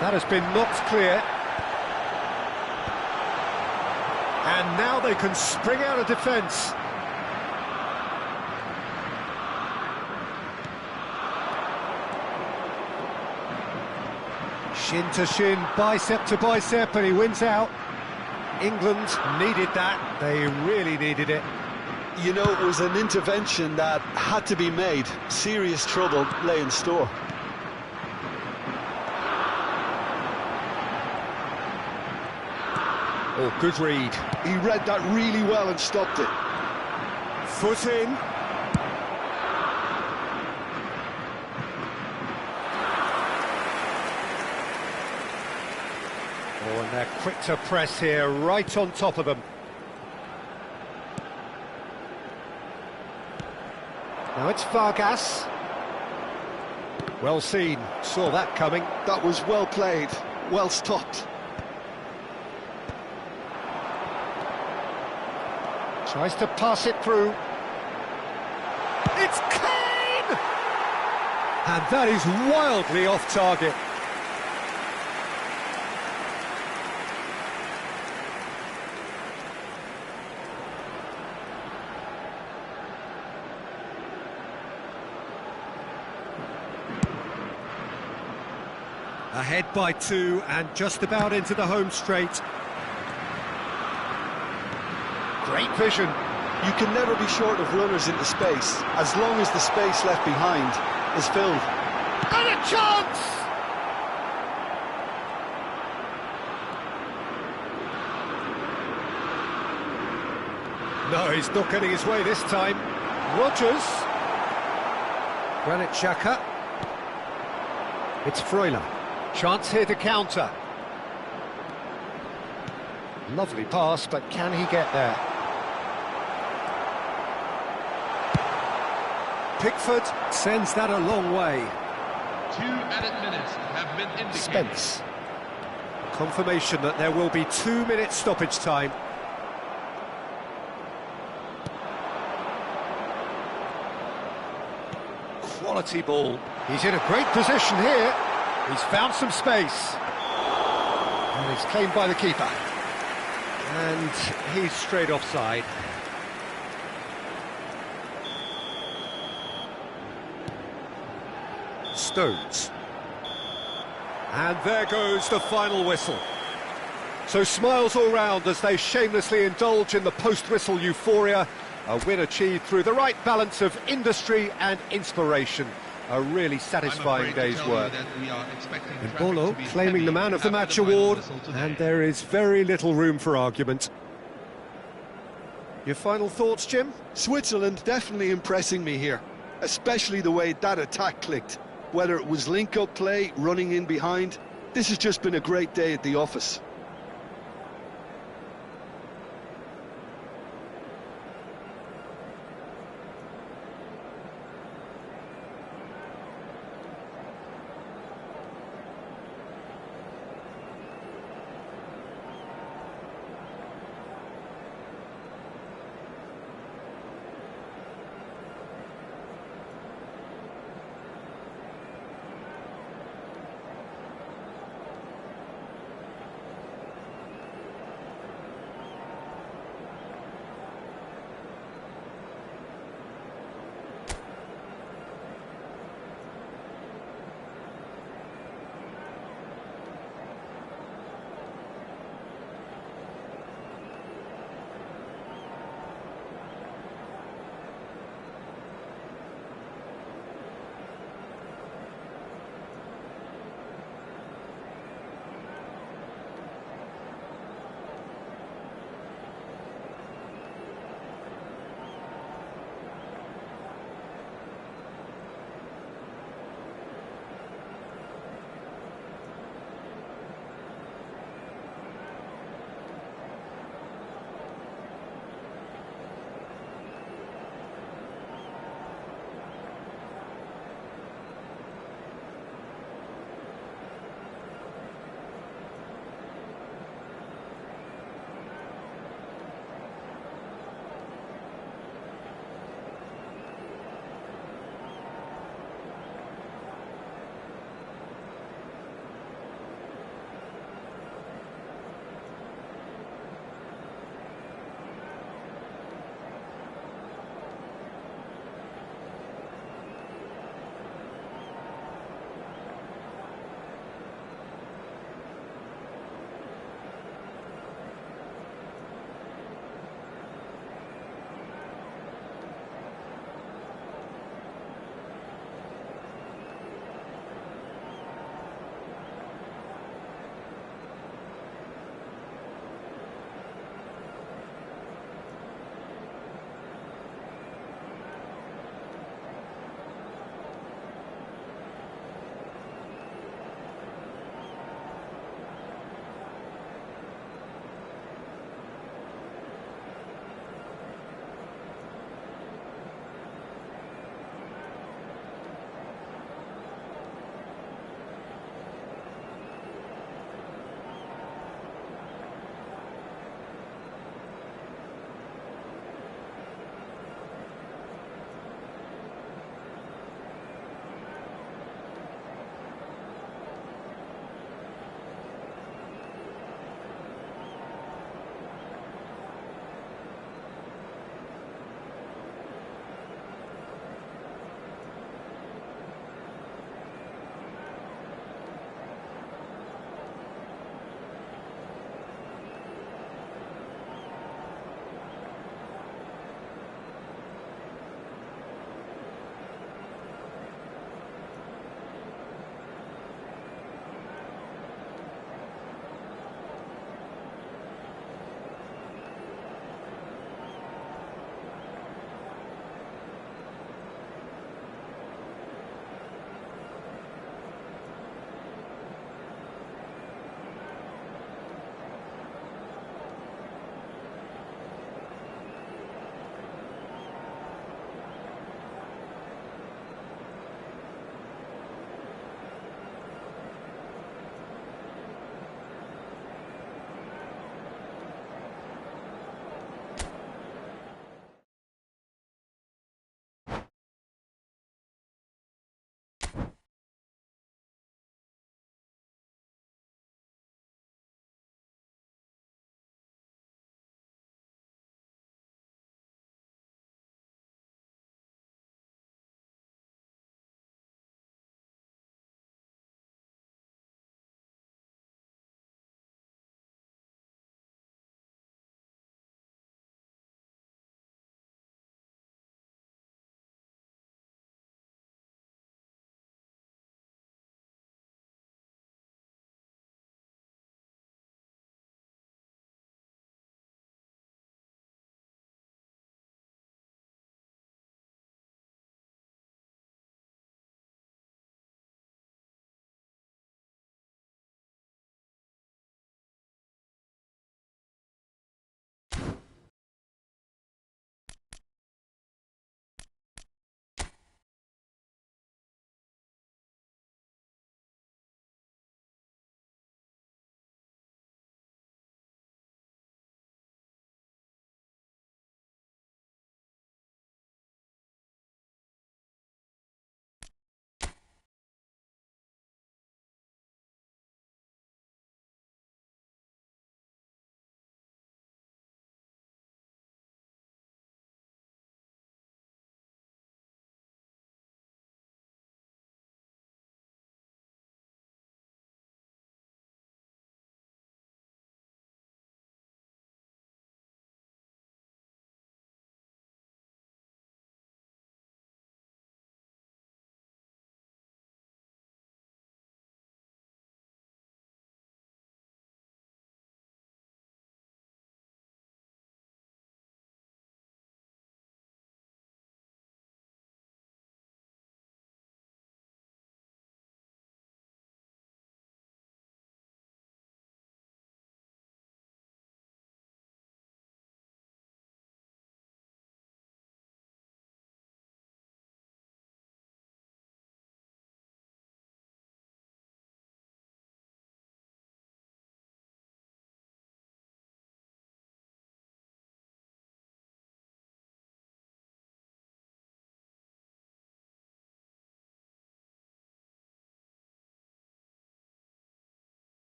That has been knocked clear. And now they can spring out of defence. Shin to shin, bicep to bicep, and he wins out. England needed that. They really needed it. You know, it was an intervention that had to be made. Serious trouble lay in store. Oh, good read. He read that really well and stopped it. Foot in. Oh, and they're quick to press here, right on top of them. Now it's Vargas. Well seen, saw that coming. That was well played, well stopped. Tries to pass it through. It's Kane! And that is wildly off target. Ahead by 2 and just about into the home straight. Great vision. You can never be short of runners into space, as long as the space left behind is filled. And a chance! No, he's not getting his way this time. Rodgers. Granit Xhaka. It's Freuler. Chance here to counter. Lovely pass, but can he get there? Pickford sends that a long way. 2 added minutes have been indicated. Spence. Confirmation that there will be 2 minutes stoppage time. Quality ball. He's in a great position here. He's found some space. And he's claimed by the keeper. And he's straight offside. Stones. And there goes the final whistle. So smiles all round as they shamelessly indulge in the post-whistle euphoria. A win achieved through the right balance of industry and inspiration. A really satisfying day's work. And Bolo claiming the Man of the Match award, and there is very little room for argument. Your final thoughts, Jim? Switzerland definitely impressing me here, especially the way that attack clicked. Whether it was link-up play, running in behind, this has just been a great day at the office.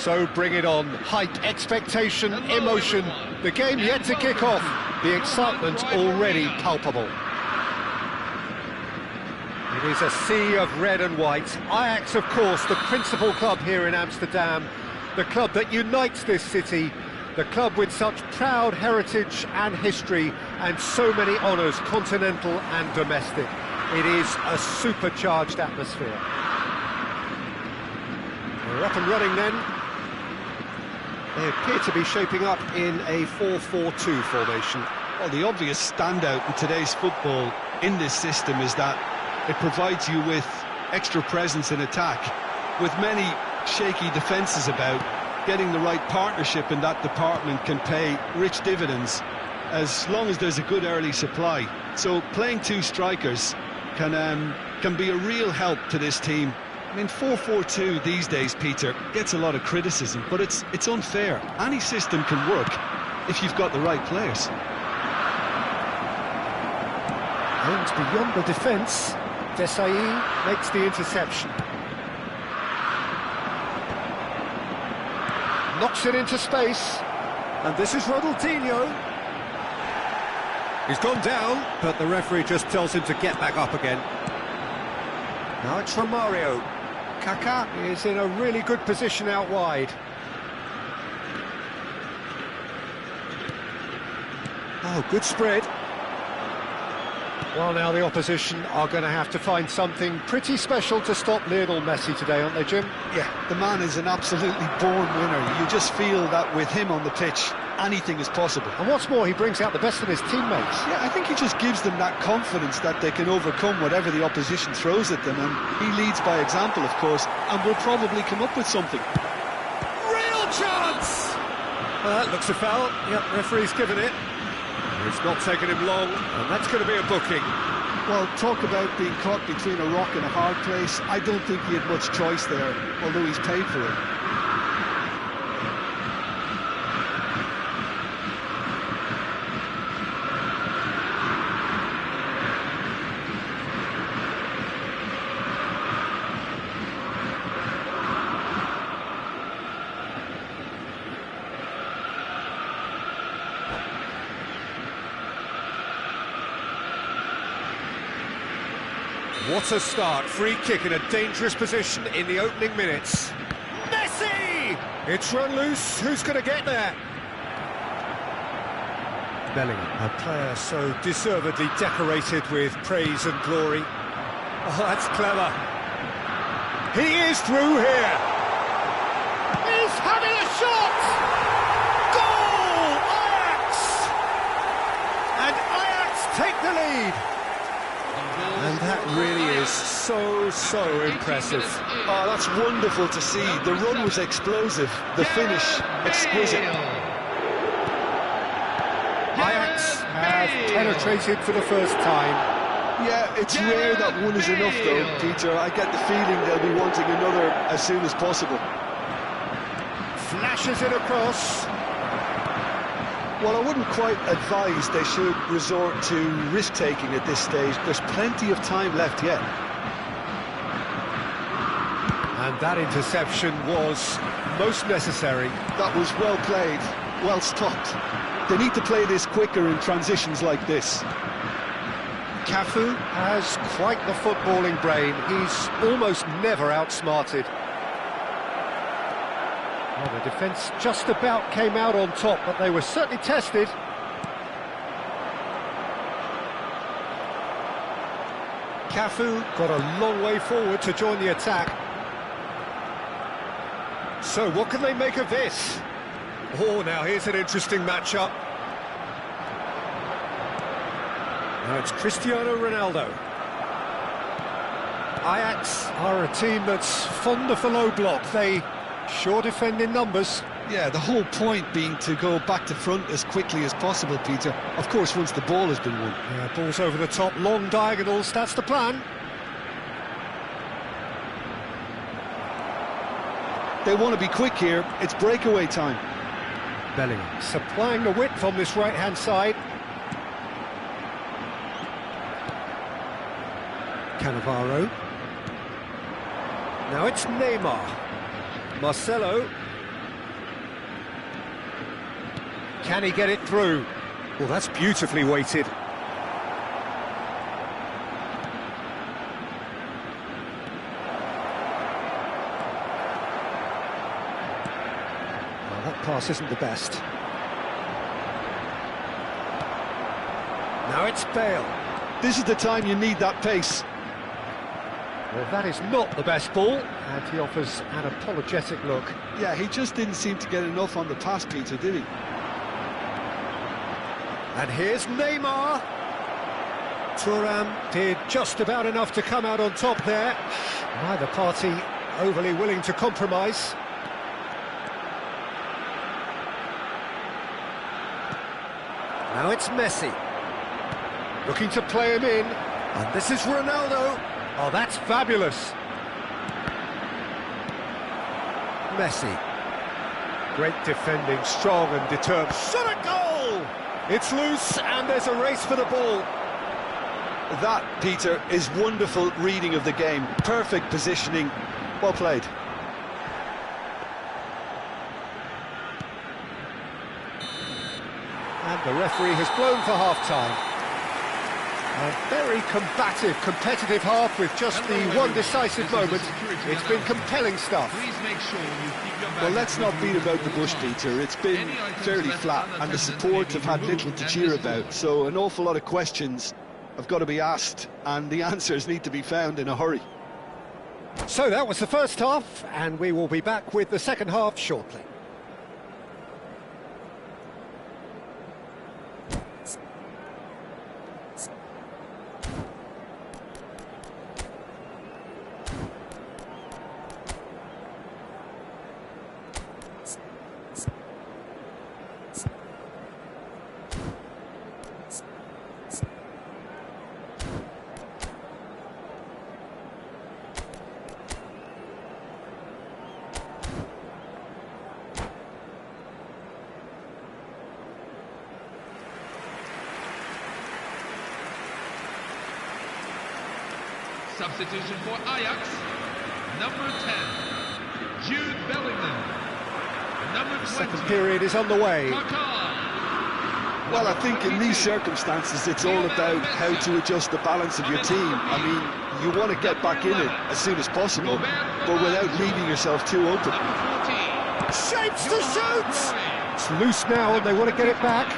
So bring it on. Hype, expectation, emotion. The game yet to kick off. The excitement already palpable. It is a sea of red and white. Ajax, of course, the principal club here in Amsterdam. The club that unites this city. The club with such proud heritage and history and so many honours, continental and domestic. It is a supercharged atmosphere. We're up and running then. They appear to be shaping up in a 4-4-2 formation. Well, the obvious standout in today's football in this system is that it provides you with extra presence in attack. With many shaky defences about, getting the right partnership in that department can pay rich dividends as long as there's a good early supply. So playing two strikers can be a real help to this team. I mean, 4-4-2 these days, Peter, gets a lot of criticism, but it's unfair. Any system can work if you've got the right players. And beyond the defence, Desai makes the interception. Knocks it into space. And this is Ronaldinho. He's gone down, but the referee just tells him to get back up again. Now it's Romario. Kaká is in a really good position out wide. Oh, good spread. Well, now the opposition are going to have to find something pretty special to stop Lionel Messi today, aren't they, Jim? Yeah, the man is an absolutely born winner. You just feel that with him on the pitch, anything is possible. And what's more, he brings out the best in his teammates. Yeah, I think he just gives them that confidence that they can overcome whatever the opposition throws at them, and he leads by example, of course, and will probably come up with something. Real chance! Well, that looks a foul. Yep, referee's given it. It's not taken him long, and that's going to be a booking. Well, talk about being caught between a rock and a hard place. I don't think he had much choice there, although he's paid for it. What a start. Free kick in a dangerous position in the opening minutes. Messi! It's run loose. Who's going to get there? Bellingham, a player so deservedly decorated with praise and glory. Oh, that's clever. He is through here. He's having a shot! Goal! Ajax! And Ajax take the lead. And that really is so impressive. Oh, that's wonderful to see. The run was explosive, the finish exquisite. Ajax have penetrated for the first time. Yeah, it's rare that one is enough though, Peter. I get the feeling they'll be wanting another as soon as possible. Flashes it across. Well, I wouldn't quite advise they should resort to risk-taking at this stage. There's plenty of time left yet. And that interception was most necessary. That was well played, well stopped. They need to play this quicker in transitions like this. Cafu has quite the footballing brain. He's almost never outsmarted. Well, the defence just about came out on top, but they were certainly tested. Cafu got a long way forward to join the attack. So what can they make of this? Oh, now here's an interesting matchup. Now it's Cristiano Ronaldo. Ajax are a team that's fond of the low block. They sure defend in numbers. Yeah, the whole point being to go back to front as quickly as possible, Peter. Of course, once the ball has been won. Yeah, ball's over the top, long diagonals, that's the plan. They want to be quick here. It's breakaway time. Bellingham supplying the width on this right-hand side. Cannavaro. Now it's Neymar. Marcelo. Can he get it through? Well, that's beautifully weighted. Well, that pass isn't the best. Now it's Bale. This is the time you need that pace. Well, that is not the best ball, and he offers an apologetic look. Yeah, he just didn't seem to get enough on the pass, Peter, did he? And here's Neymar. Thuram did just about enough to come out on top there. Neither party overly willing to compromise. Now it's Messi. Looking to play him in. And this is Ronaldo. Oh, that's fabulous. Messi. Great defending, strong and determined. Shot a goal! It's loose and there's a race for the ball. That, Peter, is wonderful reading of the game. Perfect positioning. Well played. And the referee has blown for half-time. A very combative, competitive half with just the one decisive moment. It's been compelling stuff. Please make sure you keep your Well, let's not beat about the bush, Peter. It's been fairly flat, and the support have had little to cheer about. So an awful lot of questions have got to be asked, and the answers need to be found in a hurry. So that was the first half, and we will be back with the second half shortly. Substitution for Ajax, number 10, Jude Bellingham. Number 20, Second period is on the way. Kaká. Well, I think in these circumstances it's all about how to adjust the balance of your team. I mean, you want to get back in it as soon as possible, but without leaving yourself too open. Number 14, Shapes to shoot! It's loose now and they want to get it back.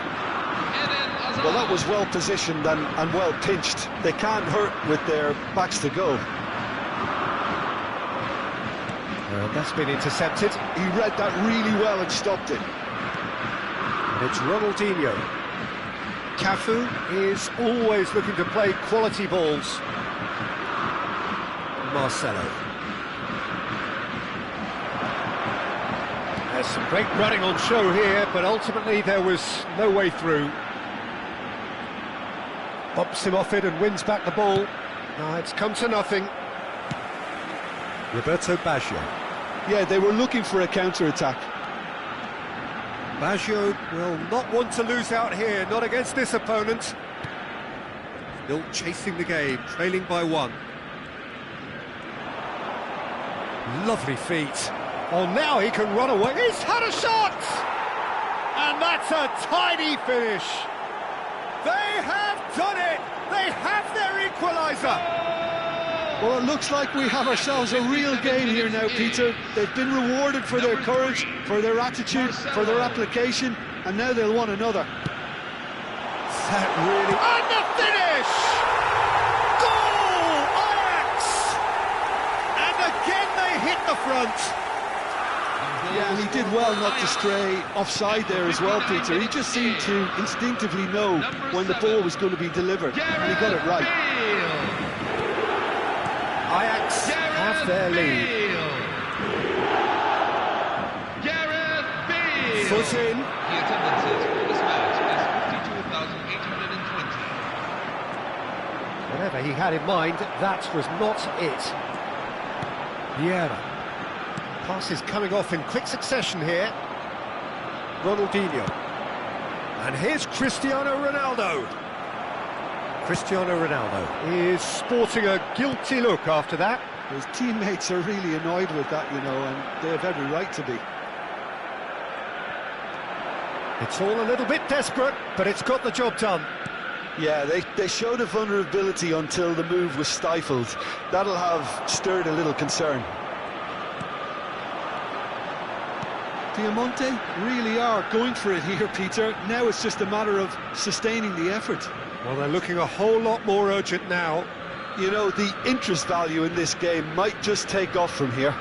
Well, that was well positioned and well pinched. They can't hurt with their backs to go. Well, that's been intercepted. He read that really well and stopped it. And it's Ronaldinho. Cafu is always looking to play quality balls. Marcelo. There's some great running on show here, but ultimately there was no way through. Bumps him off it and wins back the ball. It's come to nothing. Roberto Baggio. Yeah, they were looking for a counter-attack. Baggio will not want to lose out here, not against this opponent. Still chasing the game, trailing by one. Lovely feet. Oh, now he can run away. He's had a shot! And that's a tidy finish. They have done it! They have their equaliser! Well, it looks like we have ourselves a real game here now, Peter. They've been rewarded for their courage, for their attitude, for their application, and now they'll want another. That really... And the finish! Goal! Ajax! And again they hit the front. Yeah, and he did well not to stray offside there as well, Peter. He just seemed to instinctively know when the ball was going to be delivered, and he got it right. Ajax have their lead. Gareth Bale. Foot in. The attendances for this match is 52,820. Whatever he had in mind, that was not it. Vieira. Passes coming off in quick succession here. Ronaldinho. And here's Cristiano Ronaldo. Cristiano Ronaldo is sporting a guilty look after that. His teammates are really annoyed with that, you know, and they have every right to be. It's all a little bit desperate, but it's got the job done. Yeah, they showed a vulnerability until the move was stifled. That'll have stirred a little concern. Diamante really are going for it here, Peter. Now it's just a matter of sustaining the effort. Well, they're looking a whole lot more urgent now. You know, the interest value in this game might just take off from here.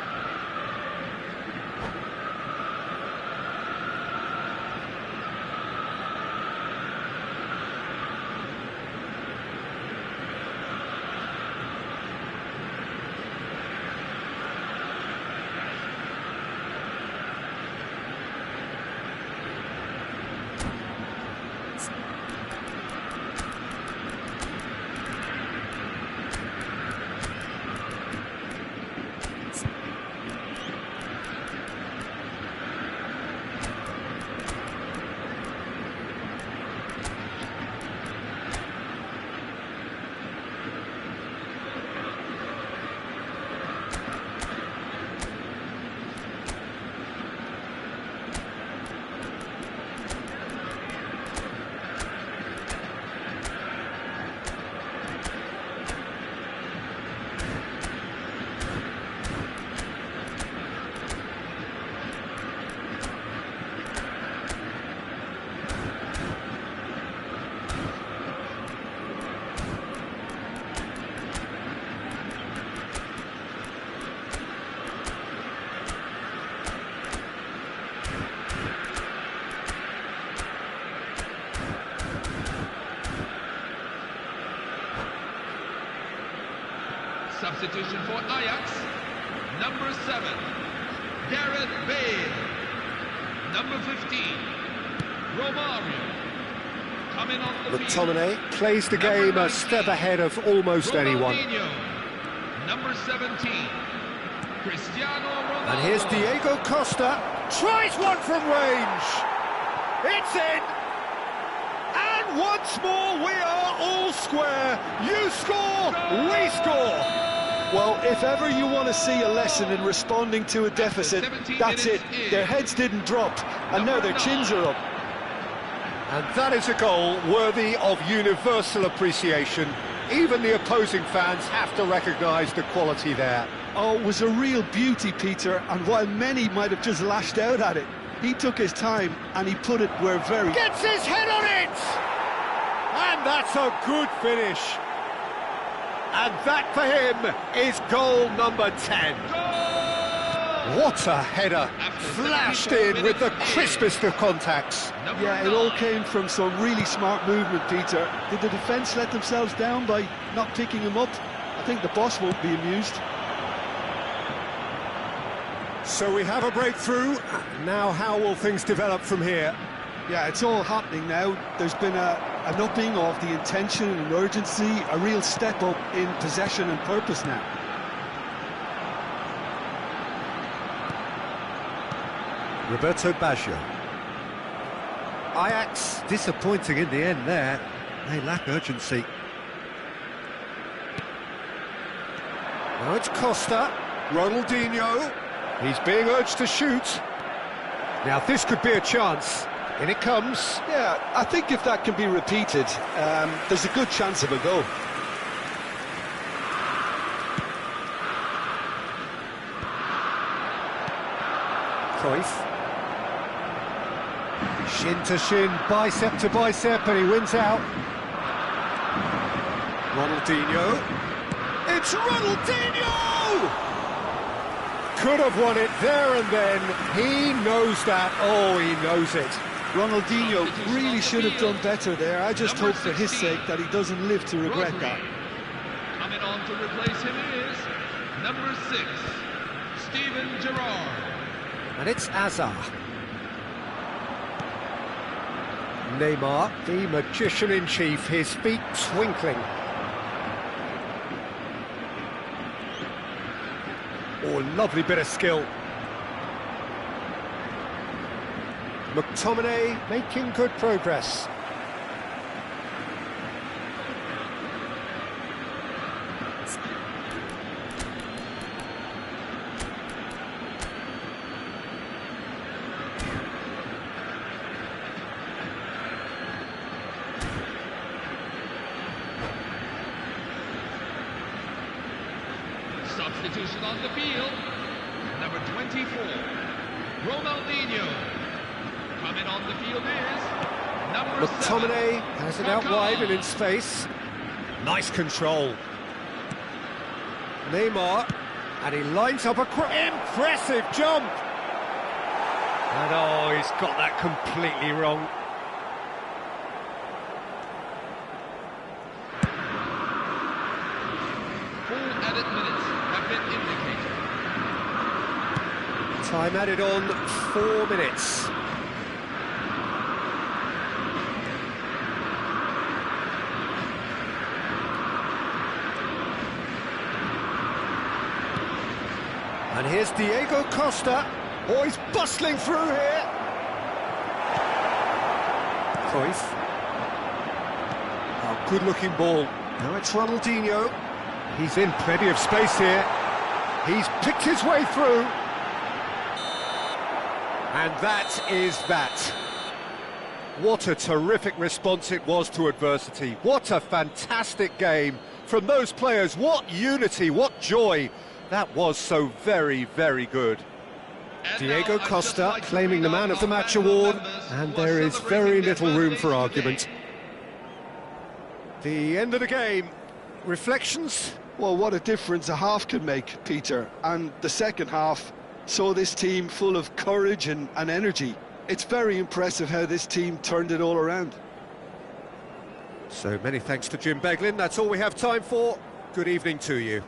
Substitution for Ajax, number 7, Gareth Bale. Number 15, Romario. Coming on the field. McTominay plays the game a step ahead of almost anyone. Number 17, Cristiano Ronaldo. And here's Diego Costa, tries one from range. It's in. And once more we are all square. You score, we score. Well, if ever you want to see a lesson in responding to a deficit, that's it. Their heads didn't drop, and now their chins are up. And that is a goal worthy of universal appreciation. Even the opposing fans have to recognise the quality there. Oh, it was a real beauty, Peter, and while many might have just lashed out at it, he took his time and he put it where very... Gets his head on it! And that's a good finish. And that for him is goal number 10. What a header, flashed in with the crispest of contacts. Yeah, it all came from some really smart movement, Peter. Did the defence let themselves down by not picking him up? I think the boss won't be amused. So we have a breakthrough. Now how will things develop from here? Yeah, it's all happening now. There's been an upping of the intention and urgency, a real step up in possession and purpose now. Roberto Baggio. Ajax disappointing in the end there. They lack urgency. Now it's Costa. Ronaldinho. He's being urged to shoot. Now this could be a chance. In it comes. Yeah, I think if that can be repeated, there's a good chance of a goal. Cruyff. Shin to shin, bicep to bicep, and he wins out. Ronaldinho. It's Ronaldinho! Could have won it there and then. He knows that. Oh, he knows it. Ronaldinho really should have done better there. I just hope for his sake that he doesn't live to regret that. Coming on to replace him is number 6, Steven Gerrard. And it's Azar. Neymar, the magician-in-chief, his feet twinkling. Oh, lovely bit of skill. McTominay making good progress. Substitution on the field. Number 24, Ronaldinho. Coming on the field is number 7. McTominay has it out Kaká. wide and in space. Nice control. Neymar, and he lines up a impressive jump. And oh, he's got that completely wrong. Full added minutes have been indicated. Time added on 4 minutes. And here's Diego Costa. Oh, he's bustling through here. Cruyff. Oh, good-looking ball. Now it's Ronaldinho. He's in plenty of space here. He's picked his way through. And that is that. What a terrific response it was to adversity. What a fantastic game from those players. What unity, what joy. That was so very, very good. And Diego now, I'd Costa just like to claiming the bring Man on of the our Match band award, members and who are there is celebrating very their little room for birthdays argument. today. The end of the game. Reflections? Well, what a difference a half can make, Peter. And the second half saw this team full of courage and energy. It's very impressive how this team turned it all around. So many thanks to Jim Beglin. That's all we have time for. Good evening to you.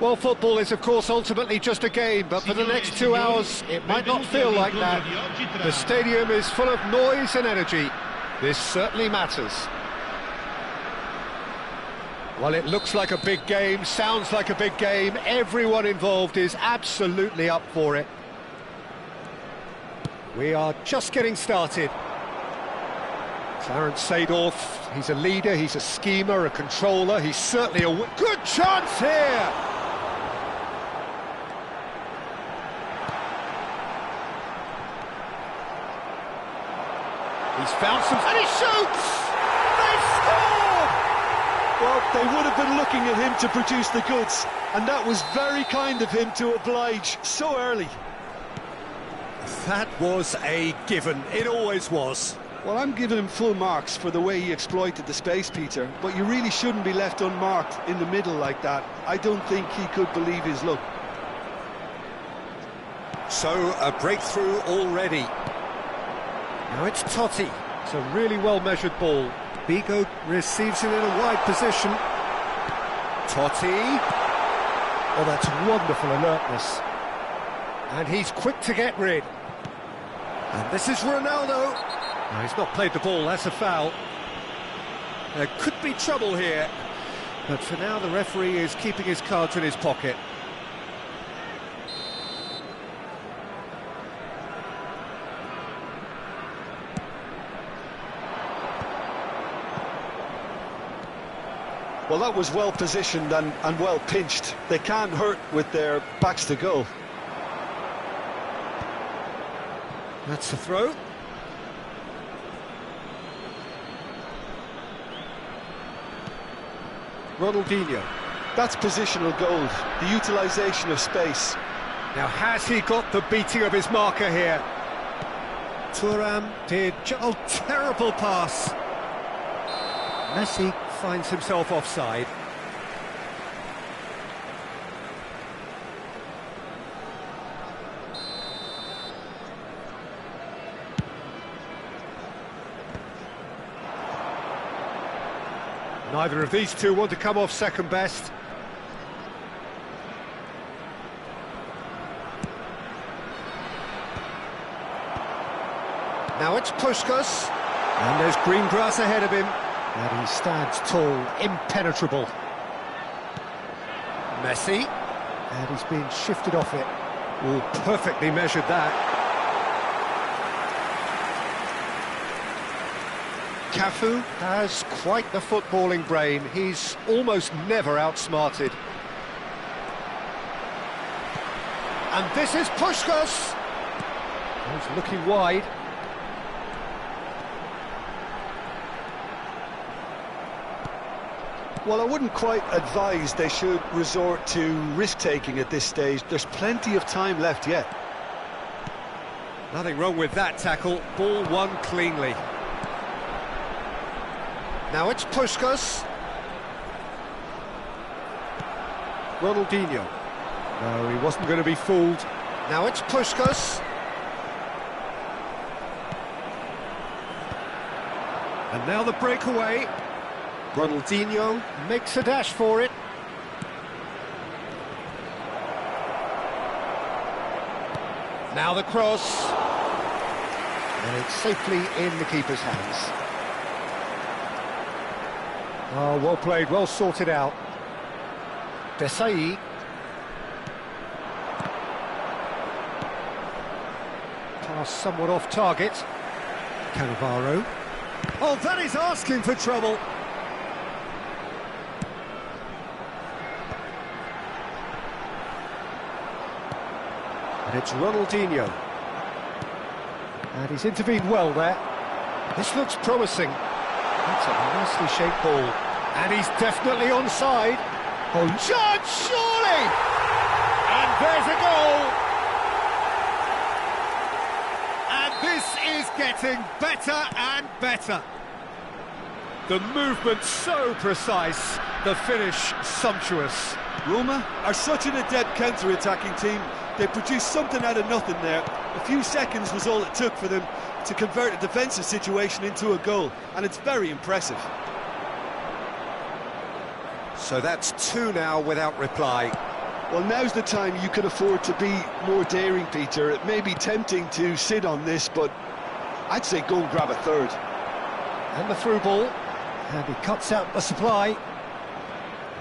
Well, football is, of course, ultimately just a game, but for the next 2 hours, it might not feel like that. The stadium is full of noise and energy. This certainly matters. Well, it looks like a big game, sounds like a big game. Everyone involved is absolutely up for it. We are just getting started. Clarence Seedorf, he's a leader, he's a schemer, a controller, he's certainly a... Good chance here! He's found some... and he shoots! They score! Well, they would have been looking at him to produce the goods, and that was very kind of him to oblige so early. That was a given. It always was. Well, I'm giving him full marks for the way he exploited the space, Peter, but you really shouldn't be left unmarked in the middle like that. I don't think he could believe his luck. So, a breakthrough already. Now it's Totti. It's a really well-measured ball. Bigo receives it in a wide position. Totti. Oh, that's wonderful alertness. And he's quick to get rid. And this is Ronaldo. No, he's not played the ball, that's a foul. There could be trouble here. But for now, the referee is keeping his cards in his pocket. Well, that was well positioned and well pinched. They can't hurt with their backs to goal. That's the throw. Ronaldinho. That's positional gold, the utilisation of space. Now, has he got the beating of his marker here? Thuram did... oh, terrible pass. Messi finds himself offside. Neither of these two want to come off second best. Now it's Puskás, and there's green grass ahead of him, and he stands tall, impenetrable. Messi, and he's being shifted off it. Oh, perfectly measured that. Cafu has quite the footballing brain. He's almost never outsmarted. And this is Puskás. He's looking wide. Well, I wouldn't quite advise they should resort to risk-taking at this stage. There's plenty of time left yet. Nothing wrong with that tackle. Ball won cleanly. Now it's Puskás. Ronaldinho. No, he wasn't going to be fooled. Now it's Puskás. And now the breakaway. Ronaldinho makes a dash for it. Now the cross. And it's safely in the keeper's hands. Oh, well played, well sorted out. Desai. Pass somewhat off target. Cannavaro. Oh, that is asking for trouble. And it's Ronaldinho. And he's intervened well there. This looks promising. That's a nicely shaped ball. And he's definitely onside. Oh, Judge, surely! And there's a goal! And this is getting better and better. The movement so precise, the finish sumptuous. Roma are such an adept counter-attacking team. They produced something out of nothing there. A few seconds was all it took for them to convert a defensive situation into a goal, and it's very impressive. So that's two now without reply. Well, now's the time you can afford to be more daring, Peter. It may be tempting to sit on this, but I'd say go and grab a third. And the through ball, and he cuts out the supply.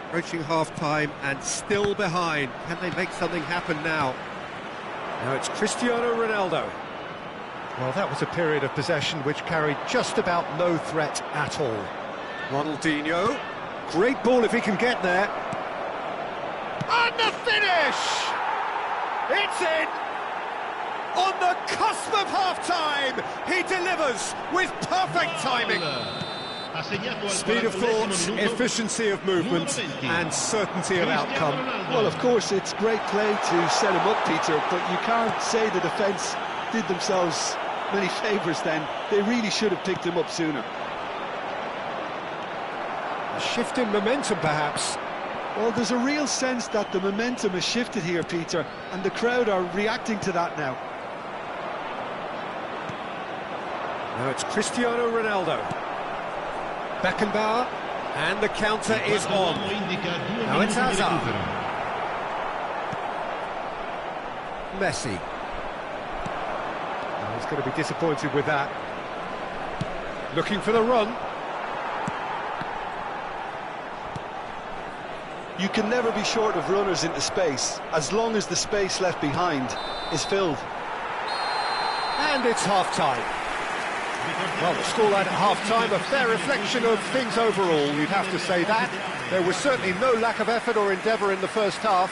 Approaching half-time and still behind. Can they make something happen now? Now it's Cristiano Ronaldo. Well, that was a period of possession which carried just about no threat at all. Ronaldinho, great ball if he can get there. And the finish! It's in! On the cusp of half-time, he delivers with perfect timing. Speed of thought, efficiency of movement, and certainty of outcome. Well, of course, it's great play to set him up, Peter, but you can't say the defence did themselves many favours then. They really should have picked him up sooner. A shift in momentum, perhaps. Well, there's a real sense that the momentum has shifted here, Peter, and the crowd are reacting to that now. Now it's Cristiano Ronaldo. Beckenbauer, and the counter is on. Now it's Hazard. Messi. Oh, he's going to be disappointed with that. Looking for the run. You can never be short of runners into space, as long as the space left behind is filled. And it's half-time. Well, the scoreline at half-time, a fair reflection of things overall, you'd have to say that. There was certainly no lack of effort or endeavour in the first half.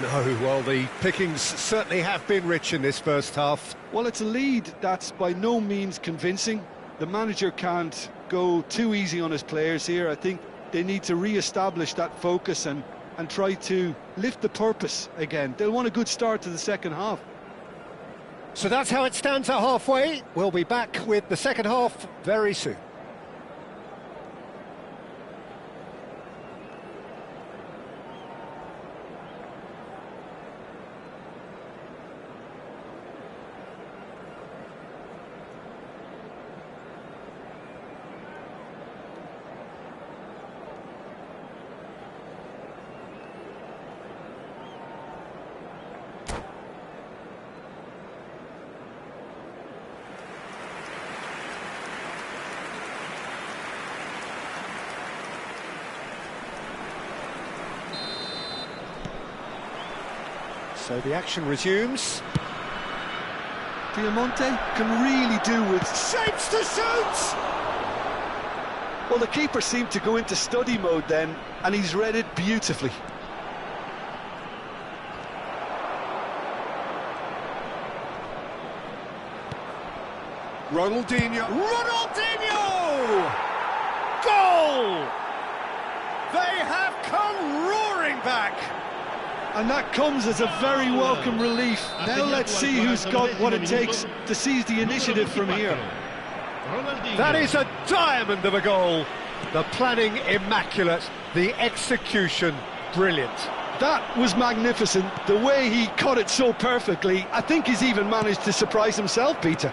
No, well, the pickings certainly have been rich in this first half. Well, it's a lead that's by no means convincing. The manager can't go too easy on his players here. I think they need to re-establish that focus and try to lift the purpose again. They'll want a good start to the second half. So that's how it stands at halfway. We'll be back with the second half very soon. So the action resumes. Diamante can really do with Shapes to shoot! Well, the keeper seemed to go into study mode then, and he's read it beautifully. Ronaldinho! Goal! They have come roaring back! And that comes as a very welcome relief. Now let's see who's got what it takes to seize the initiative from here. That is a diamond of a goal. The planning immaculate, the execution brilliant. That was magnificent. The way he cut it so perfectly, I think he's even managed to surprise himself, Peter.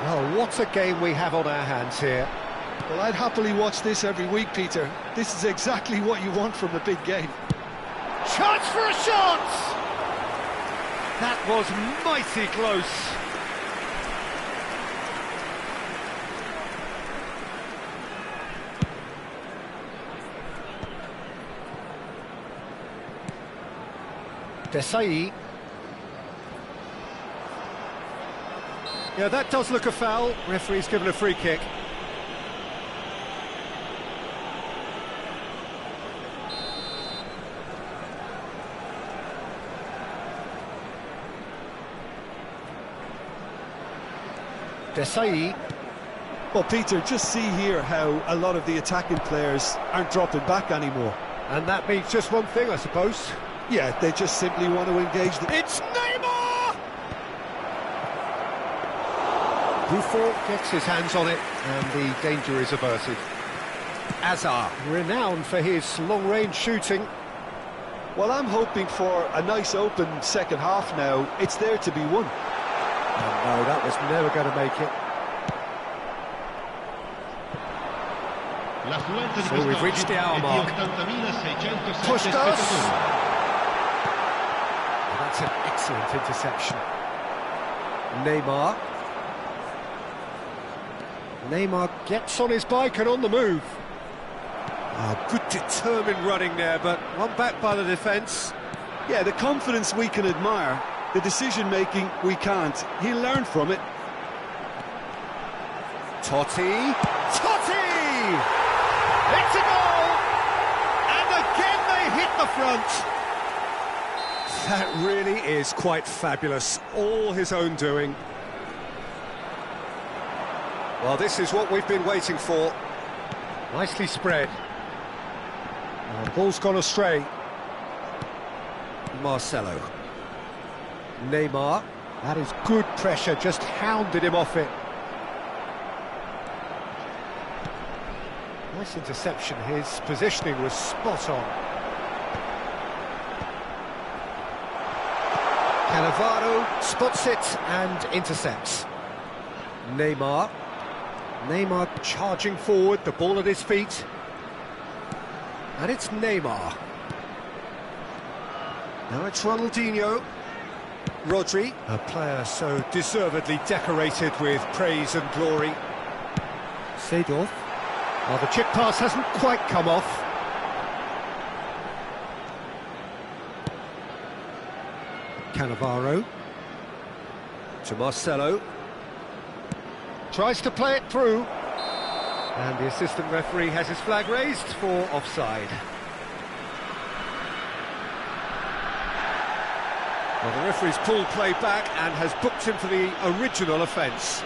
Well, what a game we have on our hands here. Well, I'd happily watch this every week, Peter. This is exactly what you want from a big game. Chance for a shot! That was mighty close. Desai. Yeah, that does look a foul. Referee's given a free kick. Desai. Well, Peter, just see here how a lot of the attacking players aren't dropping back anymore. And that means just one thing, I suppose. Yeah, they just simply want to engage the... It's Neymar! Buffon gets his hands on it, and the danger is averted. Hazard, renowned for his long-range shooting. Well, I'm hoping for a nice open second half now. It's there to be won. Oh, no, that was never going to make it. So we've reached the hour mark. Push goes. That's an excellent interception. Neymar gets on his bike and on the move. Good determined running there, but one back by the defence. Yeah, the confidence we can admire, the decision-making we can't. He'll learn from it. Totti! It's a goal! And again they hit the front. That really is quite fabulous. All his own doing. Well, this is what we've been waiting for. Nicely spread. Ball's gone astray. Marcelo. Neymar. That is good pressure, just hounded him off it. Nice interception, his positioning was spot on. Cannavaro spots it and intercepts. Neymar charging forward, the ball at his feet. And it's Neymar. Now it's Ronaldinho. Rodri, a player so deservedly decorated with praise and glory. Seedorf. Well, the chip pass hasn't quite come off. Cannavaro. To Marcelo. Tries to play it through. And the assistant referee has his flag raised for offside. Well, the referee's pulled play back and has booked him for the original offence.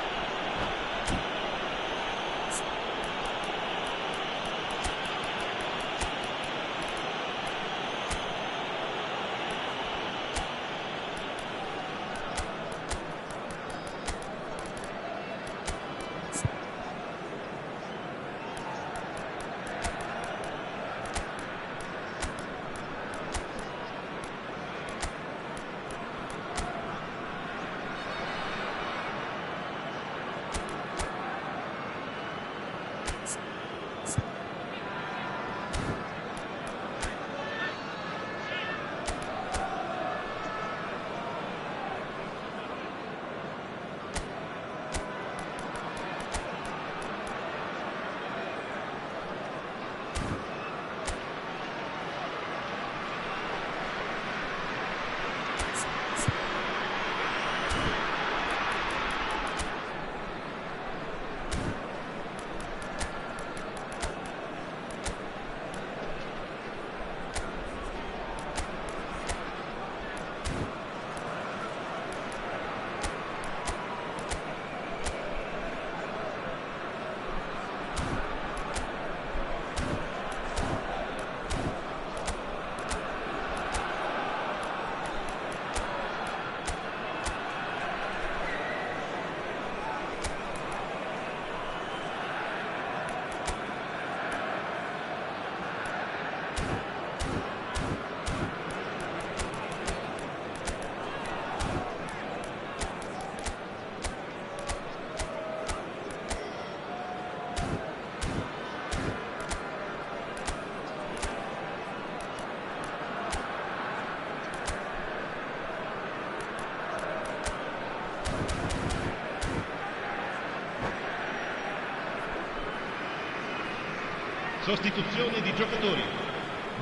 Sostituzione di giocatori.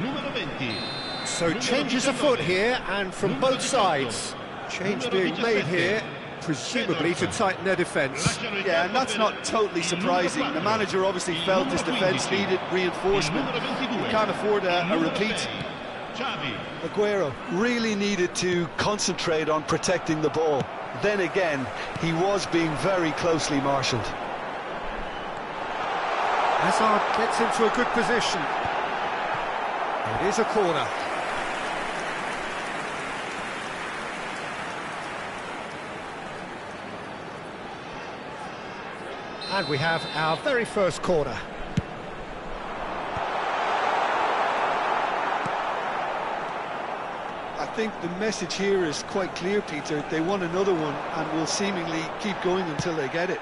Numero 20. So changes afoot here, and from both sides. Change being made here, presumably to tighten their defence. Yeah, and that's not totally surprising. The manager obviously felt his defence needed reinforcement. You can't afford a repeat. Aguero really needed to concentrate on protecting the ball. Then again, he was being very closely marshalled. Hazard gets into a good position. It is a corner. And we have our very first corner. I think the message here is quite clear, Peter. They want another one and will seemingly keep going until they get it.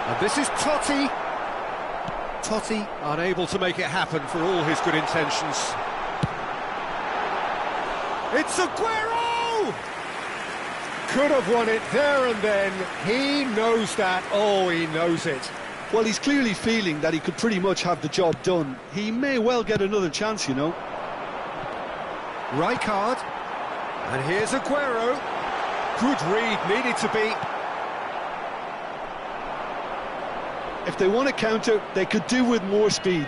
And this is Totti. Totti unable to make it happen for all his good intentions. It's Aguero! Could have won it there and then. He knows that. Oh, he knows it. Well, he's clearly feeling that he could pretty much have the job done. He may well get another chance, you know. Rijkaard. And here's Aguero. Good read, needed to be. If they want to counter, they could do with more speed.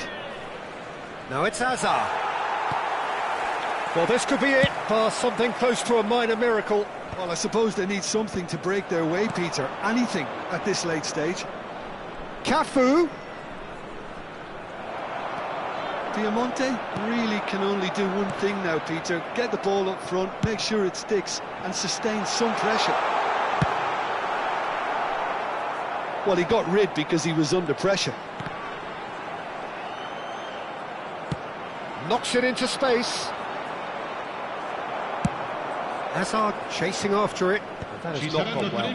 Now it's Hazard. Well, this could be it, for something close to a minor miracle. Well, I suppose they need something to break their way, Peter. Anything at this late stage. Cafu. Diamante really can only do one thing now, Peter. Get the ball up front, make sure it sticks, and sustain some pressure. Well, he got rid because he was under pressure. Knocks it into space. Hazard chasing after it. That has not gone well.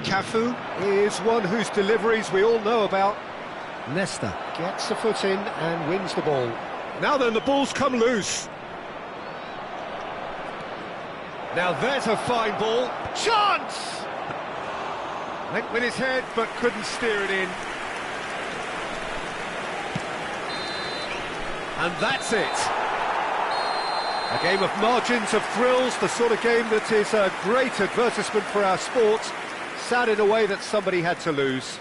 Cafu is one whose deliveries we all know about. Nesta gets a foot in and wins the ball. Now then, the ball's come loose. Now there's a fine ball. Chance! Went with his head, but couldn't steer it in. And that's it. A game of margins, of thrills, the sort of game that is a great advertisement for our sport. Sad in a way that somebody had to lose.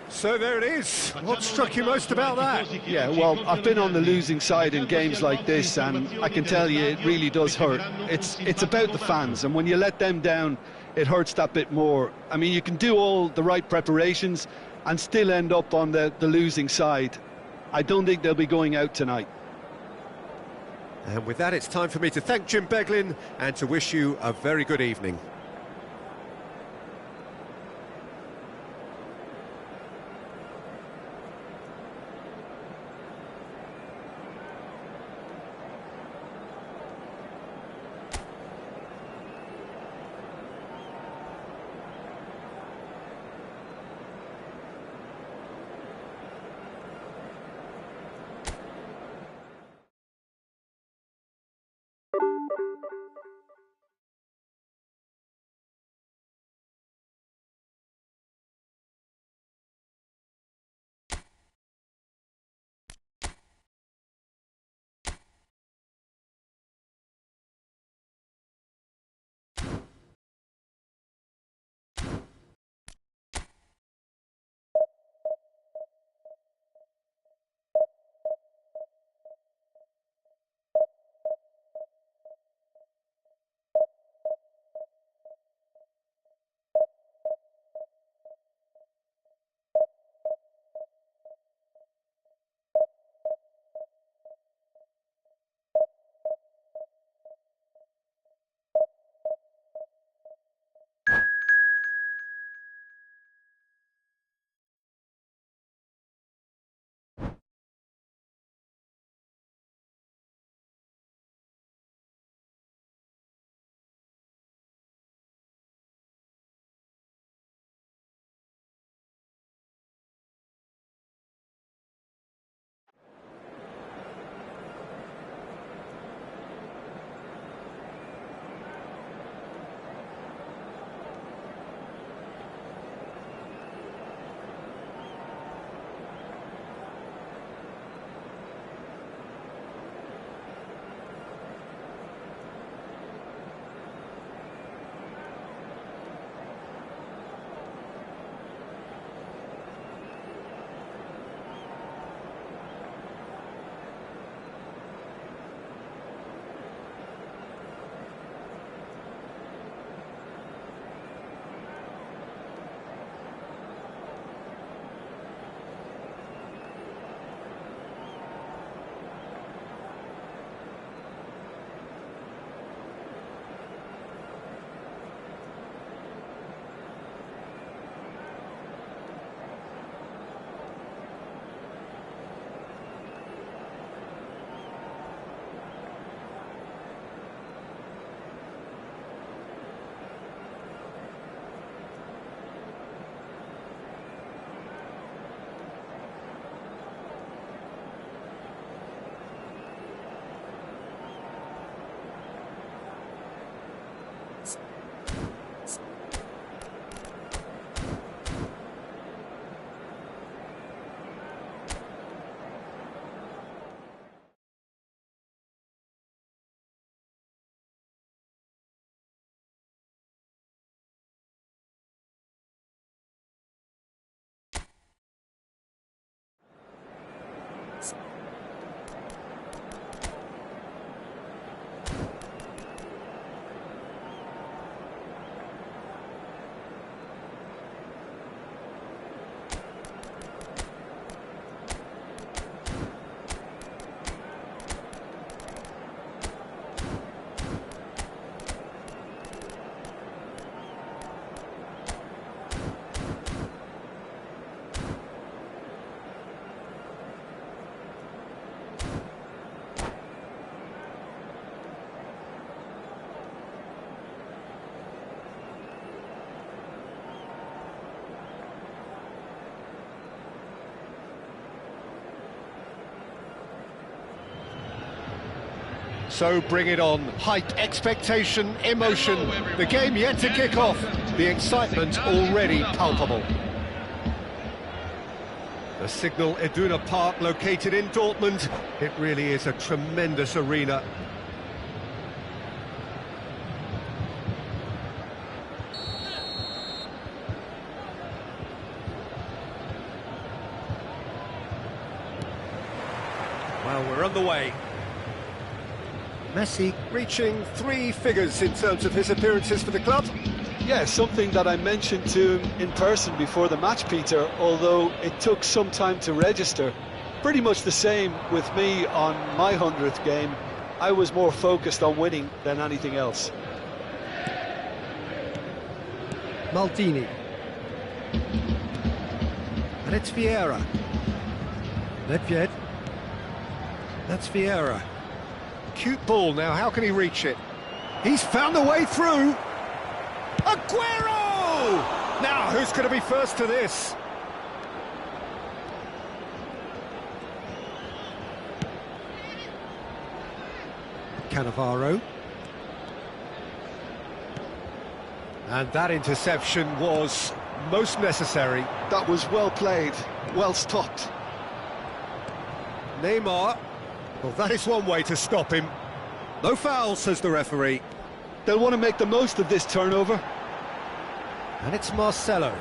So there it is. What struck you most about that? Yeah, well, I've been on the losing side in games like this, and I can tell you it really does hurt. It's about the fans, and when you let them down, it hurts that bit more. I mean, you can do all the right preparations and still end up on the losing side. I don't think they'll be going out tonight. And with that, it's time for me to thank Jim Beglin and to wish you a very good evening. So bring it on. Hype, expectation, emotion. The game yet to kick off. The excitement already palpable. The Signal Iduna Park, located in Dortmund. It really is a tremendous arena. Well, we're on the way. Messi reaching 3 figures in terms of his appearances for the club. Yeah, something that I mentioned to him in person before the match, Peter, although it took some time to register. Pretty much the same with me on my 100th game. I was more focused on winning than anything else. Maldini. And it's Vieira. Nedved. That's Vieira. Cute ball now, how can he reach it? He's found a way through! Aguero! Now, who's going to be first to this? Cannavaro. And that interception was most necessary. That was well played, well stopped. Neymar. Well, that is one way to stop him. No foul, says the referee. They'll want to make the most of this turnover. And it's Marcelo.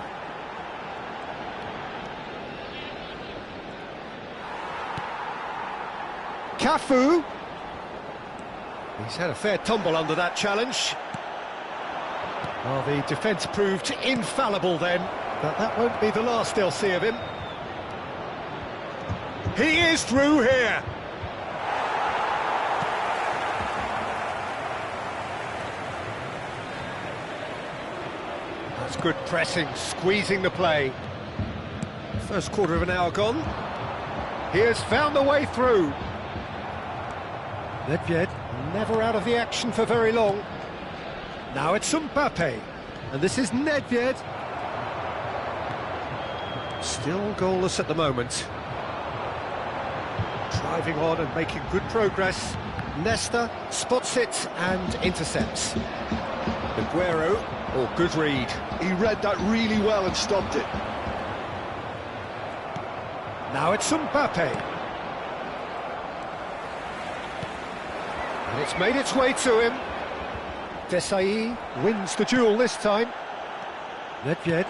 Cafu. He's had a fair tumble under that challenge. Well, the defence proved infallible then, but that won't be the last they'll see of him. He is through here. That's good pressing, squeezing the play. First quarter of an hour gone. He has found the way through. Nedved never out of the action for very long. Now it's Mbappe, and this is Nedved. Still goalless at the moment. Driving on and making good progress. Nesta spots it and intercepts. Aguero, oh, good read. He read that really well and stopped it. Now it's Mbappe. And it's made its way to him. Desai wins the duel this time. Nedved.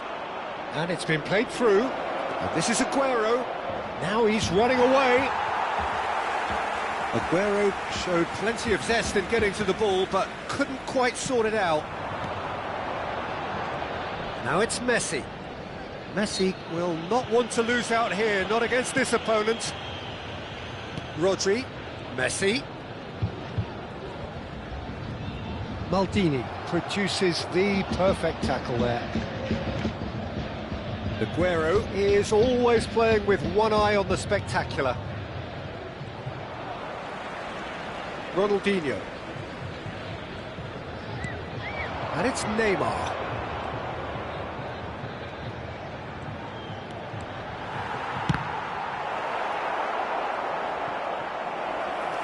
And it's been played through. And this is Aguero. Now he's running away. Aguero showed plenty of zest in getting to the ball, but couldn't quite sort it out. Now it's Messi. Messi will not want to lose out here, not against this opponent. Rodri, Messi. Maldini produces the perfect tackle there. Aguero is always playing with one eye on the spectacular. Ronaldinho. And it's Neymar.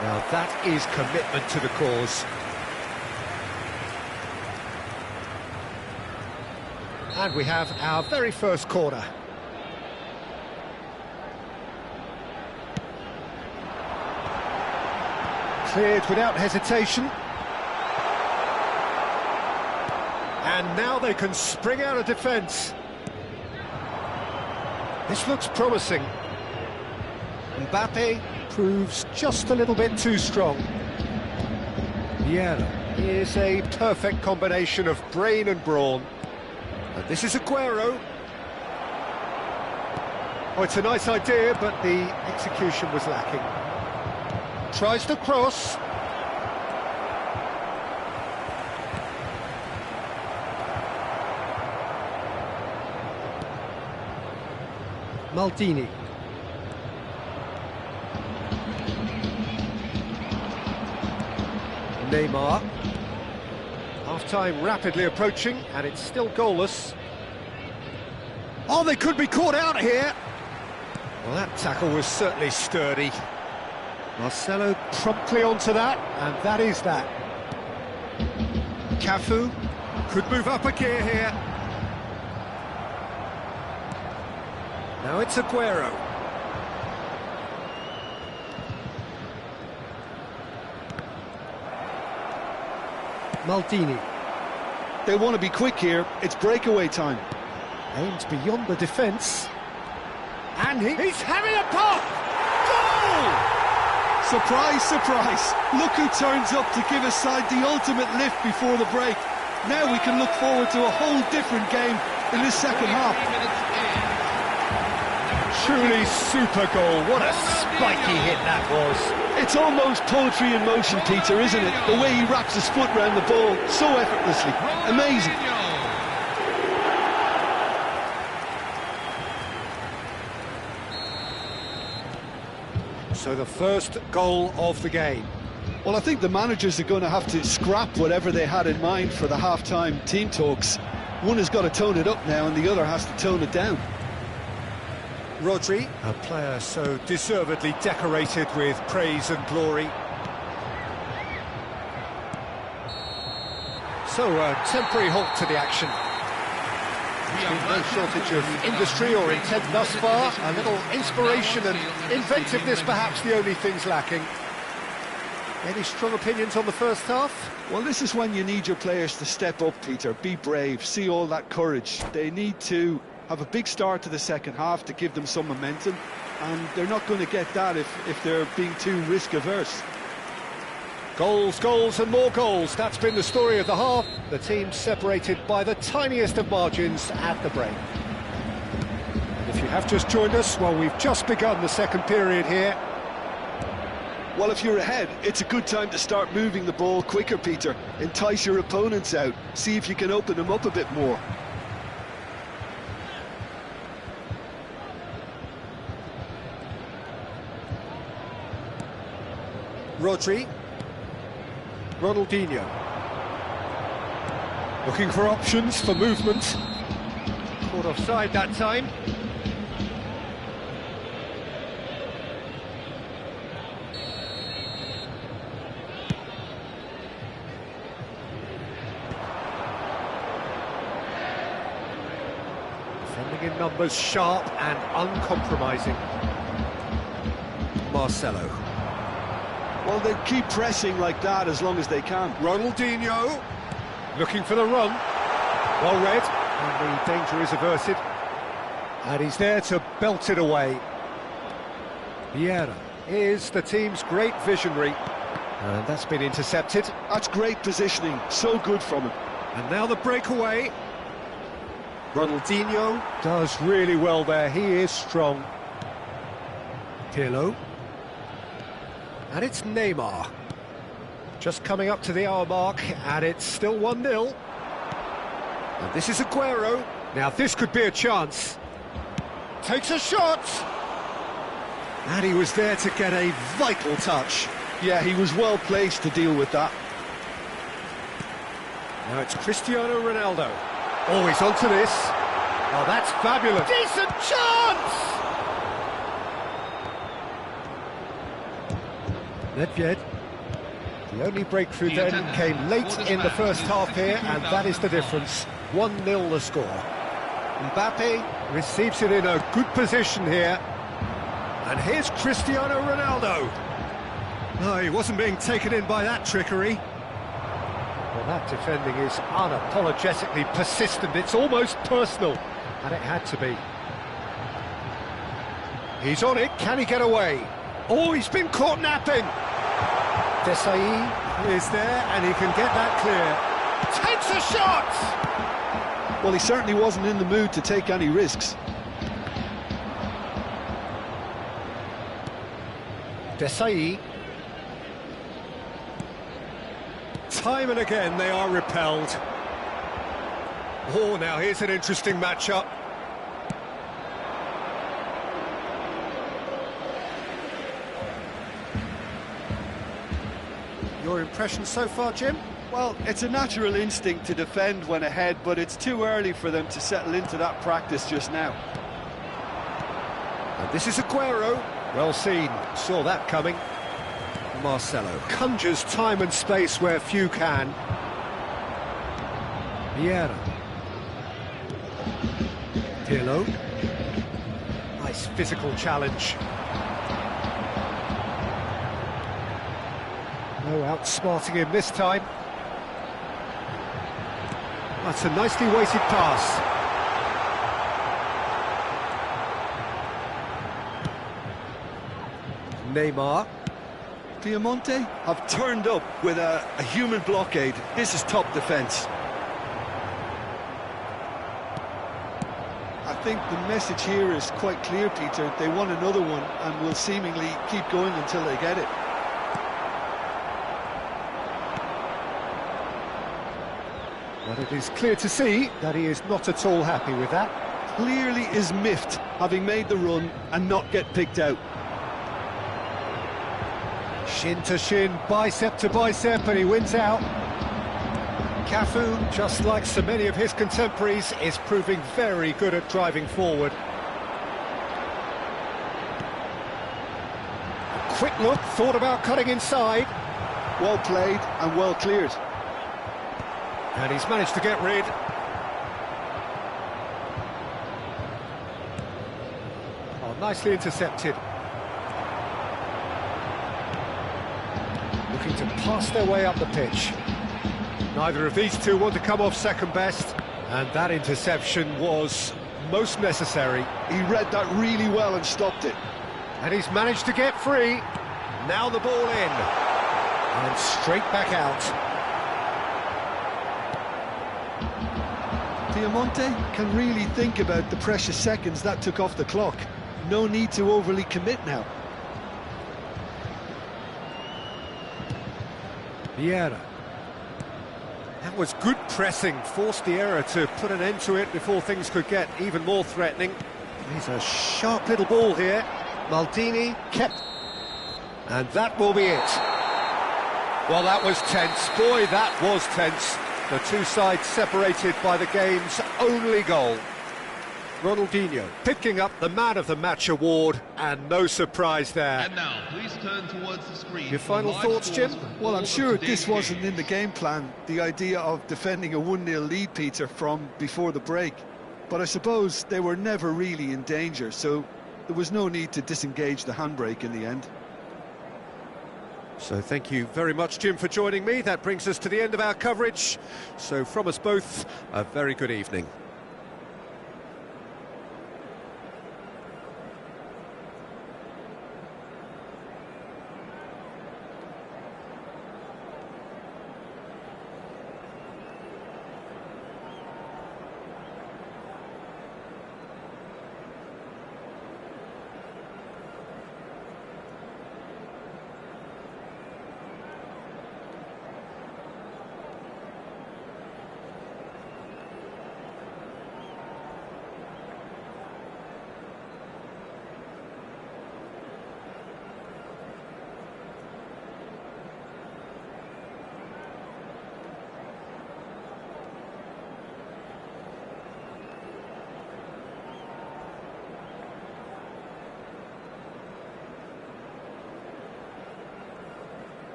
Now that is commitment to the cause. And we have our very first corner. Cleared without hesitation. And now they can spring out of defence. This looks promising. Mbappe proves just a little bit too strong. Vieira is a perfect combination of brain and brawn. And this is Aguero. Oh, it's a nice idea, but the execution was lacking. Tries to cross. Maldini. Neymar. Half-time rapidly approaching, and it's still goalless. Oh, they could be caught out here. Well, that tackle was certainly sturdy. Marcelo promptly onto that, and that is that. Cafu could move up a gear here. Now it's Aguero. Maldini. They want to be quick here, it's breakaway time. Aims beyond the defence. And he's having a pop! Goal! Surprise, surprise. Look who turns up to give his side the ultimate lift before the break. Now we can look forward to a whole different game in this second half. Truly super goal. What a spiky hit that was. It's almost poetry in motion, Peter, isn't it? The way he wraps his foot around the ball so effortlessly. Amazing. So the first goal of the game. Well, I think the managers are going to have to scrap whatever they had in mind for the half-time team talks. One has got to tone it up now and the other has to tone it down. Rodri, a player so deservedly decorated with praise and glory. So a temporary halt to the action. No shortage of industry or intent thus far. A little inspiration and inventiveness perhaps the only things lacking. Any strong opinions on the first half? Well, this is when you need your players to step up, Peter. Be brave, see all that courage. They need to have a big start to the second half to give them some momentum, and they're not going to get that if they're being too risk-averse. Goals, goals and more goals. That's been the story of the half. The team separated by the tiniest of margins at the break. And if you have just joined us, well, we've just begun the second period here. Well, if you're ahead, it's a good time to start moving the ball quicker, Peter. Entice your opponents out. See if you can open them up a bit more. Rodri. Ronaldinho. Looking for options for movement. Caught offside that time. Defending in numbers, sharp and uncompromising. Marcelo. Well, they keep pressing like that as long as they can. Ronaldinho, looking for the run. Well read, and the danger is averted. And he's there to belt it away. Vieira is the team's great visionary. And that's been intercepted. That's great positioning, so good from him. And now the breakaway. Ronaldinho does really well there, he is strong. Pirlo. And it's Neymar. Just coming up to the hour mark, and it's still 1-0. And this is Aguero. Now this could be a chance. Takes a shot! And he was there to get a vital touch. Yeah, he was well placed to deal with that. Now it's Cristiano Ronaldo. Oh, he's onto this. Oh, that's fabulous. Decent chance! Nedved. The only breakthrough then came late in the first half here, and that is the difference. 1-0 the score. Mbappe receives it in a good position here. And here's Cristiano Ronaldo. No, he wasn't being taken in by that trickery. Well, that defending is unapologetically persistent. It's almost personal, and it had to be. He's on it. Can he get away? Oh, he's been caught napping. Desai is there, and he can get that clear. Takes a shot! Well, he certainly wasn't in the mood to take any risks. Desai. Time and again they are repelled. Oh, now here's an interesting matchup. Your impression so far, Jim? Well, it's a natural instinct to defend when ahead, but it's too early for them to settle into that practice just now. And this is Aguero. Well seen, saw that coming. Marcelo. Conjures time and space where few can. Vieira. Pirlo. Nice physical challenge. No outsmarting him this time. That's a nicely weighted pass. Neymar. Piemonte have turned up with a human blockade. This is top defence. I think the message here is quite clear, Peter. They want another one and will seemingly keep going until they get it. But it is clear to see that he is not at all happy with that. Clearly is miffed, having made the run and not get picked out. Shin to shin, bicep to bicep, and he wins out. Cafu, just like so many of his contemporaries, is proving very good at driving forward. A quick look, thought about cutting inside. Well played and well cleared. And he's managed to get rid. Oh, nicely intercepted. Looking to pass their way up the pitch. Neither of these two want to come off second best, and that interception was most necessary. He read that really well and stopped it. And he's managed to get free. Now the ball in. And straight back out. Piemonte can really think about the precious seconds that took off the clock. No need to overly commit now. Vieira. That was good pressing, forced the error to put an end to it before things could get even more threatening. He's a sharp little ball here. Maldini kept... And that will be it. Well, that was tense. Boy, that was tense. The two sides separated by the game's only goal. Ronaldinho picking up the Man of the Match award, and no surprise there. And now, please turn towards the screen. Your final thoughts, Jim? Well, I'm sure this wasn't in the game plan, the idea of defending a 1-0 lead, Peter, from before the break. But I suppose they were never really in danger, so there was no need to disengage the handbrake in the end. So thank you very much, Jim, for joining me. That brings us to the end of our coverage. So from us both, a very good evening.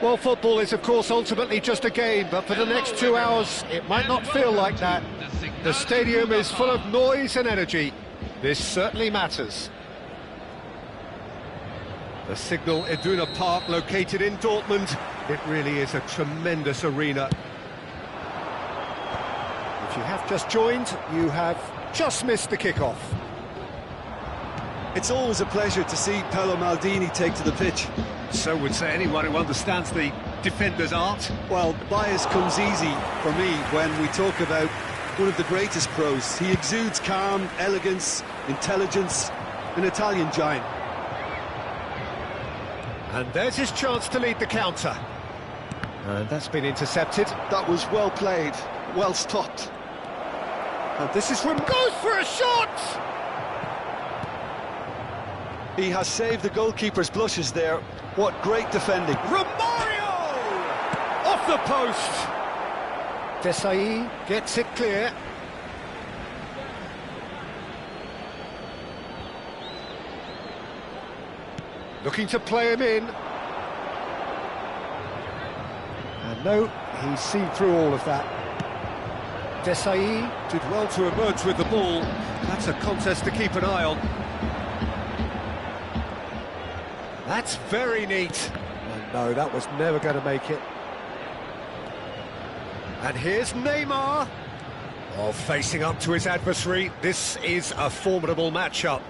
Well, football is, of course, ultimately just a game, but for the next 2 hours, it might not feel like that. The stadium is full of noise and energy. This certainly matters. The Signal Iduna Park, located in Dortmund. It really is a tremendous arena. If you have just joined, you have just missed the kickoff. It's always a pleasure to see Paolo Maldini take to the pitch. So would say anyone who understands the defender's art. Well, bias comes easy for me when we talk about one of the greatest pros. He exudes calm, elegance, intelligence, an Italian giant. And there's his chance to lead the counter. And that's been intercepted. That was well played, well stopped. And this is from... goes for a shot! He has saved the goalkeeper's blushes there. What great defending. Romario! Off the post! Desai gets it clear. Looking to play him in. And no, he's seen through all of that. Desai did well to emerge with the ball. That's a contest to keep an eye on. That's very neat. And no, that was never going to make it. And here's Neymar. Oh, facing up to his adversary. This is a formidable matchup.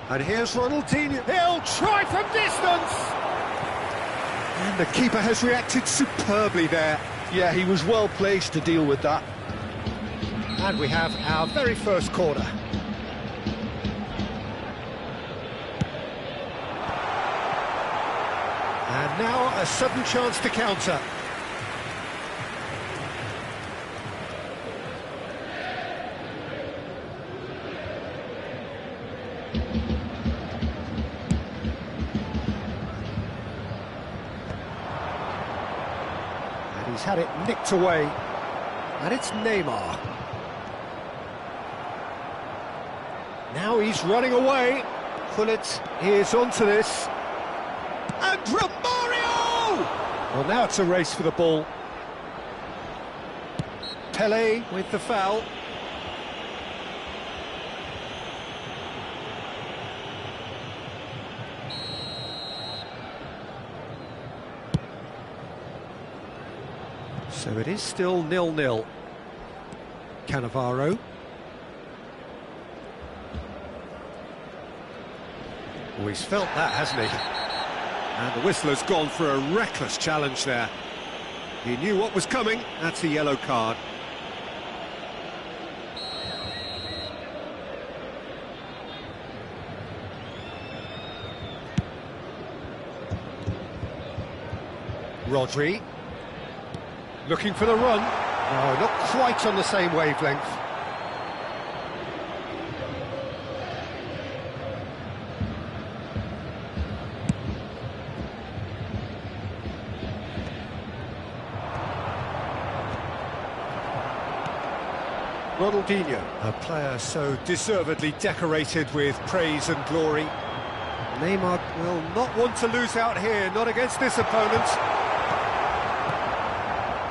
And here's Ronaldinho. He'll try from distance. And the keeper has reacted superbly there. Yeah, he was well placed to deal with that. And we have our very first corner. And now a sudden chance to counter. And he's had it nicked away. And it's Neymar. Now he's running away. Gullit is onto this. And Romario! Well, now it's a race for the ball. Pele with the foul. So it is still 0-0. Cannavaro. Oh, he's felt that, hasn't he? And the whistler's gone for a reckless challenge there. He knew what was coming. That's a yellow card. Rodri. Looking for the run. No, not quite on the same wavelength. Ronaldinho, a player so deservedly decorated with praise and glory. Neymar will not want to lose out here, not against this opponent.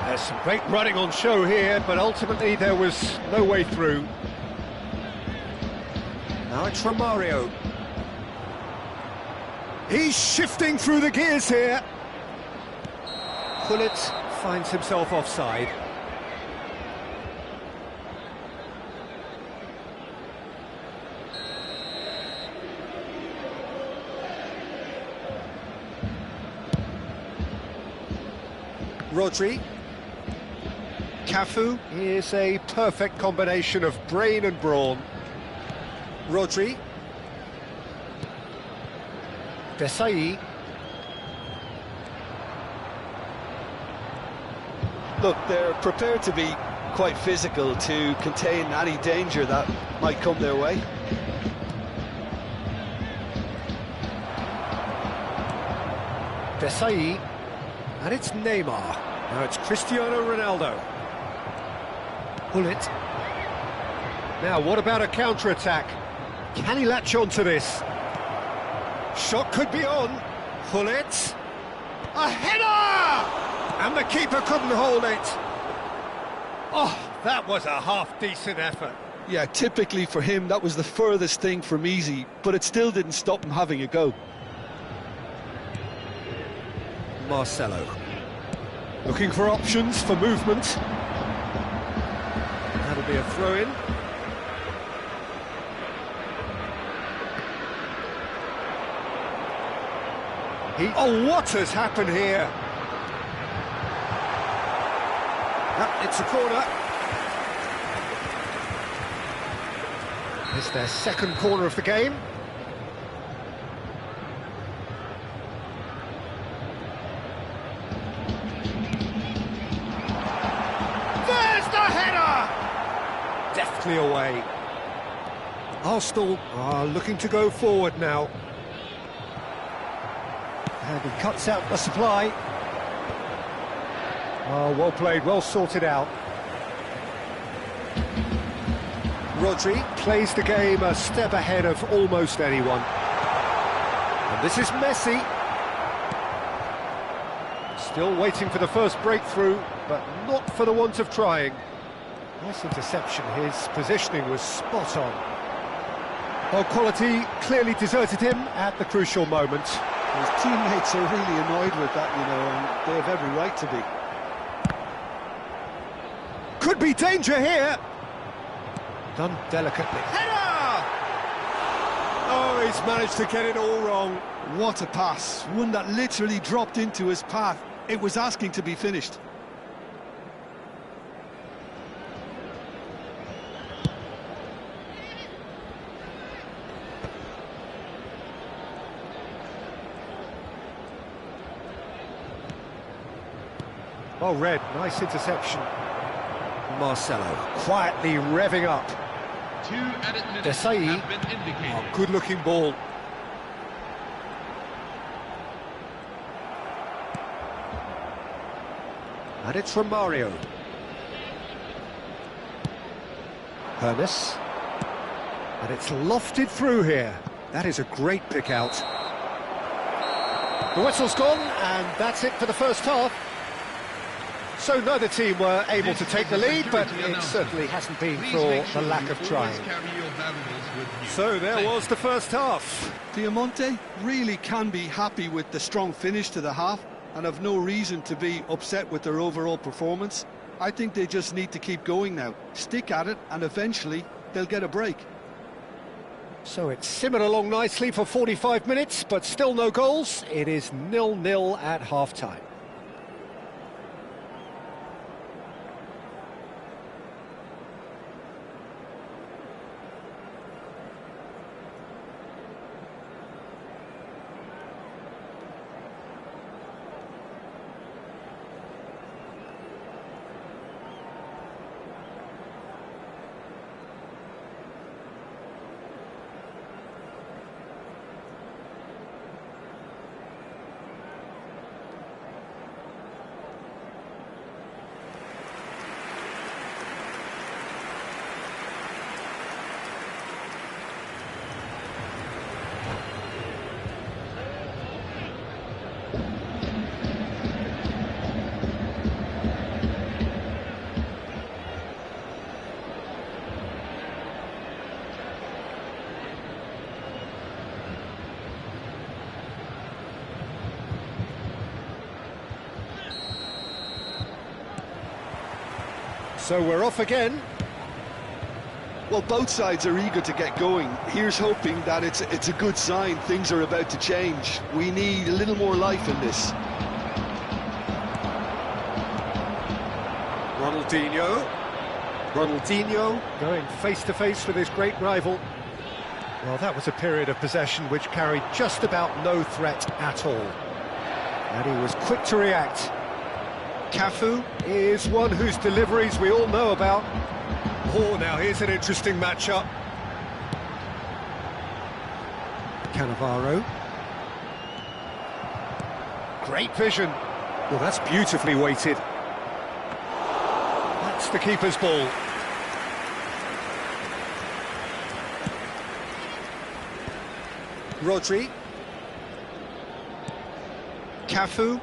There's some great running on show here, but ultimately there was no way through. Now it's Romario. He's shifting through the gears here. Gullit finds himself offside. Rodri. Cafu is a perfect combination of brain and brawn. Rodri. Desai. Look, they're prepared to be quite physical to contain any danger that might come their way. Desai. And it's Neymar. Now it's Cristiano Ronaldo. Gullit. Now, what about a counter-attack? Can he latch on to this? Shot could be on. Gullit. A header! And the keeper couldn't hold it. Oh, that was a half-decent effort. Yeah, typically for him, that was the furthest thing from easy, but it still didn't stop him having a go. Marcelo. Looking for options for movement. That'll be a throw-in. Oh, what has happened here? It's a corner. It's their second corner of the game. There's the header! Deftly away. Arsenal are looking to go forward now. And he cuts out the supply. Oh, well played, well sorted out. Rodri plays the game a step ahead of almost anyone. And this is Messi. Still waiting for the first breakthrough, but not for the want of trying. Nice interception, his positioning was spot on. Well, quality clearly deserted him at the crucial moment. His teammates are really annoyed with that, you know, and they have every right to be. Could be danger here. Done delicately. Header! Oh, he's managed to get it all wrong. What a pass. One that literally dropped into his path. It was asking to be finished. Well read, nice interception. Marcelo quietly revving up. 2 added minutes Desai. have been indicated. Oh, good-looking ball. And it's from Mario. Hernes. And it's lofted through here. That is a great pick out. The whistle's gone, and that's it for the first half. So neither team were able to take the lead, but it certainly hasn't been for the lack of trying. So there was the first half. Diamante really can be happy with the strong finish to the half and have no reason to be upset with their overall performance. I think they just need to keep going now, stick at it, and eventually they'll get a break. So it's simmered along nicely for 45 minutes, but still no goals. It is 0-0 at half-time. So we're off again. Well, both sides are eager to get going. Here's hoping that it's a good sign. Things are about to change. We need a little more life in this. Ronaldinho going face-to-face with his great rival. Well, that was a period of possession which carried just about no threat at all. And he was quick to react. Cafu is one whose deliveries we all know about. Oh, now here's an interesting matchup. Cannavaro. Great vision. Well, that's beautifully weighted. That's the keeper's ball. Rodri. Cafu.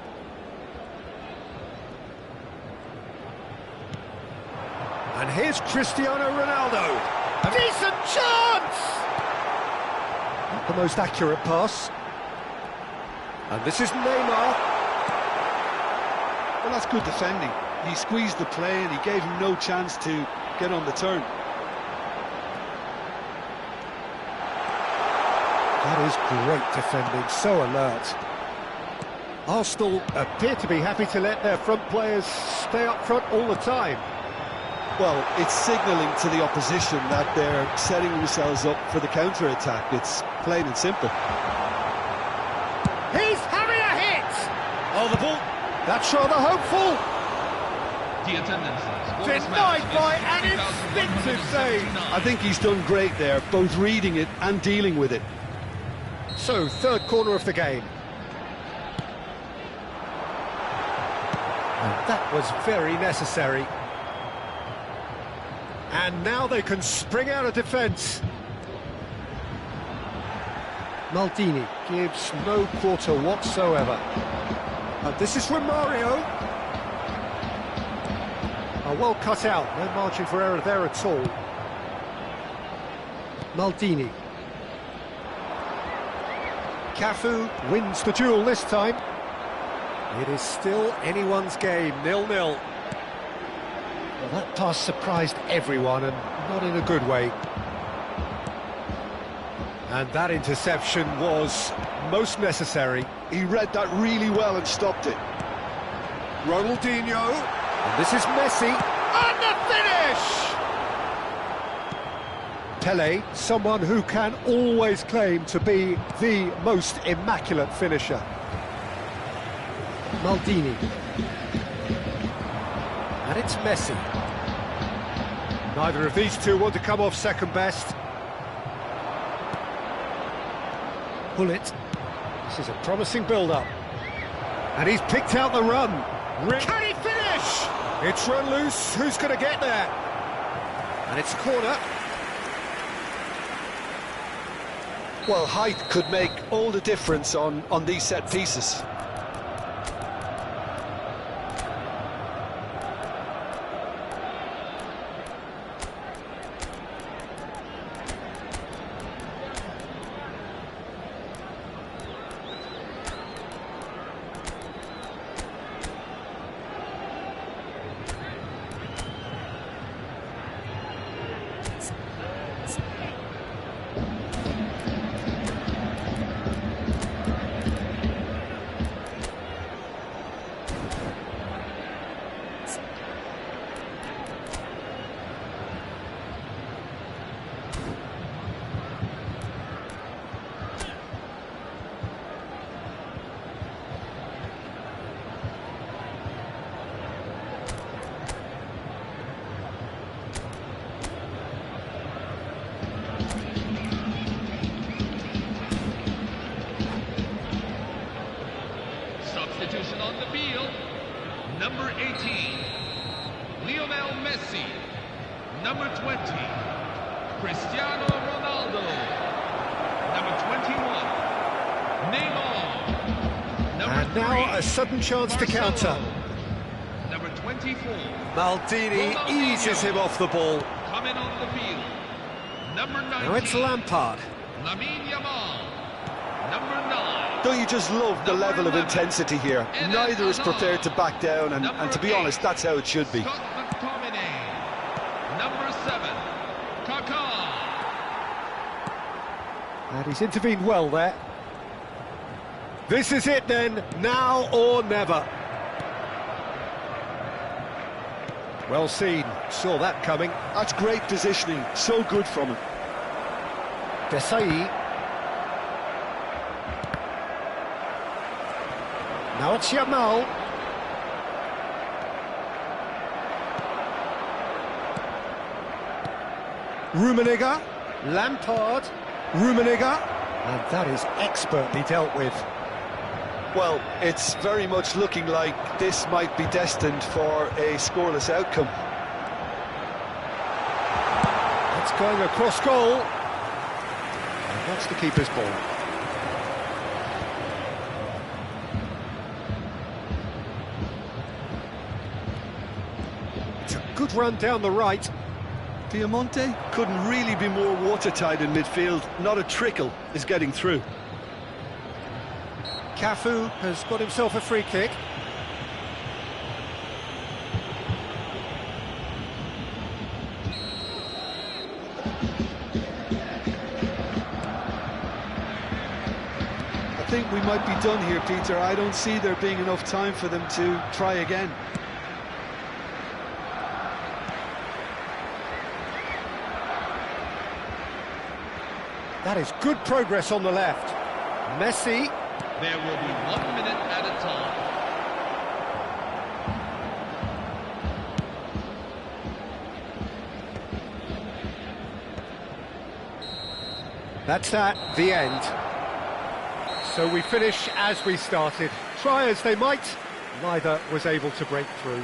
And here's Cristiano Ronaldo. A decent chance! Not the most accurate pass. And this is Neymar. Well, that's good defending. He squeezed the play and he gave him no chance to get on the turn. That is great defending, so alert. Arsenal appear to be happy to let their front players stay up front all the time. Well, it's signalling to the opposition that they're setting themselves up for the counter-attack. It's plain and simple. He's having a hit! Oh, the ball, that's rather hopeful. The attendances. Denied by an instinctive save. I think he's done great there, both reading it and dealing with it. So, third corner of the game. And that was very necessary. And now they can spring out of defence. Maldini gives no quarter whatsoever. And this is Romario. Well cut out, no margin for error there at all. Maldini. Cafu wins the duel this time. It is still anyone's game, 0-0. Well, that pass surprised everyone, and not in a good way. And that interception was most necessary. He read that really well and stopped it. Ronaldinho. And this is Messi. And the finish! Pele, someone who can always claim to be the most immaculate finisher. Maldini. And it's Messi. Neither of these two want to come off second best. Bullet. This is a promising build-up. And he's picked out the run. Can he finish? It's run loose. Who's going to get there? And it's corner. Well, height could make all the difference on these set pieces. Substitution on the field. Number 18, Lionel Messi. Number 20, Cristiano Ronaldo. Number 21, Neymar. Number And now a sudden chance to counter. Number 24, Maldini eases him off the ball. coming on the field. Number 19, Now it's Lampard. Lamine Yamal. Number 9. Don't you just love the level of intensity here? Neither is prepared to back down, and to be honest, that's how it should be. Scott McTominay. Number 7, Kaká. And he's intervened well there. This is it then, now or never. Well seen, saw that coming. That's great positioning, so good from him. Desai. Now it's Yamal. Rummenigge. Lampard. Rummenigge. And that is expertly dealt with. Well, it's very much looking like this might be destined for a scoreless outcome. It's going across goal. And that's the keeper's ball. It's a good Good run down the right. Piemonte couldn't really be more watertight in midfield. Not a trickle is getting through. Cafu has got himself a free kick. I think we might be done here, Peter. I don't see there being enough time for them to try again. That is good progress on the left. Messi. There will be 1 minute at a time. That's the end. So we finish as we started. Try as they might, neither was able to break through.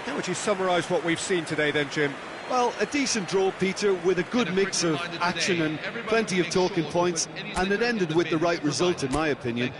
How would you summarise what we've seen today then, Jim? Well, a decent draw, Peter, with a good mix of action and plenty of talking points, and it ended with the right result, in my opinion.